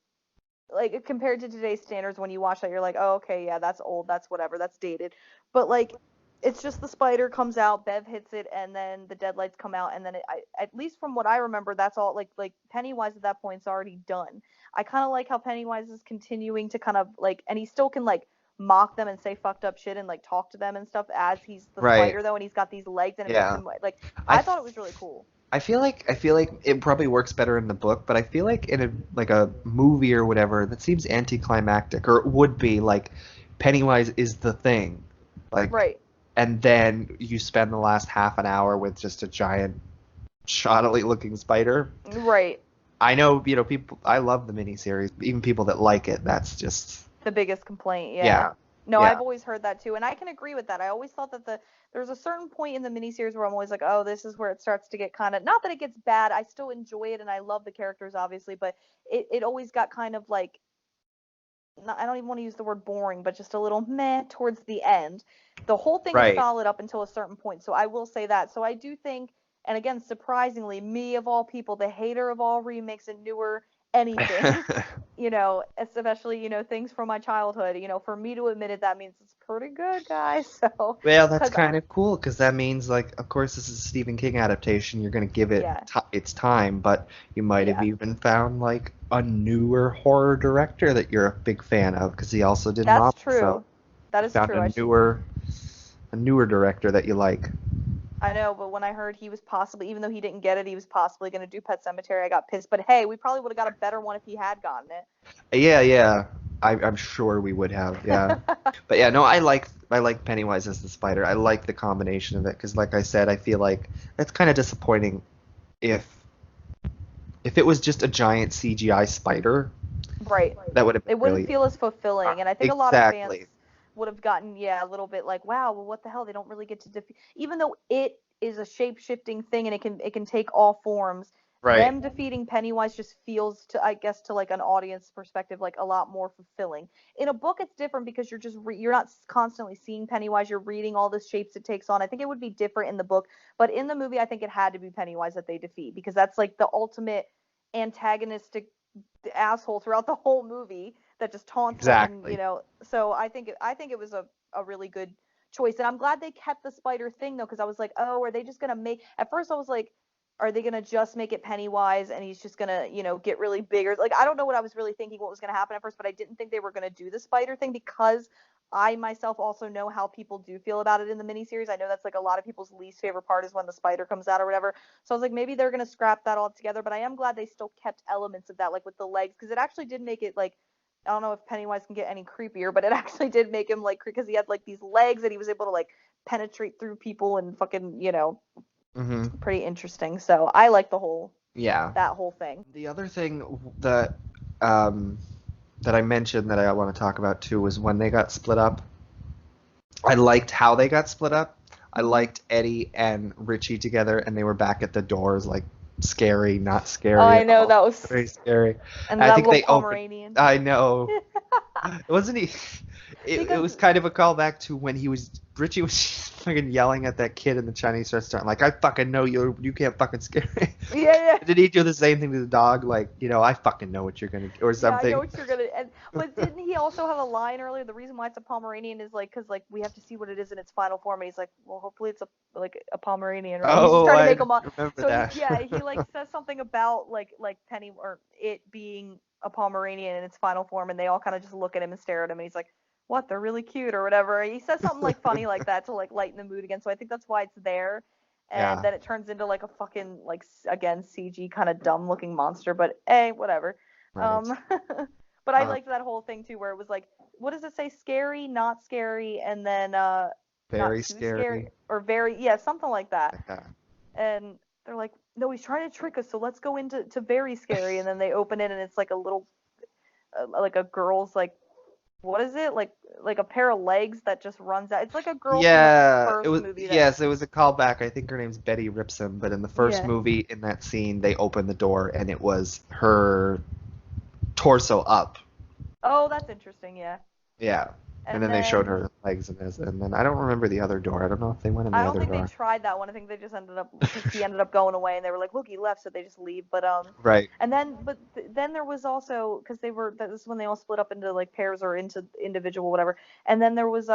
like compared to today's standards. When you watch that, you're like, oh, okay, yeah, that's old, that's whatever, that's dated. But like it's just the spider comes out, Bev hits it, and then the deadlights come out, and then at least from what I remember, that's all. Like Pennywise at that point's already done. I kind of like how Pennywise is continuing to kind of like, and he still can like mock them and say fucked up shit and like talk to them and stuff as he's the Right. spider though, and he's got these legs and it makes Yeah. him like I I thought it was really cool. I feel like it probably works better in the book, but I feel like in a movie or whatever, that seems anticlimactic, or it would be like Pennywise is the thing. Like, Right. and then you spend the last half an hour with just a giant shoddily looking spider. Right. I know, people, I love the miniseries, even people that like it, that's just, The biggest complaint, yeah. yeah. No, Yeah. I've always heard that too, and I can agree with that. I always thought that there's a certain point in the miniseries where I'm always like, oh, this is where it starts to get kind of not that it gets bad. I still enjoy it and I love the characters obviously, but it always got kind of like I don't even want to use the word boring, but just a little meh towards the end. The whole thing is Right. solid up until a certain point, so I will say that. So I do think, and again, surprisingly, me of all people, the hater of all remakes and newer anything, especially, things from my childhood, for me to admit it, that means it's pretty good, guys. So, Well, that's because, kind of cool because that means, like, of course, this is a Stephen King adaptation. You're going to give it yeah, its time, but you might have yeah, even found, like, a newer horror director that you're a big fan of because he also did that's Mom. So true. That you is found true. a newer director that you like. I know, but when I heard he was possibly, even though he didn't get it, he was possibly going to do Pet Cemetery, I got pissed. But hey, we probably would have got a better one if he had gotten Yeah, yeah. I'm sure we would have. Yeah. it. But yeah, no, I like Pennywise as the spider. I like the combination of it because, like I said, I feel like it's kind of disappointing if it was just a giant CGI spider. Right. That would have been It wouldn't really feel as fulfilling. And I think a lot of fans exactly would have gotten, yeah, a little bit like, wow, well, what the hell? They don't really get to defeat, even though it is a shape shifting thing and it can take all forms. right. Them defeating Pennywise just feels to, I guess, to like an audience perspective, like a lot more fulfilling. In a book, it's different because you're not constantly seeing Pennywise. You're reading all the shapes it takes on. I think it would be different in the book, but in the movie, I think it had to be Pennywise that they defeat because that's like the ultimate antagonistic asshole throughout the whole movie that just taunts them and Exactly. so I think it was a really good choice. And I'm glad they kept the spider thing though, because I was like, oh, are they just gonna make at first I was like, are they gonna just make it Pennywise and he's just gonna get really big, or like I don't know what I was really thinking what was gonna happen at first, but I didn't think they were gonna do the spider thing because I myself also know how people do feel about it in the miniseries. I know that's like a lot of people's least favorite part is when the spider comes out or whatever. So I was like, maybe they're gonna scrap that all together. But I am glad they still kept elements of that, like with the legs, because it actually did make it like, I don't know if Pennywise can get any creepier, but it actually did make him like, because he had like these legs and he was able to like penetrate through people and fucking, pretty interesting. So I like Yeah. that whole thing. The other thing that that I mentioned that I want to talk about too was when they got split up. I liked how they got split up. I liked Eddie and Richie together, and they were back at the doors, like scary, not scary. Oh, I at know, all. that was Very scary. and I that think little they Pomeranian. I know. Wasn't he? It was kind of a callback to when Richie was fucking yelling at that kid in the Chinese restaurant, like, I fucking know you can't fucking scare me. Yeah. Did he do the same thing to the dog? Like, I fucking know what you're gonna do, or something. Yeah, I know what you're gonna. But didn't he also have a line earlier? The reason why it's a Pomeranian is like, because like we have to see what it is in its final form, and he's like, well, hopefully it's a Pomeranian, right? He's just trying to make him up. Remember So that. he like says something about like Penny or it being a Pomeranian in its final form, and they all kind of just look at him and stare at him, and he's like, what? They're really cute or whatever. He says something like funny like that to like lighten the mood again. So I think that's why it's there. And then it turns into like a fucking like again CG kind of dumb looking monster, but hey, whatever. Right. But I liked that whole thing too, where it was like, what does it say? Scary, not scary, and then very not too scary. or very, yeah, something like that. Like that. And they're like, no, he's trying to trick us, so let's go into very scary. And then they open it, and it's like a little, like a girl's like, what is it? Like a pair of legs that just runs out. It's like a girl from the first movie. Yes, it was a callback. I think her name's Betty Ripson, but in the first movie, in that scene, they opened the door and it was her torso up. Oh, that's interesting. Yeah. Yeah. And then they showed her legs and then I don't remember the other door. I don't know if they went in the other door. I don't think they tried that one. I think they just ended up, because he ended up going away, and they were like, look, he left, so they just leave. But right. And then, then there was also, because that was when they all split up into like pairs or into individual whatever. And then there was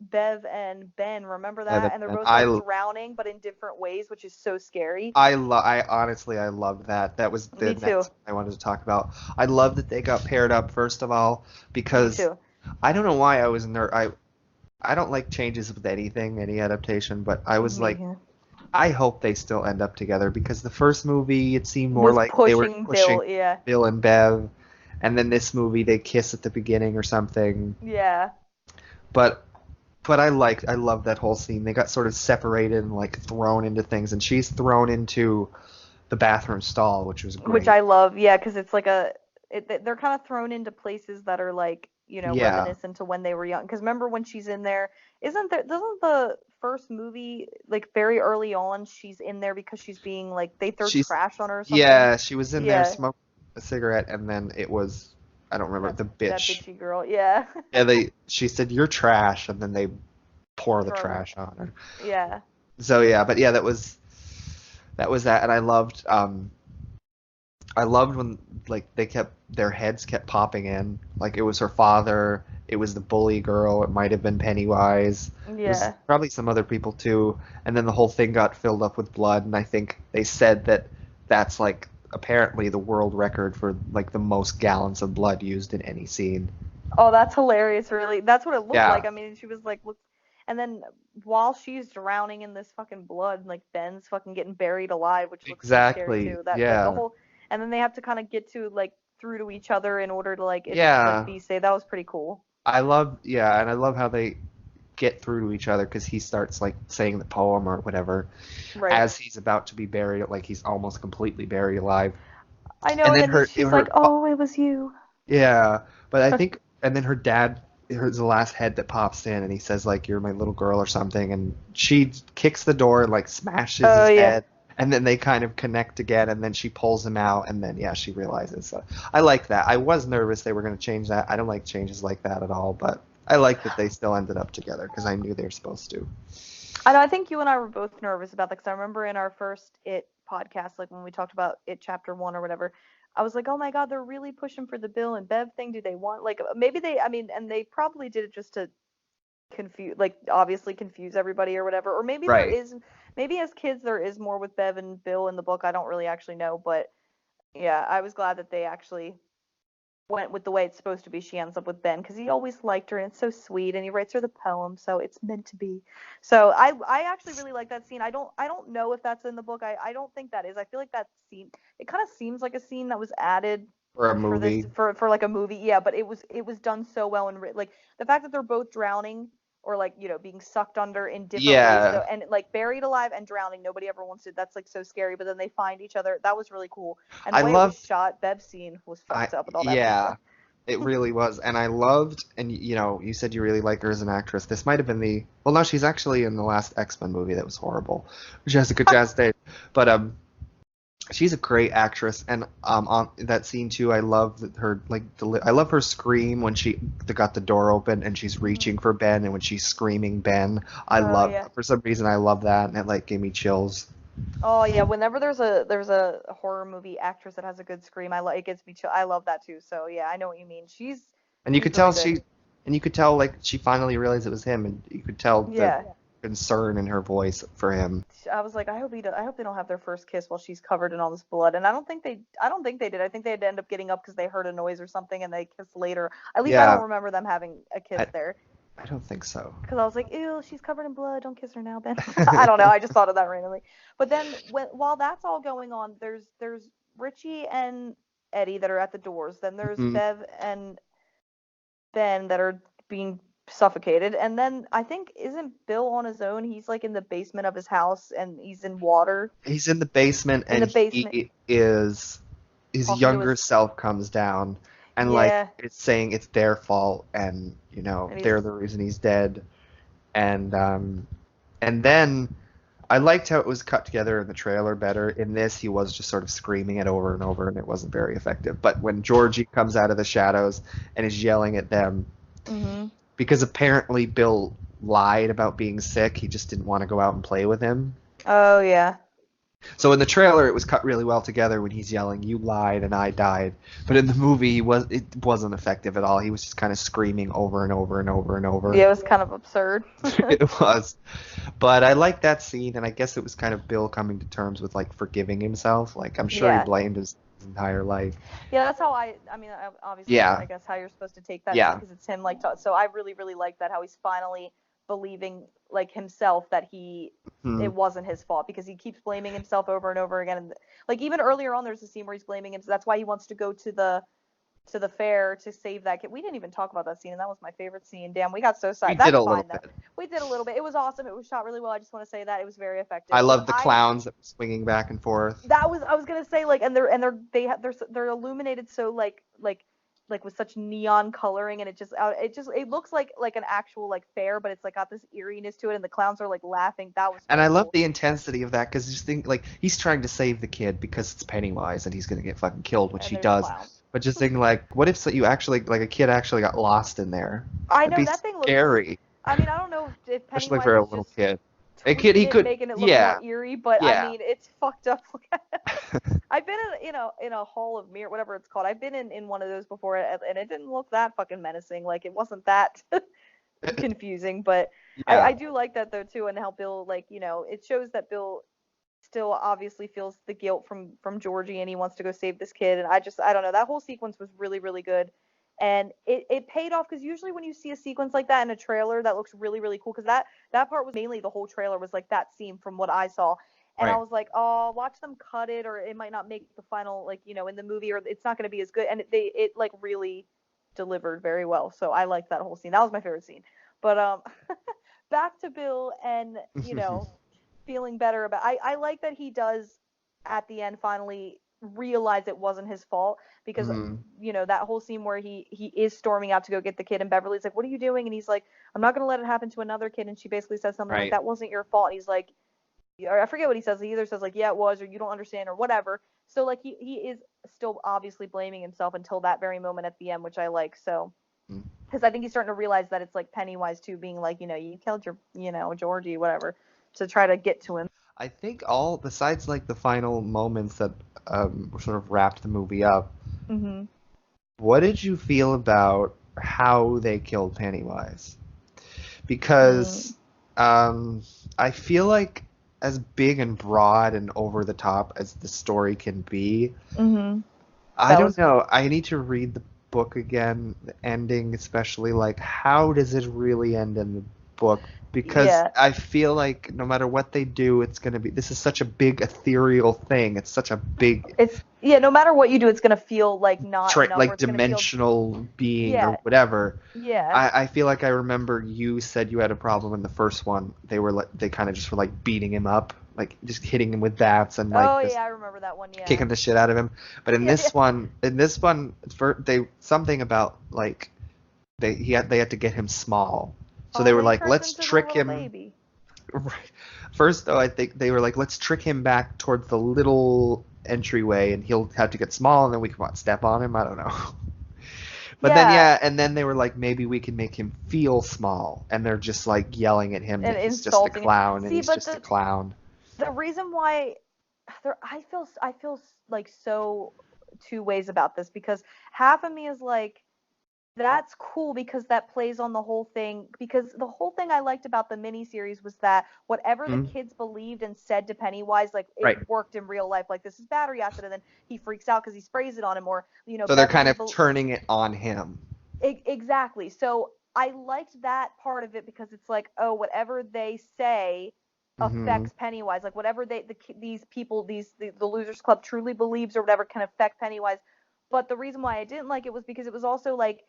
Bev and Ben. Remember that? And they're both like drowning, but in different ways, which is so scary. I honestly loved that. That was the next I wanted to talk about. I love that they got paired up first of all, because I don't know why I was I don't like changes with anything, any adaptation, but I was like, I hope they still end up together, because the first movie it seemed more like they were pushing Bill and Bev, and then this movie they kiss at the beginning or something. Yeah. But I love that whole scene. They got sort of separated and like thrown into things, and she's thrown into the bathroom stall, which was great. Which I love, yeah, because it's like they're kind of thrown into places that are like, reminiscent to when they were young. Because remember when she's in there, doesn't the first movie, like very early on, she's in there because she's being like, they throw trash on her or something? Yeah, she was in there smoking a cigarette, and then it was, I don't remember, the bitch. That bitchy girl, yeah. Yeah, she said, you're trash, and then they pour the trash on her. Yeah. So yeah, but yeah, that was that, and I loved when like their heads kept popping in, like it was her father, it was the bully girl, it might have been Pennywise, it was probably some other people too, and then the whole thing got filled up with blood, and I think they said that that's like apparently the world record for like the most gallons of blood used in any scene. Oh, that's hilarious, really. That's what it looked like. I mean, she was like, look, and then while she's drowning in this fucking blood, like Ben's fucking getting buried alive, which looks scary too. Like, the whole, and then they have to kind of get to like through to each other in order to like be safe. That was pretty cool. I love how they get through to each other, because he starts like saying the poem or whatever as he's about to be buried, like he's almost completely buried alive. I know, and she's like, oh, it was you. Yeah, but I think, and then her dad, the last head that pops in, and he says like, you're my little girl or something, and she kicks the door and like smashes his head, and then they kind of connect again, and then she pulls him out, and then she realizes. So I like that. I was nervous they were going to change that. I don't like changes like that at all, but I like that they still ended up together, because I knew they were supposed to. I know, I think you and I were both nervous about that, because I remember in our first It podcast, like when we talked about It Chapter 1 or whatever, I was like, oh my God, they're really pushing for the Bill and Bev thing. Do they want, like, maybe and they probably did it just to obviously confuse everybody or whatever. Or maybe there is, maybe as kids there is more with Bev and Bill in the book. I don't really actually know, but yeah, I was glad that they actually went with the way it's supposed to be. She ends up with Ben because he always liked her and it's so sweet, and he writes her the poem, so it's meant to be. So I actually really like that scene. I don't know if that's in the book. I don't think that is. I feel like that scene, it kind of seems like a scene that was added For a for this movie. for like a movie. Yeah, but it was done so well, and like the fact that they're both drowning or like being sucked under in different ways, Yeah. so and like buried alive and drowning, nobody ever wants to. That's like so scary, but then they find each other. That was really cool. And the I way it was loved shot, Bev's scene was I fucked up with all that yeah, makeup. it really was. And I loved, and you said you really like her as an actress. This might have been well, no, she's actually in the last X-Men movie that was horrible. Jessica Chastain. But she's a great actress, and on that scene too, I love her I love her scream when they got the door open and she's reaching for Ben, and when she's screaming Ben, Oh yeah. for some reason I love that, and it like gave me chills. Oh yeah. Whenever there's a horror movie actress that has a good scream, it gets me chill. I love that too. So yeah, I know what you mean. And you She's could tell really good. like she finally realized it was him, and you could tell the Yeah. concern in her voice for him. I was like, I hope they don't have their first kiss while she's covered in all this blood. And I don't think they did. I think they'd end up getting up because they heard a noise or something and they kissed later. At least I don't Yeah, remember them having a kiss I, there. I don't think so. Because I was like, ew, she's covered in blood. Don't kiss her now, Ben. I don't know. I just thought of that randomly. But then while that's all going on, there's Richie and Eddie that are at the doors. Then there's Mhm. Bev and Ben that are being suffocated. And then I think isn't Bill on his own? He's like in the basement of his house and he's in water He's in the basement, in the and basement his talking to younger his self comes down, and like yeah, it's saying it's their fault, and and he's they're the reason he's dead, and then I liked how it was cut together in the trailer better. In this, he was just sort of screaming it over and over, and it wasn't very effective. But when Georgie comes out of the shadows and is yelling at them, mhm. because apparently Bill lied about being sick, he just didn't want to go out and play with him. Oh yeah. So in the trailer, it was cut really well together when he's yelling, "You lied and I died." But in the movie, it wasn't effective at all. He was just kind of screaming over and over and over and over. Yeah, it was kind of absurd. It was. But I like that scene, and I guess it was kind of Bill coming to terms with like forgiving himself. Like I'm sure he Yeah. blamed his entire life. Yeah, that's how I mean, obviously, Yeah, I guess how you're supposed to take that yeah. because it's him, like, so I really, really like that, how he's finally believing, like, himself that Hmm. it wasn't his fault because he keeps blaming himself over and over again. And, like, even earlier on, there's a scene where he's blaming him. So that's why he wants to go to the fair to save that kid. We didn't even talk about that scene, and that was my favorite scene. Damn, we got so We side. did That's a little fine though. bit. We did a little bit. It was awesome. It was shot really well. I just want to say that it was very I effective. But love the clowns that were swinging back and forth. I was gonna say, like, and they're illuminated so like with such neon coloring, and it looks like an actual like fair, but it's like got this eeriness to it, and the clowns are like laughing. That was And I very love cool. the intensity of that because just think like he's trying to save the kid because it's Pennywise and he's gonna get fucking killed, which And he there's does. clowns. But just think like, what if you actually like a kid actually got lost in there? I That'd know be that thing looks. scary, I mean, I don't know if especially Pennywise for a is little just kid. A kid, he tweaking it, could, making it look more yeah, eerie, but I yeah. mean, it's fucked up. I've been in a hall of mirror, whatever it's called. I've been in one of those before, and it didn't look that fucking menacing. Like it wasn't that confusing, but I Yeah, do like that though too, and how Bill, like, it shows that Bill still obviously feels the guilt from Georgie, and he wants to go save this kid. And I don't know, that whole sequence was really, really good. And it paid off because usually when you see a sequence like that in a trailer that looks really, really cool, because that part was mainly the whole trailer was like that scene from what I saw. And I right. was like, oh, watch them cut it, or it might not make the final, like, in the movie, or it's not going to be as good. And it like really delivered very well. So I liked that whole scene. That was my favorite scene. But back to Bill and feeling better about. I like that he does at the end finally realize it wasn't his fault because Mhm. that whole scene where he is storming out to go get the kid, and Beverly's like, what are you doing? And he's like, I'm not going to let it happen to another kid. And she basically says something like, Right. that wasn't your fault. And he's like, or I forget what he says. He either says like, yeah, it was, or you don't understand, or whatever. So like he is still obviously blaming himself until that very moment at the end, which I like. So Mm. because I think he's starting to realize that it's like Pennywise too, being like, you killed your, Georgie, whatever, to try to get to him. I think all besides like the final moments that sort of wrapped the movie up. Hmm. What did you feel about how they killed Pennywise? Because I feel like as big and broad and over the top as the story can be, Mm-hmm. I That don't was know. I need to read the book again, the ending especially, like how does it really end in the book? Because Yeah. I feel like no matter what they do, it's gonna be, this is such a big ethereal thing. It's such a big No matter what you do, it's gonna feel like not enough. Or like it's gonna feel, dimensional being or yeah, whatever. yeah. I feel like I remember you said you had a problem in the first one. They were like, they kind of just were like beating him up, like just hitting him with bats and like Oh just yeah, I remember that one. Yeah. kicking the shit out of him. But in Yeah, this one, they something about like they had to get him small. So they were he like, turns let's into the trick little him. baby. Right. First, though, I think they were like, let's trick him back towards the little entryway, and he'll have to get small, and then we can step on him. I don't know. But then, Yeah. yeah, and then they were like, maybe we can make him feel small, and they're just like yelling at him And that he's just a insulting him. clown, and See, he's but just a clown. the reason why I feel like so two ways about this, because half of me is like, that's cool because that plays on the whole thing, because the whole thing I liked about the miniseries was that whatever the kids believed and said to Pennywise, like it Right. worked in real life. Like, this is battery acid, and then he freaks out because he sprays it on him, or So they're kind Beverly of turning it on him. Exactly. So I liked that part of it, because it's like, oh, whatever they say affects Pennywise. Like, whatever these people, the Losers Club truly believes or whatever can affect Pennywise. But the reason why I didn't like it was because it was also like,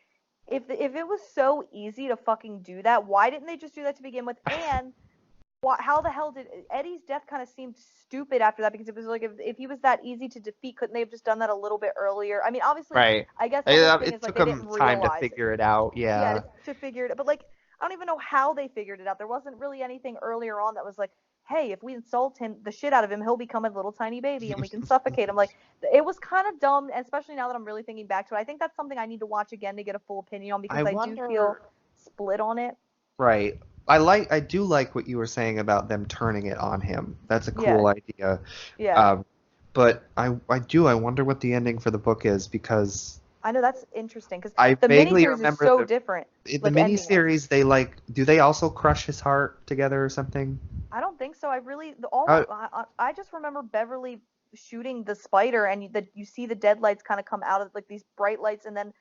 if it was so easy to fucking do that, why didn't they just do that to begin with? And how the hell did Eddie's death kind of seemed stupid after that, because it was like, if he was that easy to defeat, couldn't they have just done that a little bit earlier? I mean, obviously, Right. I guess the whole thing is like took they them didn't time to realize figure it out. Yeah. to figure it out. But like, I don't even know how they figured it out. There wasn't really anything earlier on that was like, hey, if we insult him, the shit out of him, he'll become a little tiny baby and we can suffocate him. Like, it was kind of dumb, especially now that I'm really thinking back to it. I think that's something I need to watch again to get a full opinion on, because I do feel split on it. Right. I do like what you were saying about them turning it on him. That's a cool idea. Yeah. But I wonder what the ending for the book is, because I know that's interesting, because I the vaguely miniseries is remember so different. in Like, the miniseries, they like, do they also crush his heart together or something? I don't think so. I just remember Beverly shooting the spider, and you see the dead lights kind of come out of like these bright lights, and then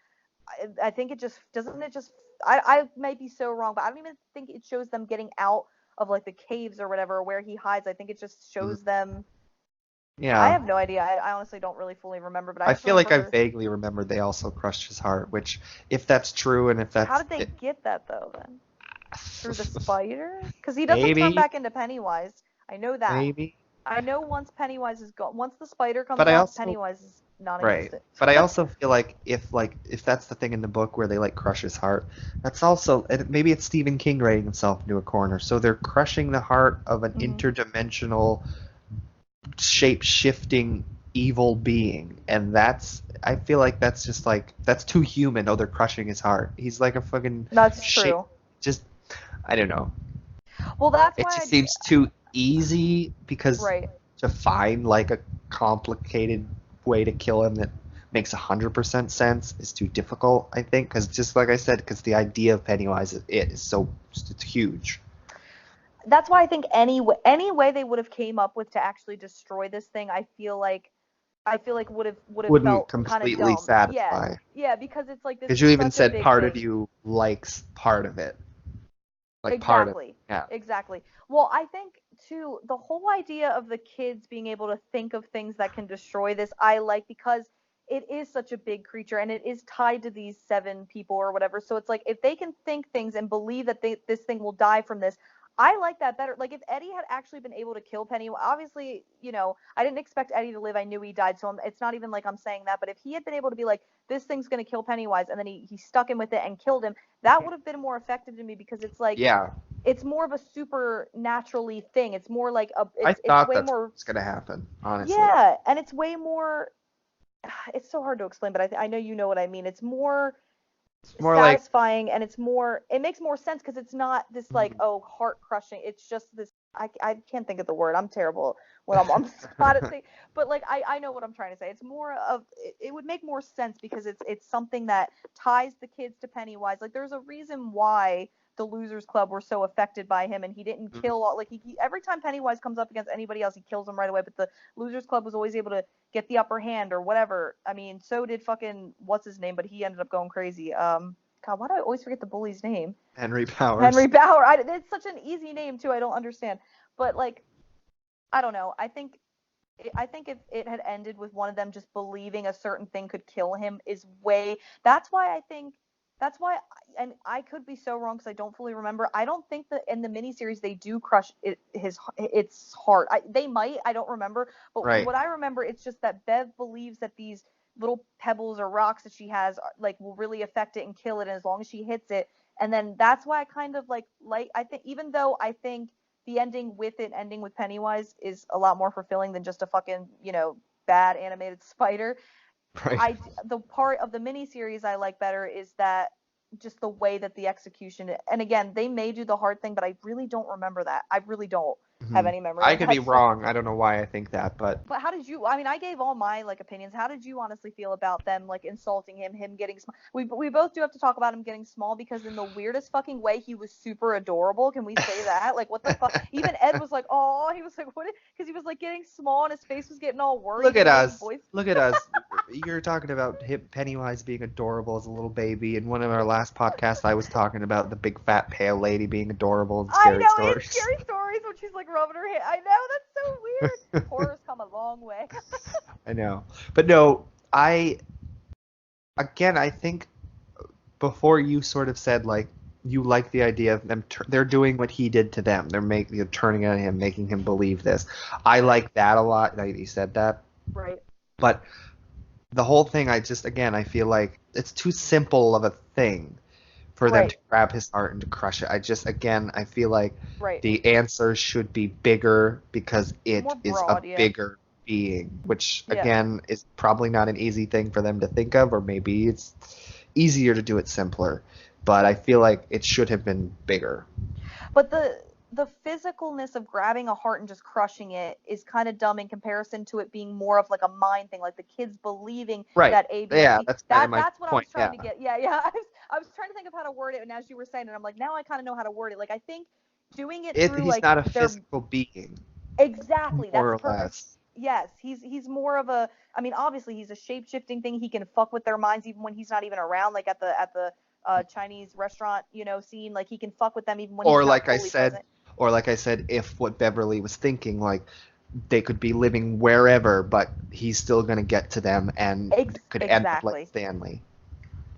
I think it just doesn't it just I might be so wrong, but I don't even think it shows them getting out of like the caves or whatever where he hides. I think it just shows them. Yeah. I have no idea. I honestly don't really fully remember, but I feel like I vaguely remember they also crushed his heart, which, if that's true, and if that's... How did they get that, though, then? Through the spider? Because he doesn't turn back into Pennywise. I know that. Maybe. I know once Pennywise is gone, once the spider comes out, Pennywise is non-existent. Right. But I also feel like if that's the thing in the book where they like crush his heart, that's also, maybe it's Stephen King writing himself into a corner. So they're crushing the heart of an interdimensional, shape-shifting evil being, and I feel like that's just like, that's too human. Oh, they're crushing his heart. He's like a fucking... That's true. Just, I don't know. Well, that's why it just seems too easy, because to find like a complicated way to kill him that makes 100% sense is too difficult, I think, because just like I said, because the idea of Pennywise is so, it's huge. That's why I think any way they would have came up with to actually destroy this thing, I feel like would have felt completely kind of satisfy. Yeah, because it's like this. Because you even said part of you likes part of it. Like exactly. Part of it. Yeah. Exactly. Well, I think too, the whole idea of the kids being able to think of things that can destroy this, I like, because it is such a big creature and it is tied to these 7 people or whatever. So it's like, if they can think things and believe that this thing will die from this, I like that better. Like, if Eddie had actually been able to kill Penny, obviously, I didn't expect Eddie to live. I knew he died, so it's not even like I'm saying that. But if he had been able to be like, this thing's going to kill Pennywise, and then he stuck him with it and killed him, that would have been more effective to me, because it's like, it's more of a supernaturally thing. It's more like I thought that's what's going to happen, honestly. Yeah, and it's way more, it's so hard to explain, but I know you know what I mean. It's more satisfying, and it makes more sense, because it's not this like, oh, heart crushing. It's just this I can't think of the word. I'm terrible when I'm on the spot at things. But like I know what I'm trying to say. It's more of it would make more sense because it's something that ties the kids to Pennywise. Like there's a reason why the Losers Club were so affected by him, and he didn't kill all. Like every time Pennywise comes up against anybody else, he kills them right away. But the Losers Club was always able to get the upper hand or whatever. I mean, so did fucking what's his name, but he ended up going crazy. God, why do I always forget the bully's name? Henry Powers. Henry Bauer. It's such an easy name too. I don't understand. But like, I don't know. I think if it had ended with one of them just believing a certain thing could kill him is way. That's why. And I could be so wrong because I don't fully remember. I don't think that in the miniseries they do crush its heart. They might. I don't remember. But Right. what I remember, it's just that Bev believes that these little pebbles or rocks that she has like will really affect it and kill it, and as long as she hits it, and then that's why I kind of like I think, even though I think the ending with Pennywise is a lot more fulfilling than just a fucking bad animated spider. Right. The part of the miniseries I like better is that just the way that the execution, and again they may do the hard thing, but I really don't remember that. I really don't have any memory. I could be wrong. I don't know why I think that, but how did you? I mean, I gave all my like opinions. How did you honestly feel about them like insulting him getting small? We both do have to talk about him getting small because in the weirdest fucking way he was super adorable. Can we say that? Like what the fuck? Even Ed was like, oh, he was like, what? Because he was like getting small and his face was getting all worried. Look at us. Look at us. You're talking about Pennywise being adorable as a little baby. In one of our last podcasts, I was talking about the big fat pale lady being adorable in Scary Stories. In Scary Stories when she's like rubbing her head. I know, that's so weird. Horror's come a long way. I know. But no, I think before you sort of said like you like the idea of them they're doing what he did to them. They're turning on him, making him believe this. I like that a lot. Like you said that. Right. But the whole thing, I feel like it's too simple of a thing for them to grab his heart and to crush it. I feel like the answer should be bigger because it is a bigger being, which again is probably not an easy thing for them to think of, or maybe it's easier to do it simpler. But I feel like it should have been bigger. But the physicalness of grabbing a heart and just crushing it is kind of dumb in comparison to it being more of like a mind thing, like the kids believing that A, B, C. Yeah, that's kind of my that's what point. I was trying to get. Yeah. I was trying to think of how to word it, and as you were saying it, I'm like, now I kind of know how to word it. Like I think doing it through he's not a physical being. Exactly. More that's or perfect. less. Yes, he's more of a. I mean, obviously he's a shape-shifting thing. He can fuck with their minds even when he's not even around. Like at the Chinese restaurant, scene. Like he can fuck with them even when he's not fully present. Or like I said, if what Beverly was thinking, like they could be living wherever, but he's still going to get to them and could end up like Stanley.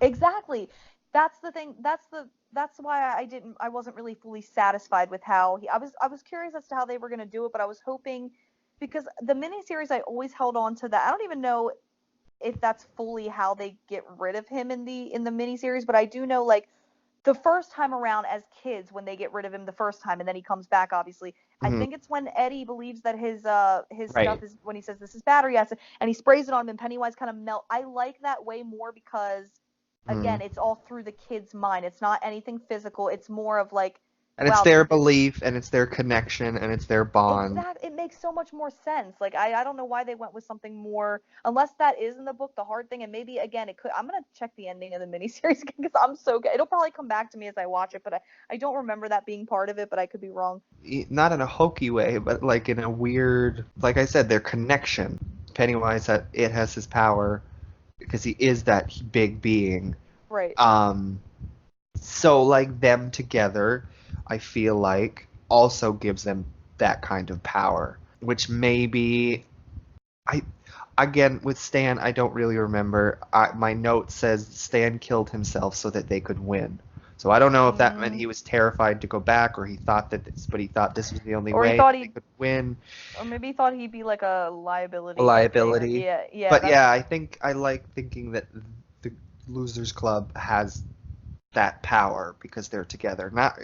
Exactly. That's the thing. That's why I wasn't really fully satisfied with how I was curious as to how they were going to do it, but I was hoping, because the miniseries I always held on to that. I don't even know if that's fully how they get rid of him in the miniseries, but I do know like the first time around as kids when they get rid of him the first time and then he comes back, obviously. I think it's when Eddie believes that his stuff is, when he says this is battery acid and he sprays it on him and Pennywise kind of melt. I like that way more because again, it's all through the kid's mind. It's not anything physical. It's more of like, and it's their belief, and it's their connection, and it's their bond. Exactly. It makes so much more sense. Like, I don't know why they went with something more, unless that is in the book, the hard thing, and maybe, again, it could. I'm going to check the ending of the miniseries again, because I'm so good. It'll probably come back to me as I watch it, but I don't remember that being part of it, but I could be wrong. Not in a hokey way, but like in a weird, like I said, their connection. Pennywise, it has his power, because he is that big being. Right. So, like, them together, I feel like, also gives them that kind of power, which maybe again with Stan, I don't really remember. My note says Stan killed himself so that they could win. So I don't know if that meant he was terrified to go back, or he thought he thought this was the only way he could win. Or maybe he thought he'd be like a liability. Yeah. But yeah, I think I like thinking that the Losers Club has that power because they're together. Not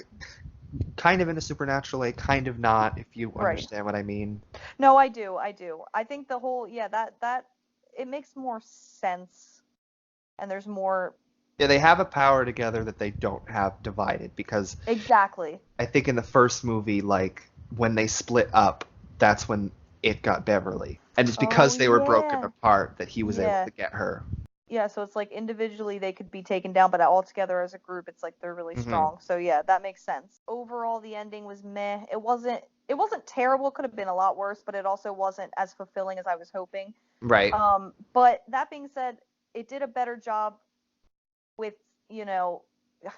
kind of in a supernatural way, kind of not, if you understand what I mean. No, I do. I think the whole that it makes more sense, and there's more. Yeah, they have a power together that they don't have divided, because exactly. I think in the first movie, like when they split up, that's when it got Beverly. And it's because they were broken apart that he was able to get her. Yeah, so it's like individually they could be taken down, but all together as a group, it's like they're really strong. So yeah, that makes sense. Overall, the ending was meh. It wasn't terrible. It could have been a lot worse, but it also wasn't as fulfilling as I was hoping. Right. But that being said, it did a better job with, I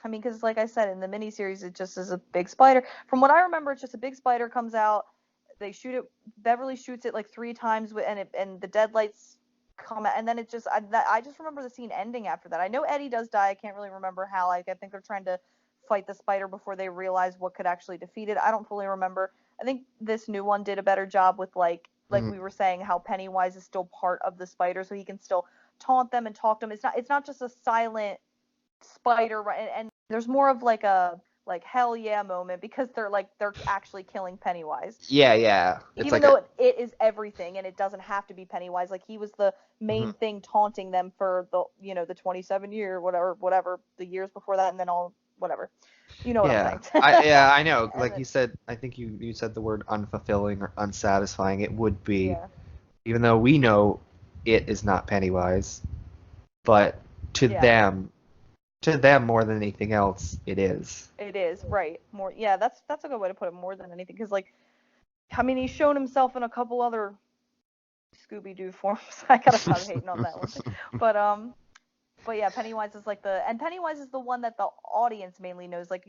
mean, because like I said, in the miniseries, it just is a big spider. From what I remember, it's just a big spider comes out. They shoot it. Beverly shoots it like 3 times, and the deadlights come out, and then it just I just remember the scene ending after that. I know Eddie does die. I can't really remember how. Like I think they're trying to fight the spider before they realize what could actually defeat it. I don't fully remember. I think this new one did a better job with like we were saying, how Pennywise is still part of the spider, so he can still taunt them and talk to them. It's not just a silent spider, right? And there's more of like a hell yeah moment, because they're actually killing Pennywise. Yeah. Even though it is everything, and it doesn't have to be Pennywise. Like he was the main thing taunting them for the the 27 year whatever the years before that, and then all whatever. You know what I'm saying? I know. Like you said, I think you said the word unfulfilling or unsatisfying. It would be, even though we know it is not Pennywise, but to them more than anything else, it is. It is, right. More, yeah, that's a good way to put it, more than anything, because like, I mean, he's shown himself in a couple other Scooby-Doo forms. I gotta stop hating on that one. But yeah, Pennywise is Pennywise is the one that the audience mainly knows. Like,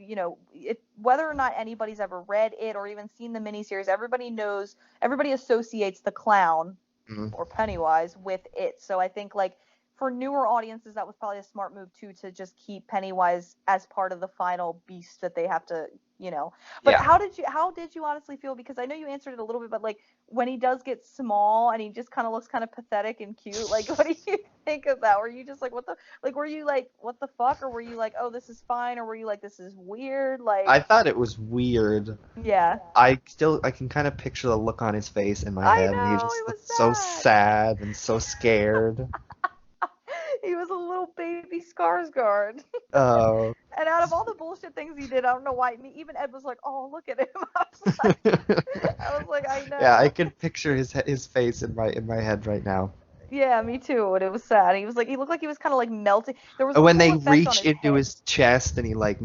whether or not anybody's ever read it or even seen the miniseries, everybody associates the clown or Pennywise with it. So I think like, for newer audiences, that was probably a smart move too, to just keep Pennywise as part of the final beast that they have to, But how did you honestly feel? Because I know you answered it a little bit, but like when he does get small and he just kind of looks kind of pathetic and cute, like what do you think of that? Were you just like, were you like, what the fuck? Or were you like, oh, this is fine? Or were you like, this is weird? Like, I thought it was weird. Yeah. I can kind of picture the look on his face in my head. I know, and he just looked so sad and so scared. He was a little baby Skarsgård. Oh. And out of all the bullshit things he did, I don't know why. Even Ed was like, "Oh, look at him." I was like, I know. Yeah, I can picture his face in my head right now. Yeah, me too. And it was sad. He looked like he was kind of like melting. There was when they reach into his chest and he's like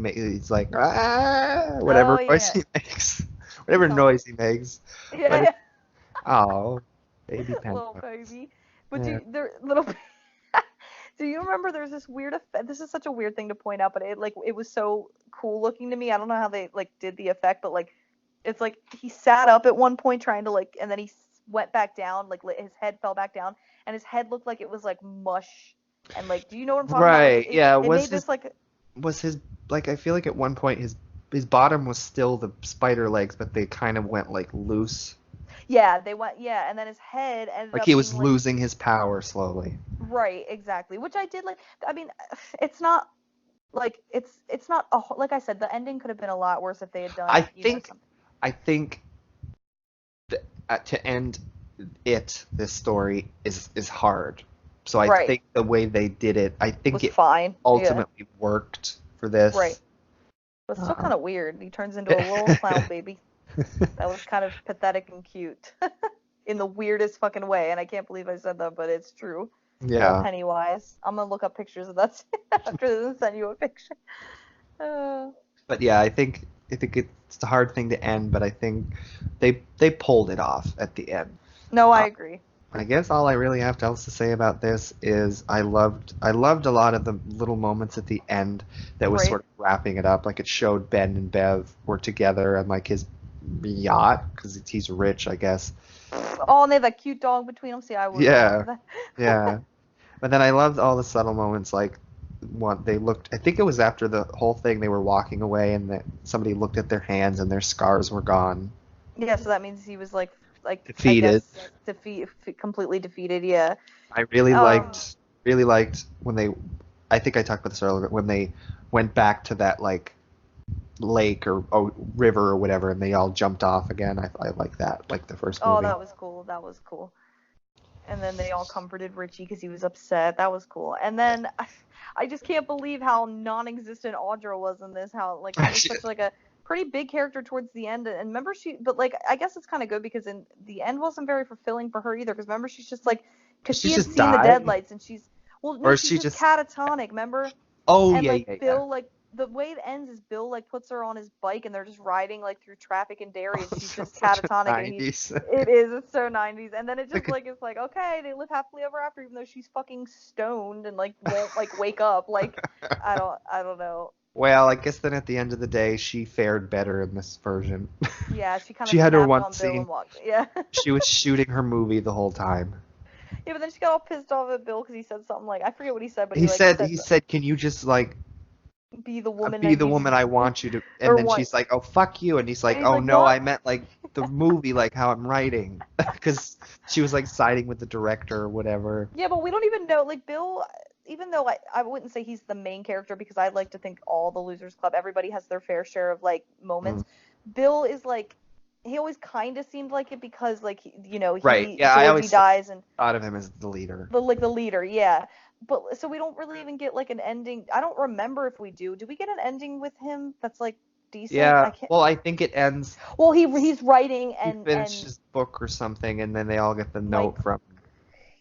whatever noise he makes, whatever noise he makes. Yeah. Oh, baby Pennywise. Little baby. But little. Do you remember there's this weird effect? This is such a weird thing to point out, but it was so cool looking to me. I don't know how they did the effect, but it's like he sat up at one point trying to and then he went back down, his head fell back down, and his head looked like it was mush, and do you know what I'm talking about? Right. Yeah. Was his I feel like at one point his bottom was still the spider legs, but they kind of went loose. Yeah, they went. Yeah, and then his head ended up he was losing his power slowly. Right, exactly. Which I did like. I mean, it's not it's not like I said, the ending could have been a lot worse if they had done. I think to end this story is hard. So I think the way they did it, I think it fine. Ultimately worked for this. Right. But it's still kind of weird. He turns into a little clown baby. That was kind of pathetic and cute. In the weirdest fucking way, and I can't believe I said that, but it's true. Yeah. Pennywise. I'm gonna look up pictures of that after this and send you a picture. But yeah, I think it's a hard thing to end, but I think they pulled it off at the end. No, I agree. I guess all I really have else to say about this is I loved a lot of the little moments at the end that was sort of wrapping it up. Like it showed Ben and Bev were together and his yacht, because he's rich, I guess. Oh, and they have that cute dog between them. See, I would. Yeah. Yeah. But then I loved all the subtle moments, they looked. I think it was after the whole thing they were walking away, and that somebody looked at their hands and their scars were gone. Yeah, so that means he was defeated. Completely defeated. Yeah. I really liked when they. I think I talked about this earlier, but when they went back to that lake or river or whatever, and they all jumped off again. I like that, the first movie. Oh, that was cool. And then they all comforted Richie because he was upset. That was cool. And then I just can't believe how non-existent Audra was in this. How she was such a pretty big character towards the end. And remember but like, I guess it's kind of good because in the end wasn't very fulfilling for her either. Because remember, she's just like, because she She's had just seen the died? deadlights and no, Or is she's she just just... catatonic, remember? Oh, And yeah, like yeah, yeah. Bill, like the way it ends is Bill like puts her on his bike and they're just riding like through traffic in Derry and she's just Such a catatonic and 90s. it's so 90s. And then it just Like, it's like, okay, they live happily ever after even though she's fucking stoned and like won't like wake up. Like I don't know. well, I guess then at the end of the day, she fared better in this version. Yeah, she kind She of had her snapped one on Bill scene. and walked. Yeah. She was shooting her movie the whole time. Yeah, but then she got all pissed off at Bill because he said something like, I forget what he said, but He he said said, "Can you just like be the woman be the woman I want you to?" And or then what? she's like, "Oh, fuck you." And he's like, And he's "Oh like, no, what? I meant like the movie, like how I'm writing," because she was like siding with the director or whatever. Yeah, but we don't even know, like, Bill, even though I wouldn't say he's the main character because I like to think all the Losers Club, everybody has their fair share of, like, moments. Bill is, like, he always kind of seemed like it because, like, Right. Yeah, I Georgie always dies and, thought of him as the leader. like, the leader, yeah. But, so we don't really even get, like, an ending. I don't remember if we do. Do we get an ending with him that's, like, decent? Yeah. I can't. Well, I think it ends. Well, he's writing He and finished his book or something, and then they all get the note from.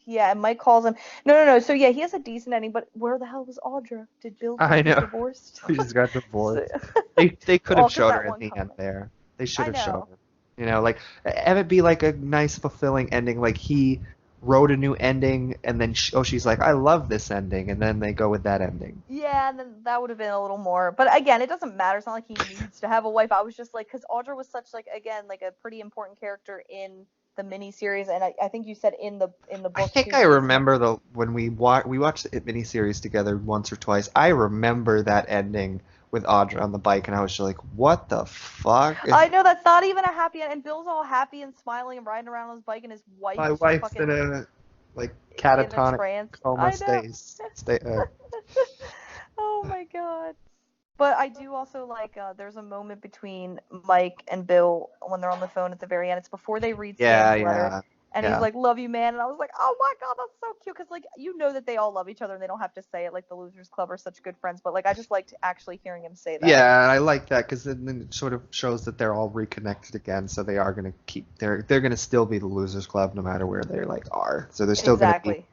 Yeah, and Mike calls him. No. So yeah, he has a decent ending, but where the hell was Audra? Did Bill I get know. divorced? She just got divorced. So- They could Well, have 'cause showed that her at one the end comment. there. They should I have know. shown her. You know, like have it be like a nice, fulfilling ending. Like he wrote a new ending, and then she's like, "I love this ending," and then they go with that ending. Yeah, and then that would have been a little more. But again, it doesn't matter. It's not like he needs to have a wife. I was just like, because Audra was such like again like a pretty important character in the miniseries, and I think you said in the book. I think too, I remember when we watched the miniseries together once or twice. I remember that ending with Audra on the bike, and I was just like, "What the fuck?" I know that's not even a happy end, and Bill's all happy and smiling and riding around on his bike, and his wife My is wife's fucking in a like in a catatonic trance. coma I know. stay. Oh my god. But I do also like there's a moment between Mike and Bill when they're on the phone at the very end. It's before they read Stan's letter. And he's like, "Love you, man." And I was like, "Oh my god, that's so cute." Because like that they all love each other and they don't have to say it. Like the Losers Club are such good friends. But like I just liked actually hearing him say that. Yeah, I like that because then it sort of shows that they're all reconnected again. So they are gonna they're gonna still be the Losers Club no matter where they like are. So they're still gonna be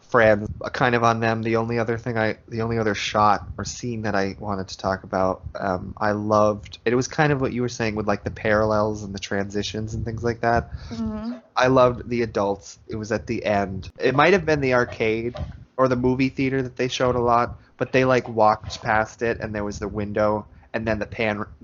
friends. Kind of on them. The only other shot or scene that I wanted to talk about, I loved. It was kind of what you were saying with like the parallels and the transitions and things like that. Mm-hmm. I loved the adults. It was at the end. It might have been the arcade or the movie theater that they showed a lot, but they like walked past it and there was the window and then the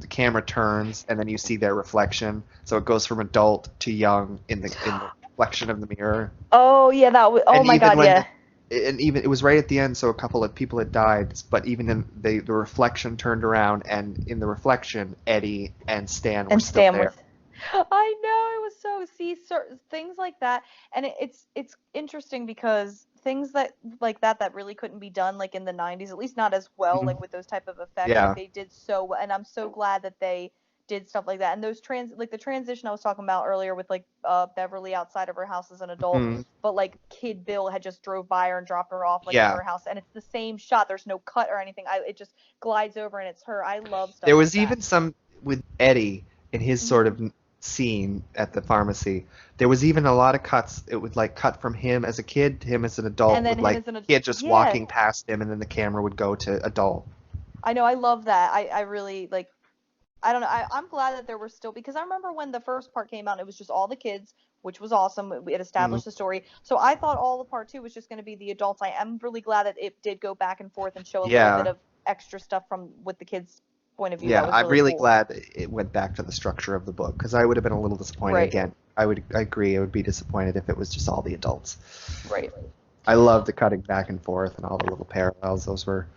camera turns and then you see their reflection. So it goes from adult to young in the reflection of the mirror. Oh yeah, that was. Oh my god, yeah. And even it was right at the end, so a couple of people had died, but even in the reflection turned around, and in the reflection, Eddie and Stan were still there. I know, it was things like that, and it's interesting because things that really couldn't be done like in the 90s, at least not as well, like with those type of effects. Yeah. Like they did so well, and I'm so glad that they did stuff like that. And those the transition I was talking about earlier with like Beverly outside of her house as an adult, but like Kid Bill had just drove by her and dropped her off like in her house, and it's the same shot. There's no cut or anything. It just glides over and it's her. I love stuff. There was even some with Eddie in his sort of scene at the pharmacy. There was even a lot of cuts. It would like cut from him as a kid to him as an adult, with like kid just walking past him, and then the camera would go to adult. I know, I love that. I really like. I don't know. I'm glad that there were still, because I remember when the first part came out, it was just all the kids, which was awesome. It established the story. So I thought all the part 2 was just going to be the adults. I am really glad that it did go back and forth and show a little bit of extra stuff with the kids' point of view. Yeah, I'm really glad it went back to the structure of the book, because I would have been a little disappointed again. I agree. I would be disappointed if it was just all the adults. Right. I love the cutting back and forth and all the little parallels. Those were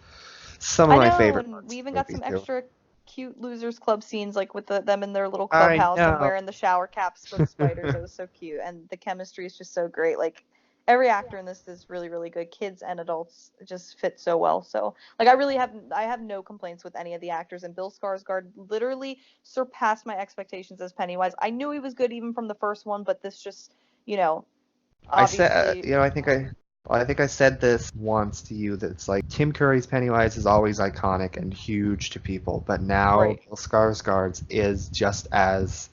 some of my favorite and parts. We even got some extra cute Losers Club scenes, like with them in their little clubhouse and wearing the shower caps for the spiders. It was so cute, and the chemistry is just so great. Like every actor in this is really, really good. Kids and adults just fit so well. So like I have no complaints with any of the actors, and Bill Skarsgård literally surpassed my expectations as Pennywise. I knew he was good even from the first one, but this just, obviously. I think Well, I think I said this once to you that it's like Tim Curry's Pennywise is always iconic and huge to people, but now Right. Bill Skarsgård's is just as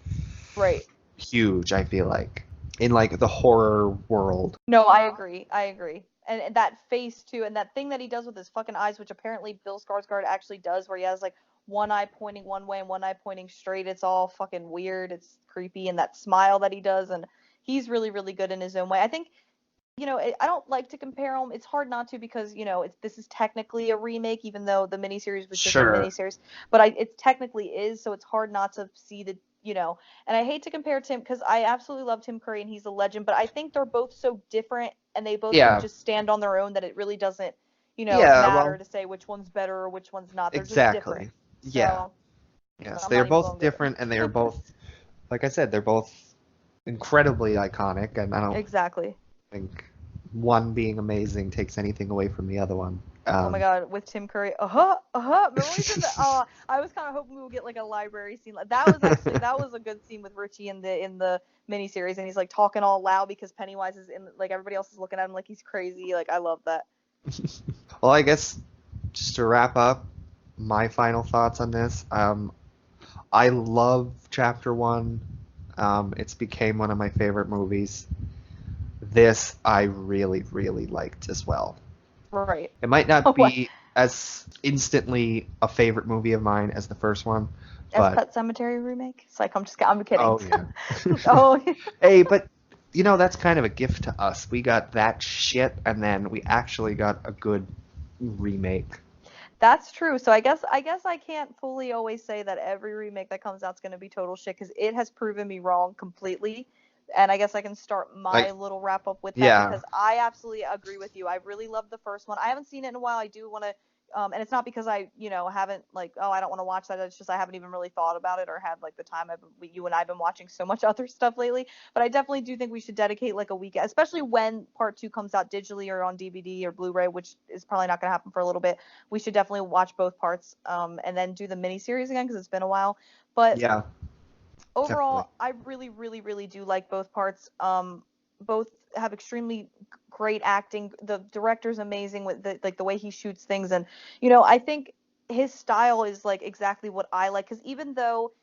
Right. huge, I feel like, in like the horror world. No, I agree. I agree. And that face too, and that thing that he does with his fucking eyes, which apparently Bill Skarsgård actually does, where he has like one eye pointing one way and one eye pointing straight. It's all fucking weird. It's creepy, and that smile that he does, and he's really, really good in his own way. I think, I don't like to compare them. It's hard not to because this is technically a remake, even though the miniseries was just a Sure. miniseries. But it technically is, so it's hard not to see the. And I hate to compare Tim because I absolutely love Tim Curry and he's a legend, but I think they're both so different and they both can Yeah. just stand on their own that it really doesn't, Yeah, matter well, to say which one's better or which one's not. They're just different. exactly. Yeah. So Yes, I'm they're not even both going to different and they're both, like I said, they're both incredibly iconic, and I don't Exactly. think one being amazing takes anything away from the other one. Oh my god, with Tim Curry. Remember when he said that? Oh, I was kind of hoping we would get like a library scene. Like that was a good scene with Richie in the miniseries, and he's like talking all loud because Pennywise is in, like everybody else is looking at him like he's crazy. Like I love that. Well, I guess just to wrap up my final thoughts on this, I love Chapter 1. It's became one of my favorite movies. This I really, really liked as well. Right. It might not What? be as instantly a favorite movie of mine as the first one, As but Pet Cemetery remake? It's like I'm kidding. oh yeah. Oh, Hey, but that's kind of a gift to us. We got that shit, and then we actually got a good remake. that's true. So I guess I can't fully always say that every remake that comes out is going to be total shit because it has proven me wrong completely. And I guess I can start my Like, little wrap up with that yeah, because I absolutely agree with you. I really love the first one. I haven't seen it in a while. I do want to, and it's not because I, haven't like, oh, I don't want to watch that. It's just I haven't even really thought about it or had like the time. You and I've been watching so much other stuff lately. But I definitely do think we should dedicate like a week, especially when part two comes out digitally or on DVD or Blu-ray, which is probably not going to happen for a little bit. We should definitely watch both parts, and then do the miniseries again because it's been a while. But yeah, definitely. overall, I really, really, really do like both parts. Both have extremely great acting. The director's amazing with the way he shoots things, and I think his style is like exactly what I like. Because even though,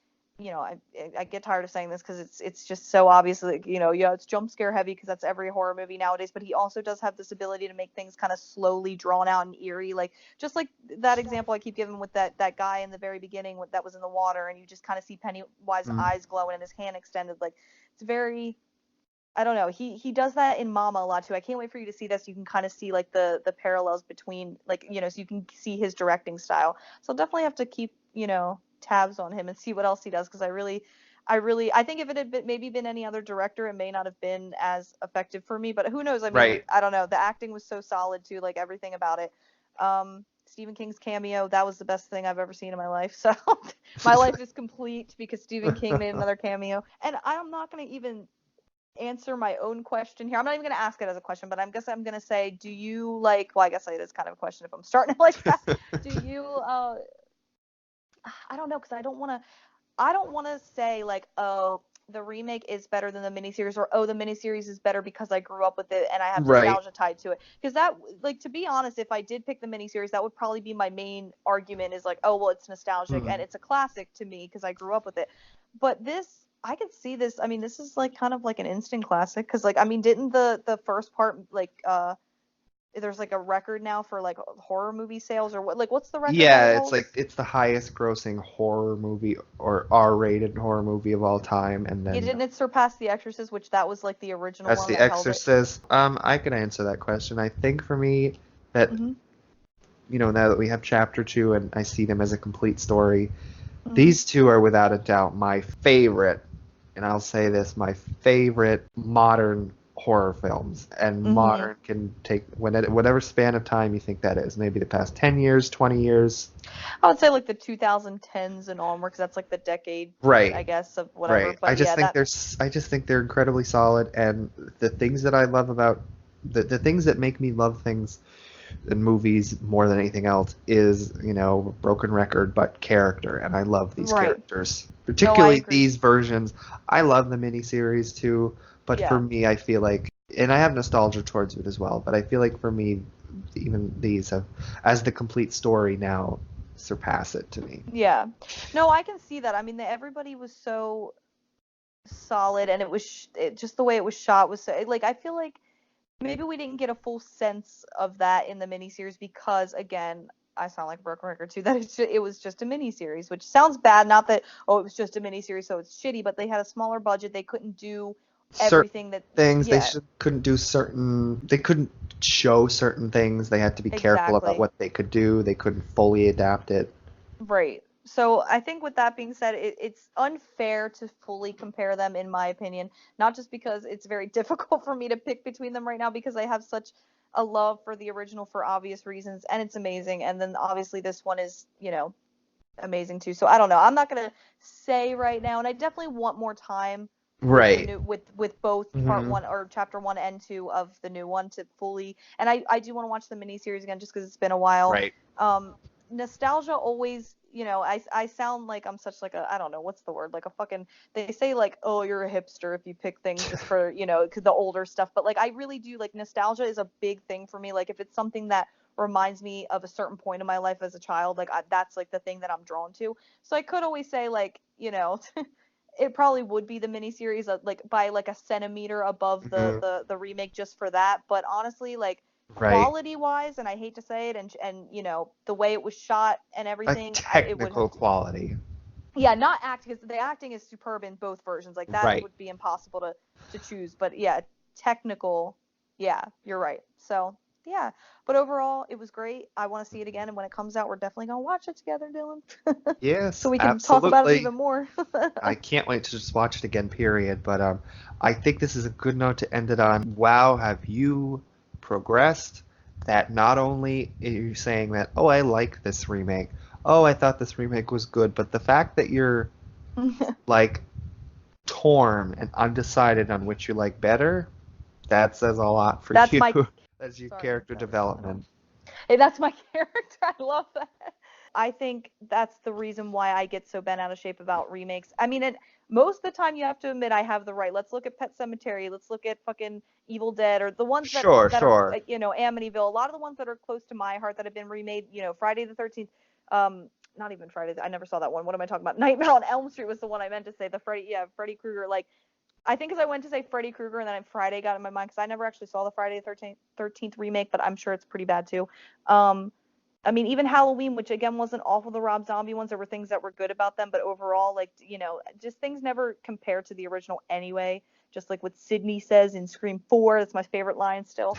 I get tired of saying this because it's just so obvious, like, yeah, it's jump scare heavy because that's every horror movie nowadays. But he also does have this ability to make things kind of slowly drawn out and eerie, like just like that example I keep giving with that guy in the very beginning that was in the water, and you just kind of see Pennywise Mm. eyes glowing and his hand extended. Like it's very, I don't know. He does that in Mama a lot too. I can't wait for you to see this. You can kind of see like the parallels between, like, so you can see his directing style. So I'll definitely have to keep, tabs on him and see what else he does because I think if it had maybe been any other director, it may not have been as effective for me. But who knows? I mean, Right. I don't know. The acting was so solid too, like everything about it. Stephen King's cameo, that was the best thing I've ever seen in my life. So my life is complete because Stephen King made another cameo. And I'm not going to even answer my own question here. I'm not even going to ask it as a question, but I'm going to say, do you like, well, I guess it is kind of a question if I'm starting like that. Do you, I don't know, because I don't want to say like, oh, the remake is better than the miniseries, or oh, the miniseries is better because I grew up with it and I have Right. nostalgia tied to it. Because that, like, to be honest, if I did pick the miniseries, that would probably be my main argument. Is like, oh, well, it's nostalgic and Mm. it's a classic to me because I grew up with it. But this, I could see this. I mean, this is like kind of like an instant classic because, like, I mean, didn't the first part like there's like a record now for like horror movie sales, or what? Like, what's the record that it Yeah, it's like holds? it's the highest grossing horror movie or R-rated horror movie of all time, and Yeah, then didn't it surpass The Exorcist, which that was like the original that's one The that held it? Exorcist. I can answer that question. I think for me that Mhm. now that we have chapter 2 and I see them as a complete story, Mhm. these two are without a doubt my favorite, and I'll say this, my favorite modern horror films. And Mhm. modern can take whatever span of time you think that is. Maybe the past 10 years, 20 years. I would say like the 2010s and onward, because that's like the decade, I Right. guess, of whatever. Right. I But just yeah, think that. they're incredibly solid, and the things that I love about the things that make me love things in movies more than anything else is, broken record, but character, and I love these Right. characters. No, I Particularly agree. these versions. I love the miniseries too, but for Yeah. me, I feel like and I have nostalgia towards it as well, but I feel like for me, even these have, as the complete story now, surpass it to me. Yeah. No, I can see that. I mean, everybody was so solid, and it was just the way it was shot was so, like, I feel like maybe we didn't get a full sense of that in the miniseries because, again, I sound like a broken record too, that it was just a miniseries, which sounds bad. Not that, oh, it was just a miniseries, so it's shitty, but they had a smaller budget. They couldn't do everything that things yeah, couldn't do they couldn't show certain things. They had to be careful about exactly. what they could do. They couldn't fully adapt it. Right. So I think with that being said, it's unfair to fully compare them, in my opinion. Not just because it's very difficult for me to pick between them right now because I have such a love for the original for obvious reasons, and it's amazing. And then obviously this one is, amazing too. So I don't know. I'm not gonna say right now, and I definitely want more time with the Right. new with both part one or chapter 1 and 2 of the new one to fully. And I do want to watch the miniseries again just because it's been a while. Right. Nostalgia always, I sound like I'm such like a, I don't know what's the word, like a fucking, they say like, oh, you're a hipster if you pick things just for, the older stuff, but like I really do, like, nostalgia is a big thing for me. Like if it's something that reminds me of a certain point in my life as a child, like that's like the thing that I'm drawn to. So I could always say like, it probably would be the miniseries, like by like a centimeter above the remake just for that. But honestly, like, Right. quality wise, and I hate to say it, and the way it was shot and everything, Technical quality. Yeah, not acting, because the acting is superb in both versions. Like that Right. would be impossible to choose. But yeah, technical, yeah, you're right. So yeah, but overall, it was great. I want to see it again, and when it comes out, we're definitely gonna watch it together, Dylan. Yes, so we can absolutely. talk about it even more. I can't wait to just watch it again, period. But I think this is a good note to end it on. Wow, have you progressed? That not only are you saying that, oh, I like this remake, oh, I thought this remake was good, but the fact that you're like torn and undecided on which you like better, that says a lot for That's you. That's your character development. Hey, that's my character. I love that. I think that's the reason why I get so bent out of shape about remakes. I mean, most of the time you have to admit I have the right. Let's look at Pet Sematary. Let's look at fucking Evil Dead, or the ones that are, Amityville. A lot of the ones that are close to my heart that have been remade. Friday the 13th. Not even Friday. I never saw that one. What am I talking about? Nightmare on Elm Street was the one I meant to say. Freddy Krueger. Like, I think as I went to say Freddy Krueger, and then on Friday got in my mind because I never actually saw the Friday the 13th remake, but I'm sure it's pretty bad too. I mean, even Halloween, which again wasn't awful, the Rob Zombie ones, there were things that were good about them, but overall, like, just things never compared to the original anyway. Just like what Sydney says in Scream 4, that's my favorite line still.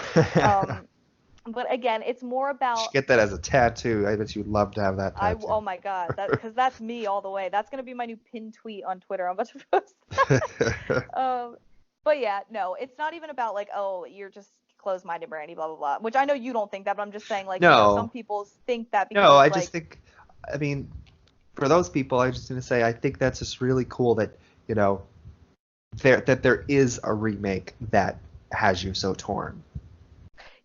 But again, it's more about. You should get that as a tattoo. I bet you'd love to have that tattoo. Oh my god, because that's me all the way. That's gonna be my new pinned tweet on Twitter. I'm about to post. But yeah, no, it's not even about like, oh, you're just closed-minded, Brandy, blah blah blah. Which I know you don't think that, but I'm just saying, like, some people think that because. No, I just think, I mean, for those people, I was just gonna say, I think that's just really cool that there is a remake that has you so torn.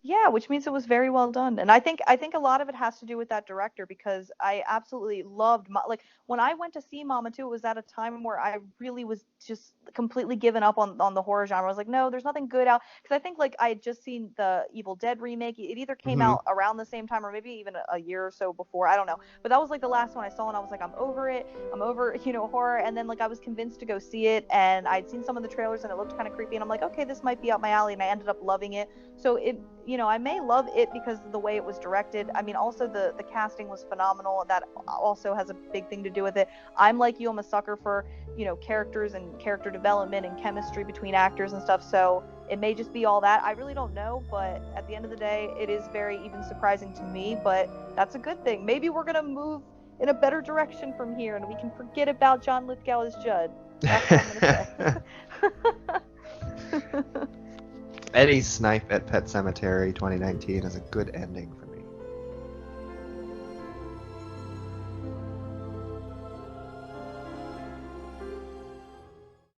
Yeah, which means it was very well done. And I think a lot of it has to do with that director, because I absolutely loved, like, when I went to see Mama 2, it was at a time where I really was just completely given up on the horror genre. I was like, no, there's nothing good out, because I think, like, I had just seen the Evil Dead remake. It either came out around the same time or maybe even a year or so before. I don't know. But that was like the last one I saw, and I was like, I'm over it. I'm over, horror. And then, like, I was convinced to go see it, and I'd seen some of the trailers and it looked kind of creepy, and I'm like, okay, this might be up my alley, and I ended up loving it. So it, I may love it because of the way it was directed. I mean, also the casting was phenomenal. That also has a big thing to do with it. I'm like you, I'm a sucker for, characters and character development and chemistry between actors and stuff. So it may just be all that. I really don't know, but at the end of the day, it is very even surprising to me, but that's a good thing. Maybe we're going to move in a better direction from here and we can forget about John Lithgow as Judd. That's what I'm going to say. Eddie Snipe at Pet Sematary 2019 is a good ending for